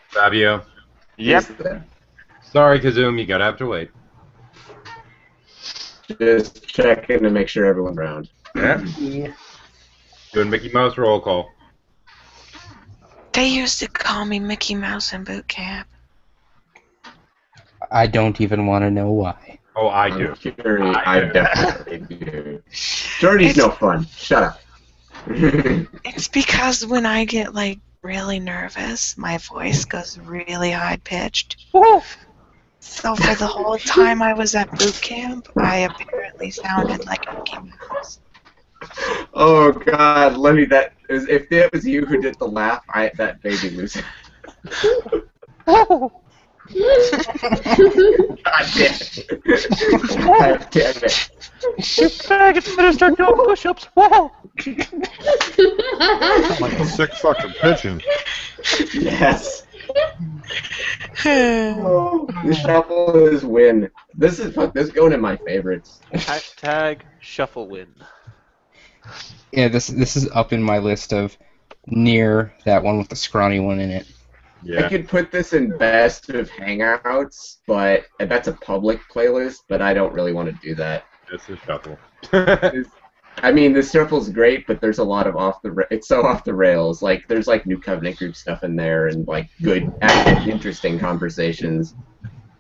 Fabio. Yep. Sorry, Kazoom, you gotta have to wait. Just checking to make sure everyone's around. Yeah. Yeah. Doing Mickey Mouse roll call. They used to call me Mickey Mouse in boot camp. I don't even want to know why. Oh, I do. I definitely do. Jordy's no fun. Shut up. It's because when I get like really nervous, my voice goes really high pitched. So for the whole time I was at boot camp, I apparently sounded like Mickey Mouse. Oh God, Lemmy, if it was you who did the laugh, that made me lose it. God damn it. God damn it. You faggots better start doing push-ups. Whoa! Like a sick fucking pigeon. Yes. The shuffle is win. This is going in my favorites. Hashtag shuffle win. Yeah, this is up in my list of near that one with the scrawny one in it. I could put this in best of Hangouts, but that's a public playlist. But I don't really want to do that. This is shuffle. I mean, the shuffle's great, but there's a lot of it's so off the rails. Like there's like New Covenant group stuff in there, and like good, actually interesting conversations.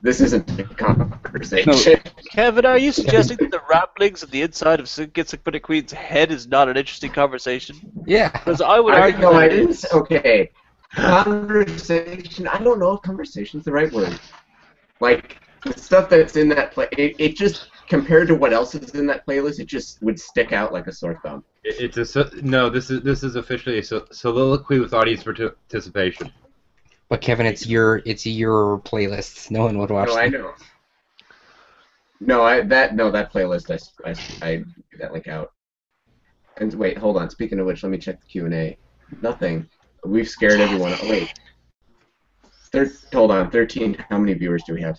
This isn't a conversation. Kevin, are you suggesting that the ramblings of the inside of Schizophrenic Queen's head is not an interesting conversation? Yeah. Because I would argue No, that I it didn't. is. Okay, conversation. I don't know if conversation's the right word. Like the stuff that's in that it just compared to what else is in that playlist, it just would stick out like a sore thumb. No. This is officially a soliloquy with audience participation. But Kevin, it's your playlist. No one would watch No, them. I know. No, that playlist. I do that link out. And wait, hold on. Speaking of which, let me check the Q&A. Nothing. We've scared everyone. Oh, wait. Hold on. 13. How many viewers do we have?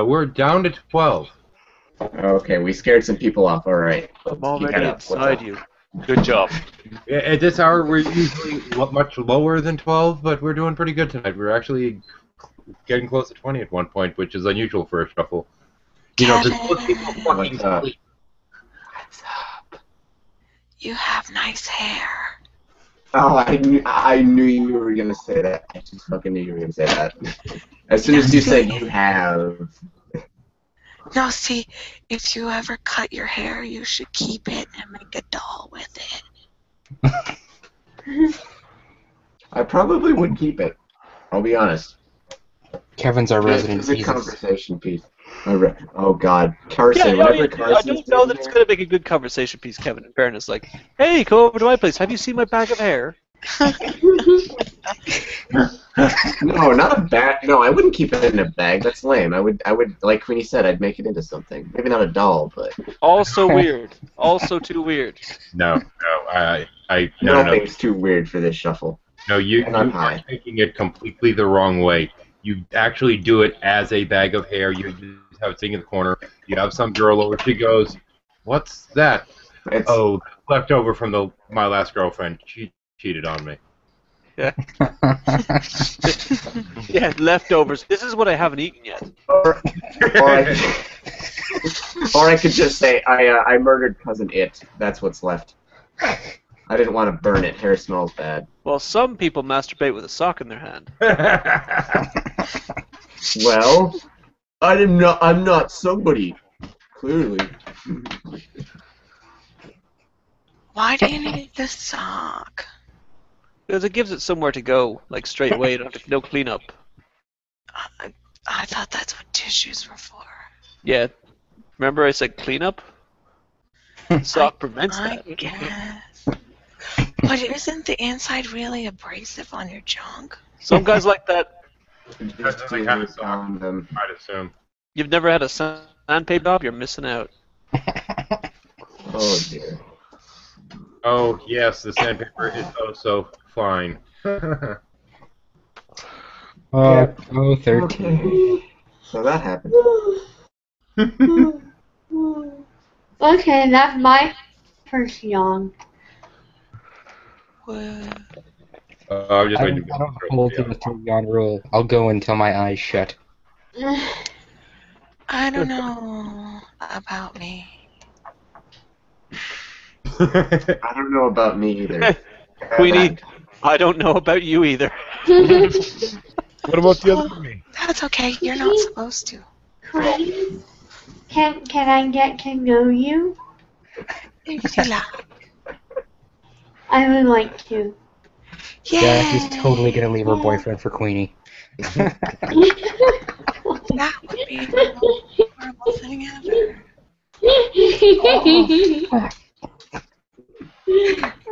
We're down to 12. Okay, we scared some people off. All right. I'm already inside you. Good job. At this hour, we're usually much lower than 12, but we're doing pretty good tonight. We're actually getting close to 20 at one point, which is unusual for a shuffle. You know, just look people fucking sleep. You have nice hair. Oh, I knew you were gonna say that. I just fucking knew you were gonna say that. As soon as you said you have. No, see, if you ever cut your hair, you should keep it and make a doll with it. I probably would keep it. I'll be honest. Kevin's our resident It's a Jesus. conversation piece. Oh God, Carson. Yeah, whenever I Carson's don't know that it's going to make a good conversation piece, Kevin, in fairness. Like, hey, come over to my place. Have you seen my bag of hair? No, not a bag. No, I wouldn't keep it in a bag. That's lame. I would, like Queenie said, I'd make it into something. Maybe not a doll, but. Also weird. Also too weird. No. No. Nothing's too weird for this shuffle. No, you And I'm are high. taking it completely the wrong way. You actually do it as a bag of hair. You just have it sitting in the corner. You have some girl over. She goes, "What's that?" Oh, leftover from my last girlfriend. She cheated on me. Yeah. Yeah, leftovers. This is what I haven't eaten yet. Or I could just say I murdered cousin It. That's what's left. I didn't want to burn it. Hair smells bad. Well, some people masturbate with a sock in their hand. Well, I'm not somebody. Clearly. Why do you need the sock? Because it gives it somewhere to go, like straight away. No cleanup. I thought that's what tissues were for. Yeah. Remember I said cleanup? Sock prevents that. I guess. But isn't the inside really abrasive on your junk? Some guys like that. I'd assume. You've never had a sandpaper job? You're missing out. Oh dear. Oh yes, the sandpaper is so fine. Oh, 13. So that happened. Okay, that's my first yawn. I'm just waiting to I don't hold to the 3 yawn rule. I'll go until my eyes shut. I don't know about me. I don't know about me either. Queenie, I don't know about you either. What about the other me? That's okay. You're not supposed to. Queen, can I get to know you? If you like. I would like to. Jackie's totally gonna leave her boyfriend for Queenie. That would be the most horrible thing ever.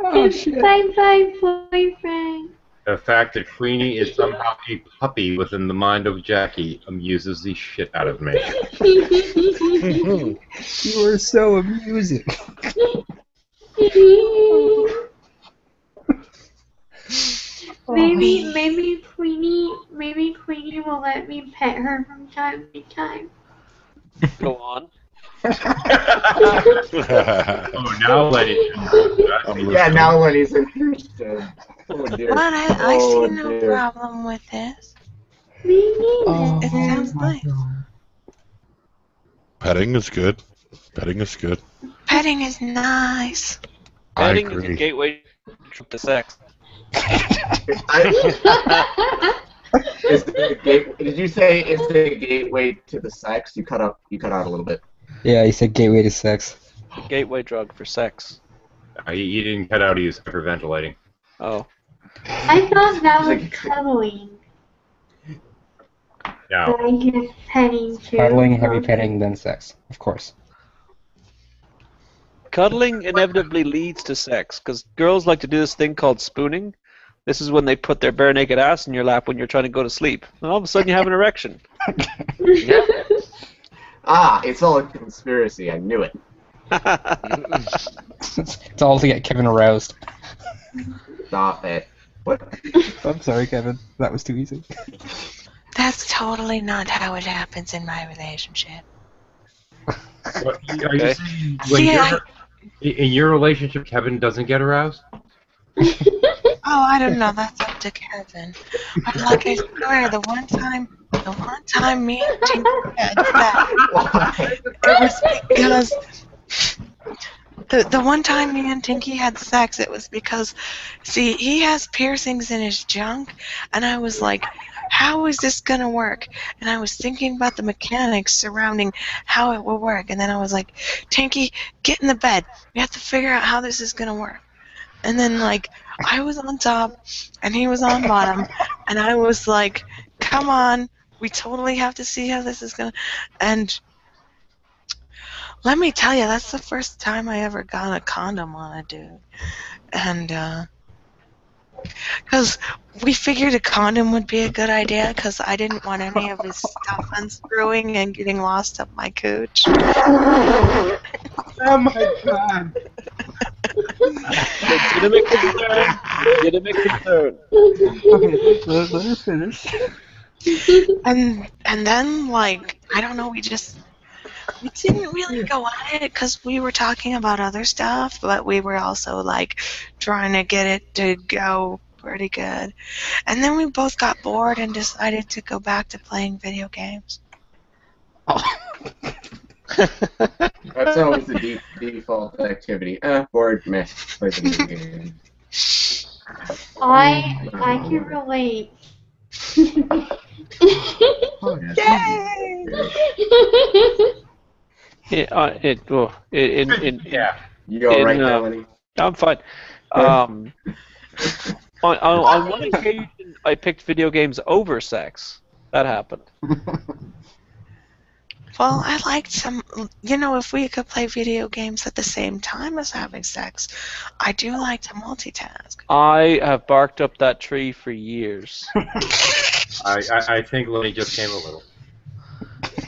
Oh, shit. Bye, boyfriend. The fact that Queenie is somehow a puppy within the mind of Jackie amuses the shit out of me. You are so amusing. Maybe Queenie will let me pet her from time to time. Go on. Oh, now Lenny. Yeah, now Lenny's interested. Oh dear. But I see no problem with this. It sounds nice. Petting is good. Petting is good. Petting is nice. Petting is a agree. gateway to sex. Is the did you say it's the gateway to the sex? You cut out a little bit. Yeah, he said gateway to sex. Gateway drug for sex. He didn't cut out, he was hyperventilating. Oh. I thought that was cuddling. No. I guess petting too. Cuddling, heavy petting, then sex. Of course. Cuddling inevitably leads to sex, because girls like to do this thing called spooning. This is when they put their bare naked ass in your lap when you're trying to go to sleep. And all of a sudden you have an erection. Ah, it's all a conspiracy. I knew it. It's all to get Kevin aroused. Stop it. What? I'm sorry, Kevin. That was too easy. That's totally not how it happens in my relationship. What, are you saying when in your relationship, Kevin doesn't get aroused? Oh, I don't know. That's up to Kevin. But like I swear, the one time me and Tinky had sex, it was because the one time me and Tinky had sex, it was because, see, he has piercings in his junk, and I was like, how is this gonna work? And I was thinking about the mechanics surrounding how it will work, and then I was like, Tinky, get in the bed. We have to figure out how this is gonna work. And then, like, I was on top, and he was on bottom, and I was like, come on, we totally have to see how this is gonna... And let me tell you, that's the first time I ever got a condom on a dude. And, because we figured a condom would be a good idea, because I didn't want any of his stuff unscrewing and getting lost up my cooch. Oh my god. Legitimate concern. Legitimate concern. Okay, let her finish. And then, like, I don't know, we didn't really go at it because we were talking about other stuff, but we were also, like, trying to get it to go pretty good. And then we both got bored and decided to go back to playing video games. That's always the default activity. Bored, meh, play the video game. I can relate. Yeah. You all right, Melanie? I'm fine. On one occasion, I picked video games over sex. That happened. Well, I liked some, if we could play video games at the same time as having sex, I do like to multitask. I have barked up that tree for years. I think Lenny just came a little.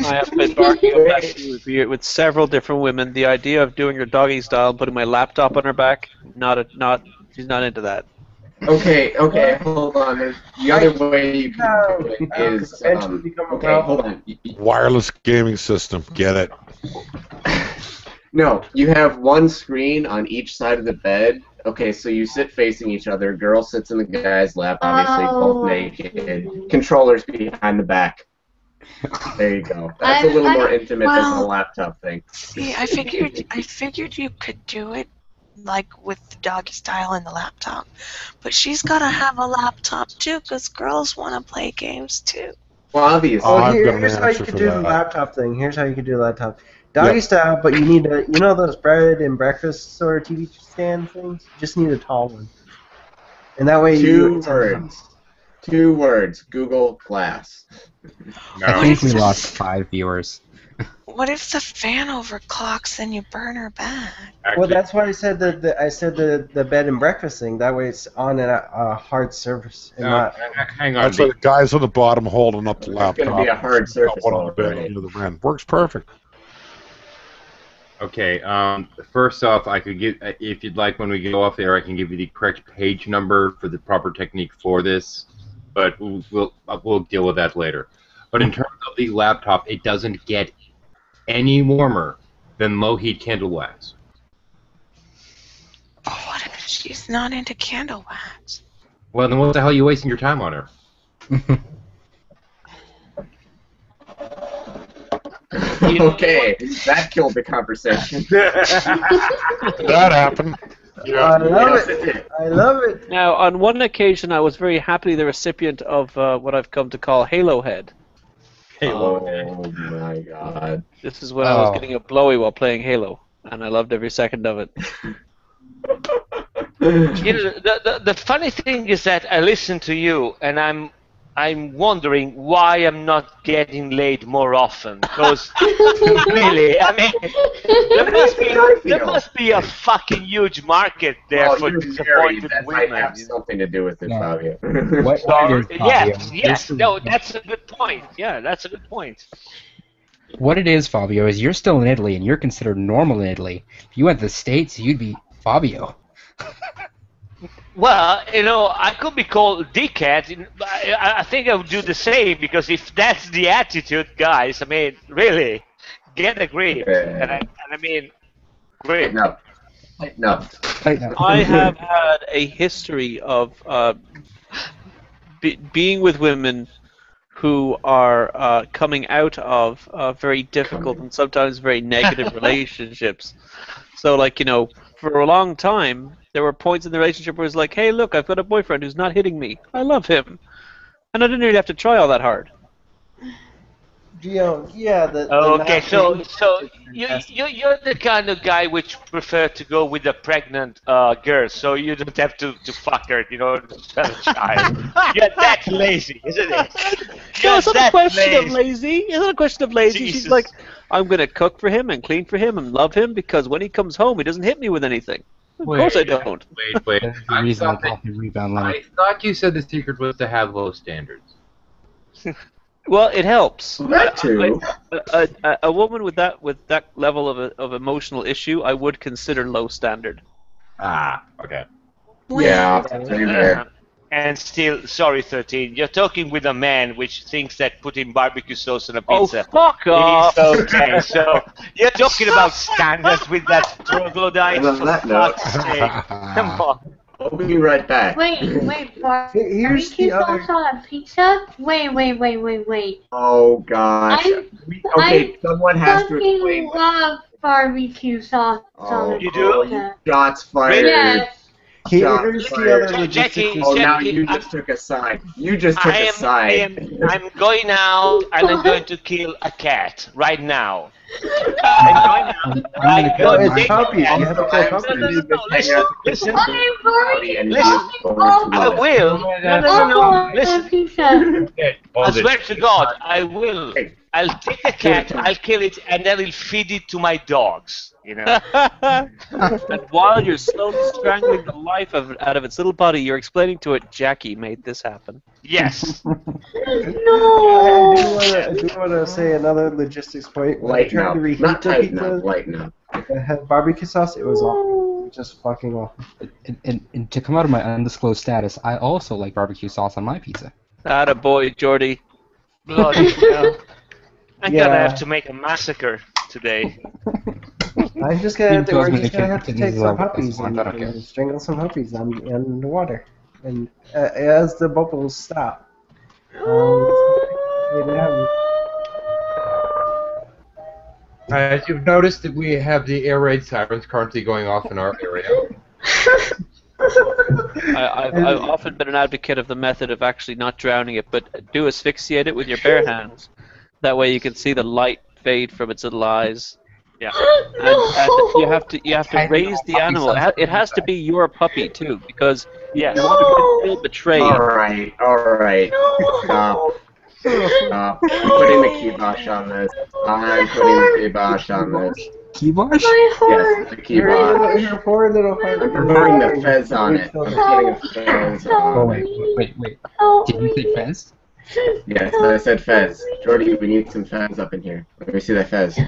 I have been barking up that tree with several different women. The idea of doing her doggy style and putting my laptop on her back, she's not into that. Okay, hold on. The other way you can do it is, okay, hold on. Wireless gaming system. Get it. No, you have one screen on each side of the bed. Okay, so you sit facing each other. Girl sits in the guy's lap, obviously, both naked. Controllers behind the back. There you go. That's a little more intimate than the laptop thing. See, I figured you could do it like with the doggy style and the laptop, but she's gotta have a laptop too, because girls want to play games too. Well, obviously. Well, here's how you could do the laptop thing. Here's how you could do the laptop. Doggy style, but you need those bread and breakfast sort of TV stand things? You just need a tall one. And that way Two words. Google Glass. I think we lost 5 viewers. What if the fan overclocks and you burn her back? Well, that's why I said the bed and breakfast thing. That way it's on a hard surface and not. Hang on. That's like the guys on the bottom holding up the laptop. It's going to be a hard surface. One on the bed, on the other end. Works perfect. Okay. First off, I could give, if you'd like, when we go off there, I can give you the correct page number for the proper technique for this, but we'll deal with that later. But in terms of the laptop, it doesn't get any warmer than low heat candle wax. What if she's not into candle wax? Well, then what the hell are you wasting your time on her? Okay, that killed the conversation. That happened. I love it. I love it. Now, on one occasion, I was very happily the recipient of what I've come to call Halo Head. Oh my god. This is when I was getting a blowy while playing Halo, and I loved every second of it. The funny thing is that I listen to you, and I'm wondering why I'm not getting laid more often. Because really, I mean, there must be a fucking huge market there for disappointed that women. might have something to do with it, Fabio. Yes, no, that's a good point. Yeah, that's a good point. What it is, Fabio, is you're still in Italy and you're considered normal in Italy. If you went to the States, you'd be Fabio. Well, I could be called dickhead. I think I would do the same, because if that's the attitude, guys, I mean, really, get a grip. And I mean, grip. No. I have had a history of being with women who are coming out of very difficult and sometimes very negative relationships. So, for a long time, there were points in the relationship where it was like, hey, look, I've got a boyfriend who's not hitting me. I love him. And I didn't really have to try all that hard. Yeah. Okay, so you're the kind of guy which prefer to go with a pregnant girl, so you don't have to fuck her, to have a child. You're that lazy, isn't it? No, it's not a question of lazy. It's not a question of lazy. Jesus. She's like, I'm going to cook for him and clean for him and love him because when he comes home, he doesn't hit me with anything. Of course I don't. Wait. I thought you said the secret was to have low standards. Well, it helps. That too. A woman with that level of emotional issue, I would consider low standard. Ah, okay. Yeah, same here. and still, sorry, 13, you're talking with a man which thinks that putting barbecue sauce on a Oh, pizza fuck off! is okay. So you're talking about standards with that troglodyte, And on for that note- fuck's sake. Come on. We'll be right back. Wait, Here's the barbecue other. sauce on a pizza? Wait. Oh gosh. Okay, someone has to fucking explain. love barbecue sauce on a You do? pizza. Shots fired. Yes. Here's the other logistics. Jackie, Oh, now Jackie, you just took a side. You just took a side. I'm going out and I'm going to kill a cat right now. I'm going out. I'm going to It's take a puppies. cat. You have to kill puppies. Listen. And I will. No. Listen. Pizza. I swear to God, I will. I'll take a cat, I'll kill it, and then I'll feed it to my dogs. You know. And while you're slowly strangling the life out of its little body, you're explaining to it, Jackie made this happen. Yes. I do want to say another logistics point. When I Lighten tried up. to reheat Not the tighten up, pizza lighten up. that had barbecue sauce, it was awful. Just fucking awful. And to come out of my undisclosed status, I also like barbecue sauce on my pizza. Attaboy, Jordy. Bloody hell. I'm Yeah. gonna have to make a massacre today. I'm just gonna have to, Tells we're me just they gonna can have to continue take to some love it, puppies that's fine, I don't care. and strangle some puppies in the water, and as the bubbles stop. As you've noticed, that we have the air raid sirens currently going off in our area. I've often been an advocate of the method of actually not drowning it, but do asphyxiate it with your bare hands. That way you can see the light fade from its little eyes. Yeah. And you have to raise the animal. It has to be your puppy too, because you want to feel betrayed. All right. Stop. I'm putting the kibosh on this. I'm putting the kibosh on this. Kibosh? Yes, the kibosh. Your poor little heart. I'm putting the fez on it. I'm putting a fez Oh, on wait. Oh, Did you say fez? it. Yes, I said fez. Jordy, we need some fez up in here. Let me see that fez.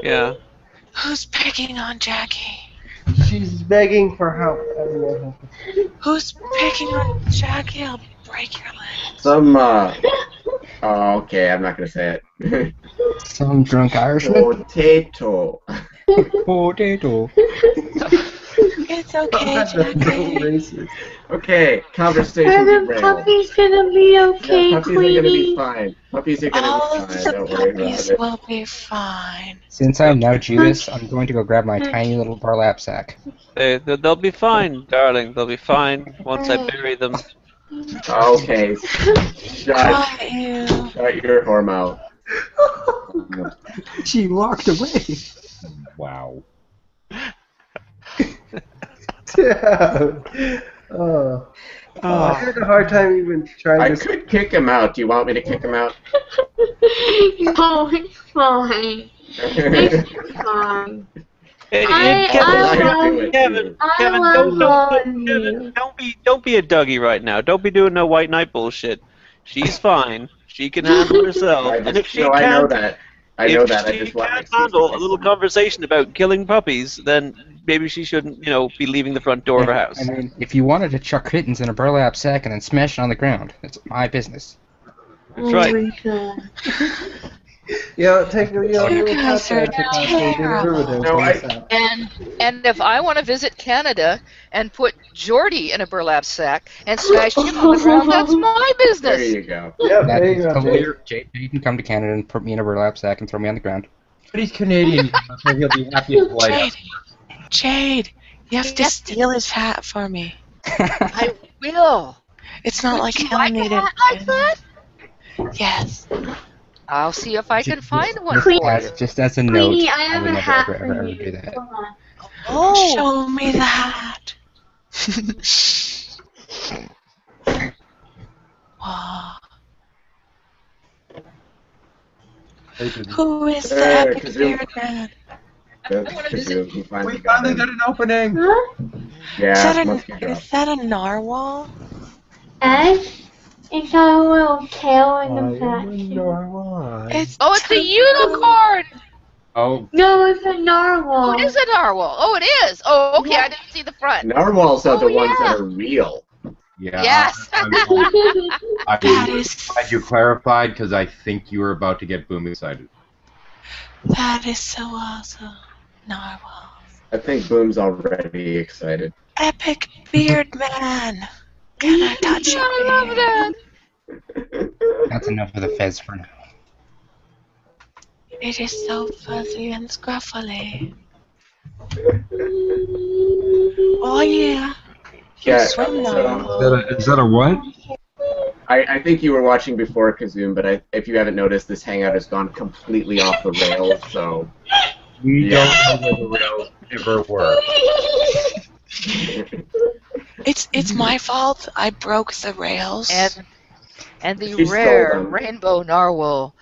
Yeah. Who's picking on Jackie? She's begging for help. Everyone help. Who's picking on Jackie? I'll break your leg. Some, oh, okay, I'm not gonna say it. Some drunk Irishman? Potato. Potato. It's okay, Jackie. Okay, conversation Are the derailed. puppies gonna be okay, Yeah, puppies are gonna be Queenie? fine. Puppies are gonna All be of fine. the Don't worry puppies about it. will be fine. Since I'm now Judas, I'm going to go grab my tiny little burlap sack. They'll be fine, darling. They'll be fine once I bury them. Okay. Shut your whore mouth. She walked away. Wow. Yeah. Oh. I had a hard time even trying I to. could kick him out. Do you want me to kick him out? No, it's fine. It's fine. Kevin, don't be a Dougie right now. Don't be doing no white knight bullshit. She's fine. She can handle herself. And if she No, I know can't, that. I know that. I if just she want can't handle a little conversation about killing puppies, then maybe she shouldn't, be leaving the front door of her house. I mean, if you wanted to chuck kittens in a burlap sack and then smash it on the ground, it's my business. That's right. Take your little And if I want to visit Canada and put Jordy in a burlap sack and smash him on the ground, that's my business. There you go. Yeah, That there you is go. totally Jay, you can come to Canada and put me in a burlap sack and throw me on the ground. But he's Canadian, so he'll be happy to fly out. Jade, you have to steal his hat for me. I will. It's not like Would you he'll like a need hat it. like that? Yes. I'll see if I can find one. Just as a note, Queenie, I I have would a never hat ever, for ever, ever you. do that. Hold on. Oh, Show me the hat. Wow. Who is the Hey, epic Kazoo. beard man? We finally got an opening. Huh? Yeah, must get Is that a narwhal? Ed? It's got a little tail in the back. it's a unicorn. Oh, No, it's a narwhal. Oh, it is a narwhal. Oh, it is. Oh, okay. I didn't see the front. Narwhals are the Oh, ones yeah. that are real. Yeah. Yes. I'm glad you clarified because I think you were about to get Boom excited. That is so awesome. Narwhal. I think Boom's already excited. Epic beard man. Can I touch you? I love that. That's enough of the fez for now. It is so fuzzy and scruffly. Oh yeah. Yeah, Swim now. Is that a what? I think you were watching before Kazoom, but if you haven't noticed, this hangout has gone completely off the rails, so... We don't know where the rails ever were. It's my fault. I broke the rails. And the She stole rare them. rainbow narwhal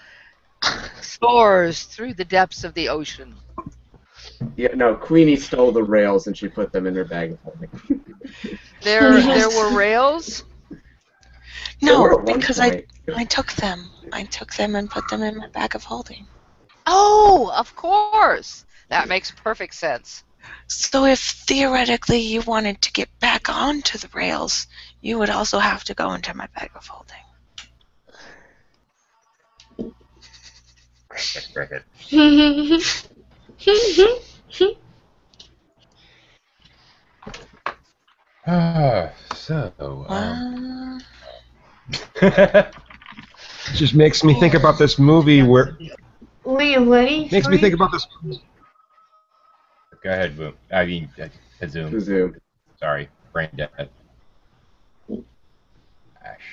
soars through the depths of the ocean. Yeah, no, Queenie stole the rails and she put them in her bag of holding. There were rails. There were No, at one because point. I took them. I took them and put them in my bag of holding. Oh, of course. That makes perfect sense. So if theoretically you wanted to get back onto the rails, you would also have to go into my bag of holding. Cricket. It just makes me think about this movie where Wait, what? makes me think about this. Go ahead, Boom. I mean, Kazoom. Kazoom. Sorry, brain dead.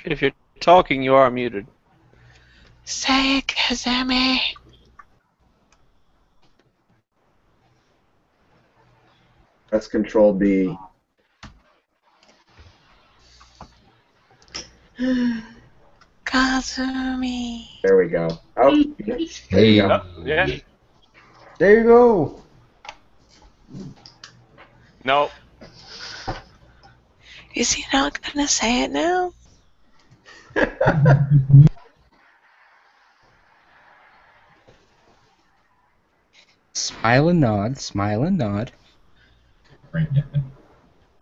If you're talking, you are muted. Say it, Kazumi. Let's control B. Kazumi. There we go. Oh, there you go. Yeah. There you go. No. Is he not gonna say it now? Smile and nod, smile and nod.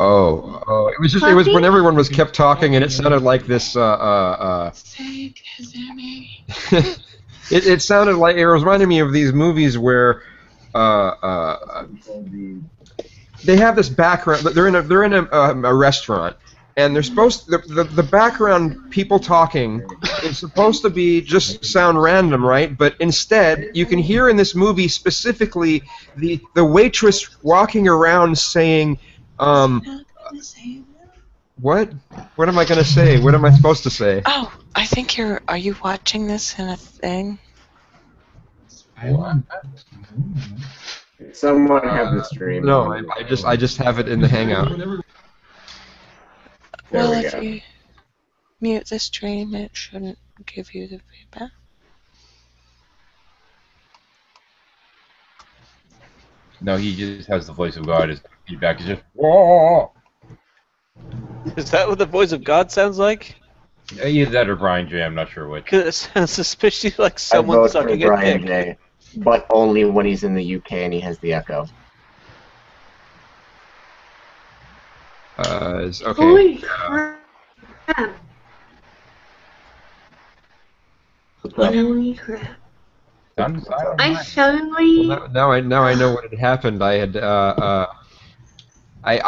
Oh, it was when everyone was kept talking and it sounded like this. Say it, Kazumi. It sounded like it reminded me of these movies where they have this background. They're in a restaurant, and they're supposed the background people talking is supposed to be just sound random, right? But instead, you can hear in this movie specifically the waitress walking around saying, what? What am I gonna say? What am I supposed to say? Oh, I think you're. Are you watching this in a thing? Someone have the stream. No, I just have it in the Hangout. There Well, we if go. you mute the stream, it shouldn't give you the feedback. No, he just has the voice of God as feedback. He's just, whoa! Is that what the voice of God sounds like? Either that or Brian J. I'm not sure which. Because it sounds suspiciously like I someone vote for sucking a Brian dick. J, but only when he's in the UK and he has the echo. Okay. Holy crap. Holy crap. I suddenly... Now I know what had happened. I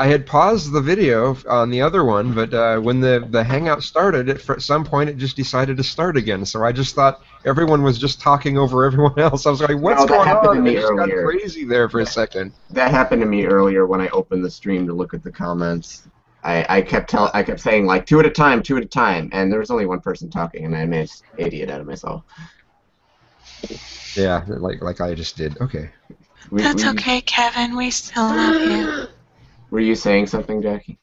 had paused the video on the other one, but when the Hangout started, at some point it just decided to start again. So I just thought everyone was just talking over everyone else. I was like, "What's No, that going happened on?" to me It just got earlier. crazy there for a second. That happened to me earlier when I opened the stream to look at the comments. I kept saying like 2 at a time, and there was only one person talking, and I made an idiot out of myself. Yeah, like I just did. Okay. That's okay, Kevin. We still love you. Were you saying something, Jackie?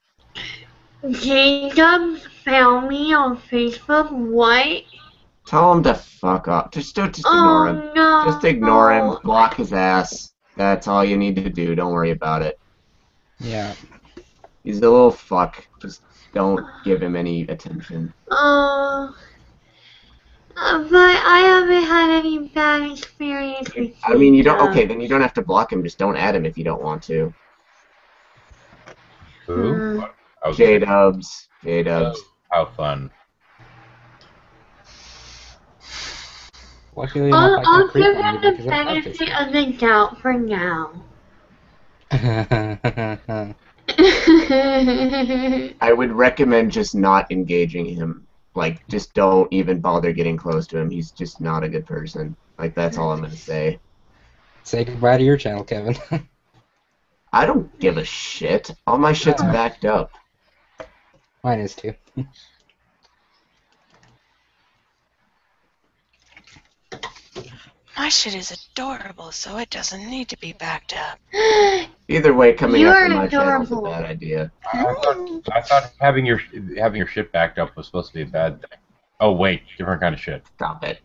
Jacob found me on Facebook. What? Tell him to fuck up. Just ignore Oh, him. no. Just ignore him. Block his ass. That's all you need to do. Don't worry about it. Yeah. He's a little fuck. Just don't give him any attention. But I haven't had any bad experience with I mean, you don't. Jacob. Okay, then you don't have to block him. Just don't add him if you don't want to. Who? J-Dubs. J-dubs. How fun. Luckily enough, I I'll can creep give on him you the because I have this. benefit of the doubt for now. I would recommend just not engaging him. Like, just don't even bother getting close to him. He's just not a good person. Like, that's all I'm gonna say. Say goodbye to your channel, Kevin. I don't give a shit. All my shit's backed up. Mine is too. My shit is adorable, so it doesn't need to be backed up. Either way, coming You're up on my channel is a adorable. bad idea. I thought having your shit backed up was supposed to be a bad thing. Oh wait, different kind of shit. Stop it.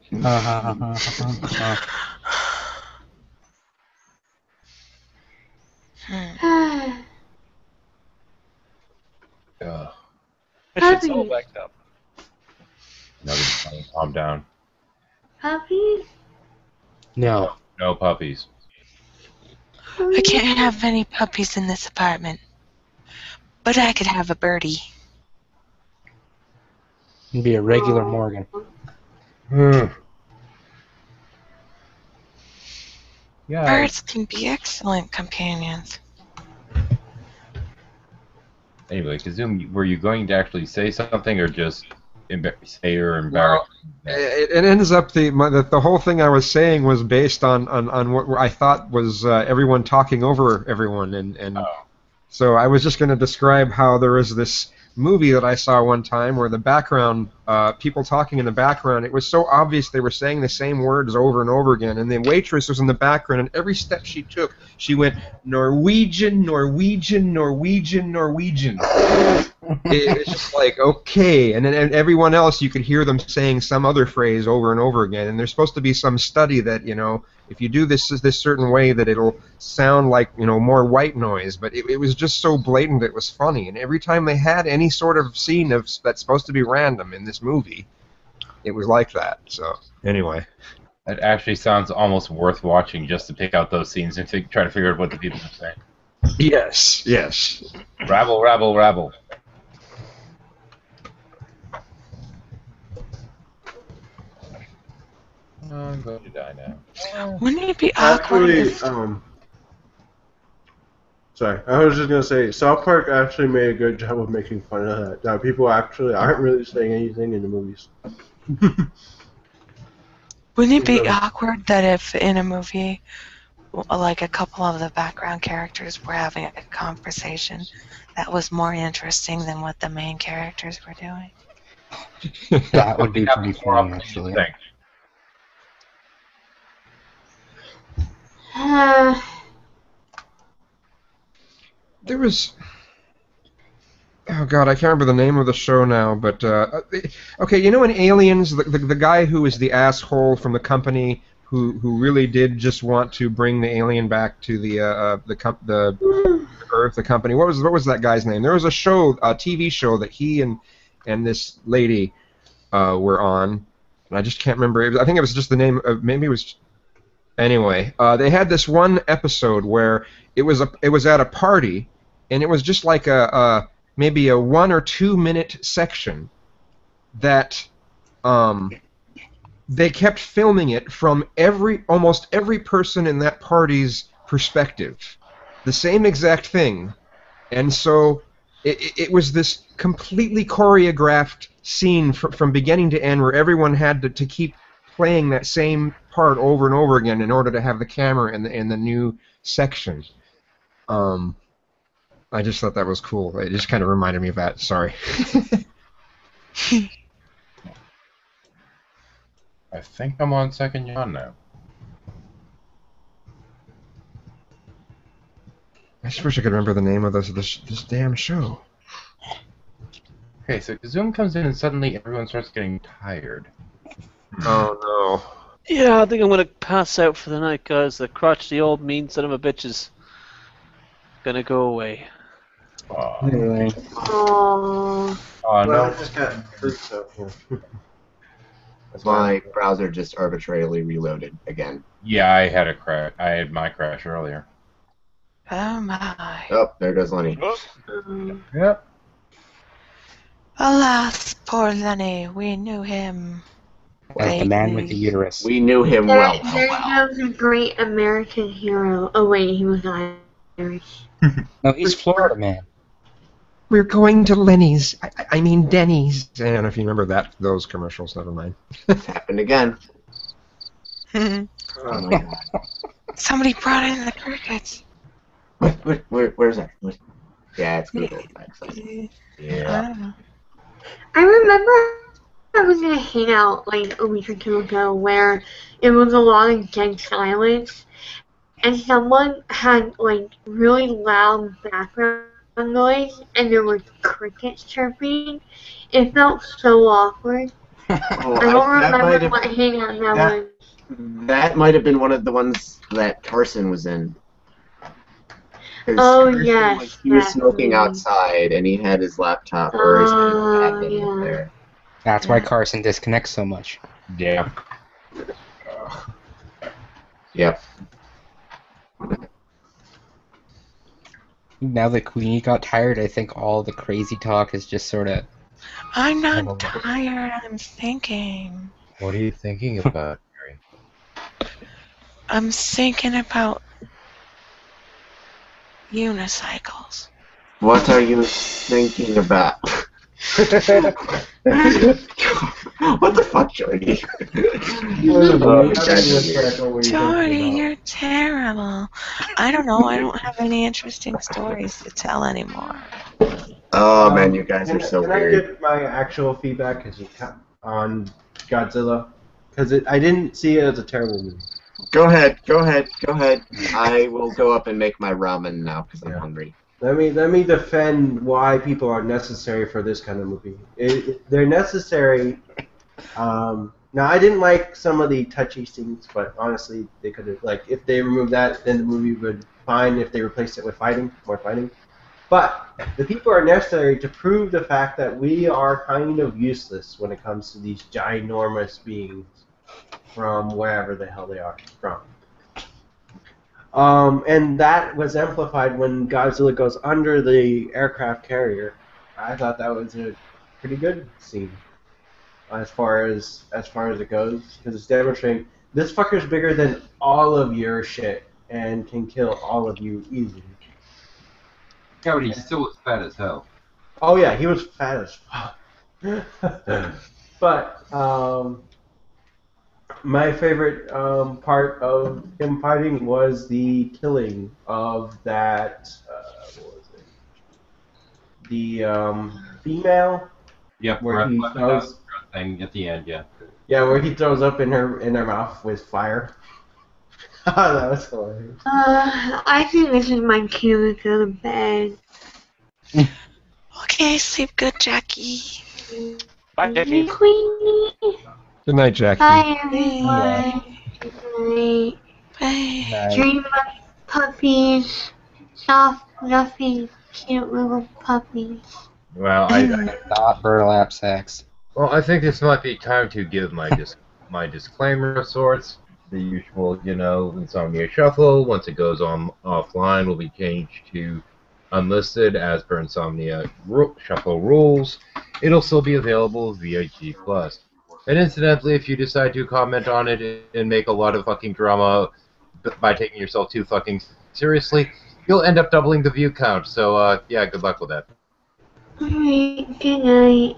Ugh. My shit's all backed up. No, calm down. Puppies? No. No puppies. I can't have any puppies in this apartment. But I could have a birdie. It'd be a regular Morgan. Yeah. Birds can be excellent companions. Anyway, Kazum, were you going to actually say something or just say or embarrass? It ends up the whole thing I was saying was based on what I thought was everyone talking over everyone, and so I was just going to describe how there was this movie that I saw one time where the background, people talking in the background, it was so obvious they were saying the same words over and over again, and the waitress was in the background, and every step she took, she went, Norwegian, Norwegian, Norwegian, Norwegian. It's just like, okay, and then everyone else, you could hear them saying some other phrase over and over again, and there's supposed to be some study that, if you do this certain way that it'll sound like, more white noise, but it was just so blatant it was funny, and every time they had any sort of scene that's supposed to be random in this movie, it was like that, so, anyway. It actually sounds almost worth watching just to pick out those scenes and try to figure out what the people are saying. Yes, yes. Rabble, rabble, rabble. I'm going to die now. Wouldn't it be awkward Actually, if... sorry, I was just gonna say South Park actually made a good job of making fun of that. That people actually aren't really saying anything in the movies. Wouldn't it be awkward that if in a movie, like a couple of the background characters were having a conversation that was more interesting than what the main characters were doing? That would be pretty funny, actually. Thanks. There was... Oh god, I can't remember the name of the show now, but okay, in Aliens, the guy who is the asshole from the company who really did just want to bring the alien back to the Earth, the company. What was that guy's name? There was a TV show that he and this lady were on, and I just can't remember. I think it was just the name of, maybe it was. Anyway, they had this one episode where it was at a party, and it was just like maybe a 1 or 2 minute section that they kept filming it from almost every person in that party's perspective, the same exact thing, and so it was this completely choreographed scene from beginning to end where everyone had to keep playing that same part over and over again in order to have the camera in the new section. I just thought that was cool. It just kind of reminded me of that. Sorry. I think I'm on second yawn now. I just wish I could remember the name of this damn show. Okay, so Zoom comes in and suddenly everyone starts getting tired. Oh no. Yeah, I think I'm gonna pass out for the night, guys. The crotchety old mean son of a bitch is gonna go away. Anyway. Oh Well, I no. just got freaked out here. My browser just arbitrarily reloaded again. Yeah, I had a crash. I had my crash earlier. Oh my. Oh, there goes Lenny. Yep. Alas, poor Lenny, we knew him. As the man with the uterus. We knew him well. There was a great American hero. Oh wait, he was Irish. No, he's Florida man. We're going to Lenny's. I mean Denny's. I don't know if you remember those commercials. Never mind. It's happened again. Oh my god. Somebody brought in the crickets. Where's that? Yeah, it's good old backside. Yeah. I remember I was in a hangout like a week or two ago where it was a lot of dead silence, and someone had like really loud background noise, and there were crickets chirping. It felt so awkward. Oh, I don't that might remember have- what hangout that was. That might have been one of the ones that Carson was in. 'Cause Oh, Carson, yes, like, he was that smoking movie. outside, and he had his laptop or his iPad yeah. there. That's why Carson disconnects so much. Yeah. Yep. Now that Queenie got tired, I think all the crazy talk is just sort of... I'm not tired, I'm thinking. What are you thinking about, Mary? I'm thinking about unicycles. What are you thinking about? What the fuck, Jordy? Jordy, you're terrible. I don't know, I don't have any interesting stories to tell anymore. Oh man, you guys are Can- so can weird. I give my actual feedback on Godzilla? Because I didn't see it as a terrible movie. Go ahead. I will go up and make my ramen now because I'm hungry. Let me defend why people are necessary for this kind of movie. They're necessary. Now I didn't like some of the touchy scenes, but honestly, they could have if they removed that, then the movie would fine. If they replaced it with more fighting. But the people are necessary to prove the fact that we are kind of useless when it comes to these ginormous beings from wherever the hell they are from. And that was amplified when Godzilla goes under the aircraft carrier. I thought that was a pretty good scene, as far as it goes, because it's demonstrating this fucker's bigger than all of your shit and can kill all of you easily. Yeah, but he still was fat as hell. Oh yeah, he was fat as fuck. But my favorite part of him fighting was the killing of that. What was it? The female. Yep, Where he throws. thing at the end, yeah. Yeah, where he throws up in her mouth with fire. That was hilarious. I think this is my cue to go to bed. Okay, sleep good, Jackie. Bye, Jackie. Queenie. Good night, Jackie. Bye, everyone. Good night. Bye. Dream of puppies. Soft, fluffy, cute little puppies. Well, Not burlap sacks. Well, I think this might be time to give my my disclaimer of sorts. The usual, Insomnia Shuffle. Once it goes offline, will be changed to unlisted as per Insomnia Shuffle rules. It'll still be available via G+. And incidentally, if you decide to comment on it and make a lot of fucking drama by taking yourself too fucking seriously, you'll end up doubling the view count. So, yeah, good luck with that. Alright, good night.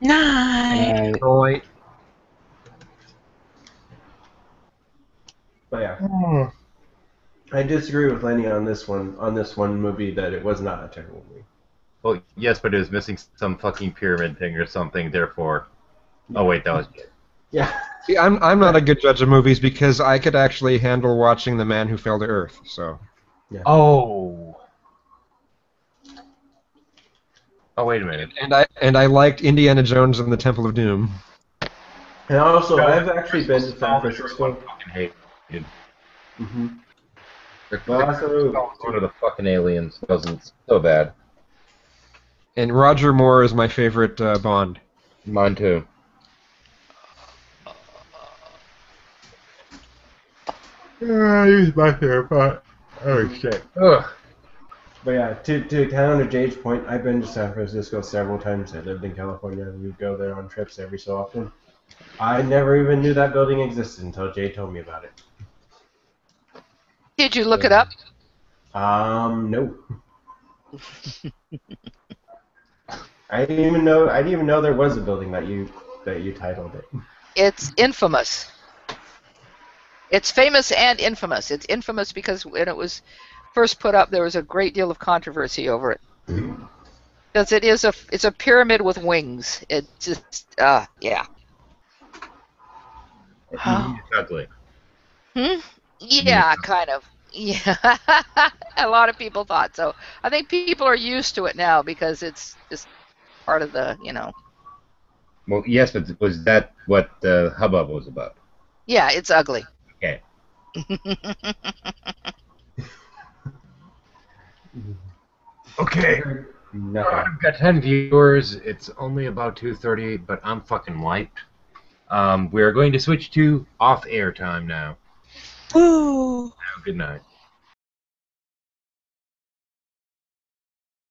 Night. Night. But yeah, I disagree with Lenny on this one movie that it was not a terrible movie. Well, yes, but it was missing some fucking pyramid thing or something, therefore... Oh, wait, that was good. Yeah. See, I'm not a good judge of movies because I could actually handle watching The Man Who Fell to Earth. So. Yeah. Oh, wait a minute. And I liked Indiana Jones and the Temple of Doom. And also, I've actually been to San Francisco. Fucking hated. Mm-hmm. One of the fucking aliens wasn't so bad. And Roger Moore is my favorite Bond. Mine too. He's my favorite part. Oh shit. Ugh. But yeah, to counter Jade's point, I've been to San Francisco several times. I lived in California. We would go there on trips every so often. I never even knew that building existed until Jade told me about it. Did you look it up? No. I didn't even know there was a building that you titled it. It's infamous. It's famous and infamous. It's infamous because when it was first put up, there was a great deal of controversy over it. Because it's a pyramid with wings. It just yeah. It's ugly. Yeah, kind of. Yeah, a lot of people thought so. I think people are used to it now because it's just part of the, Well, yes, but was that what the hubbub was about? Yeah, it's ugly. Okay. Okay. I've got 10 viewers. It's only about 2:30, but I'm fucking wiped. We are going to switch to off-air time now. Woo! Good night.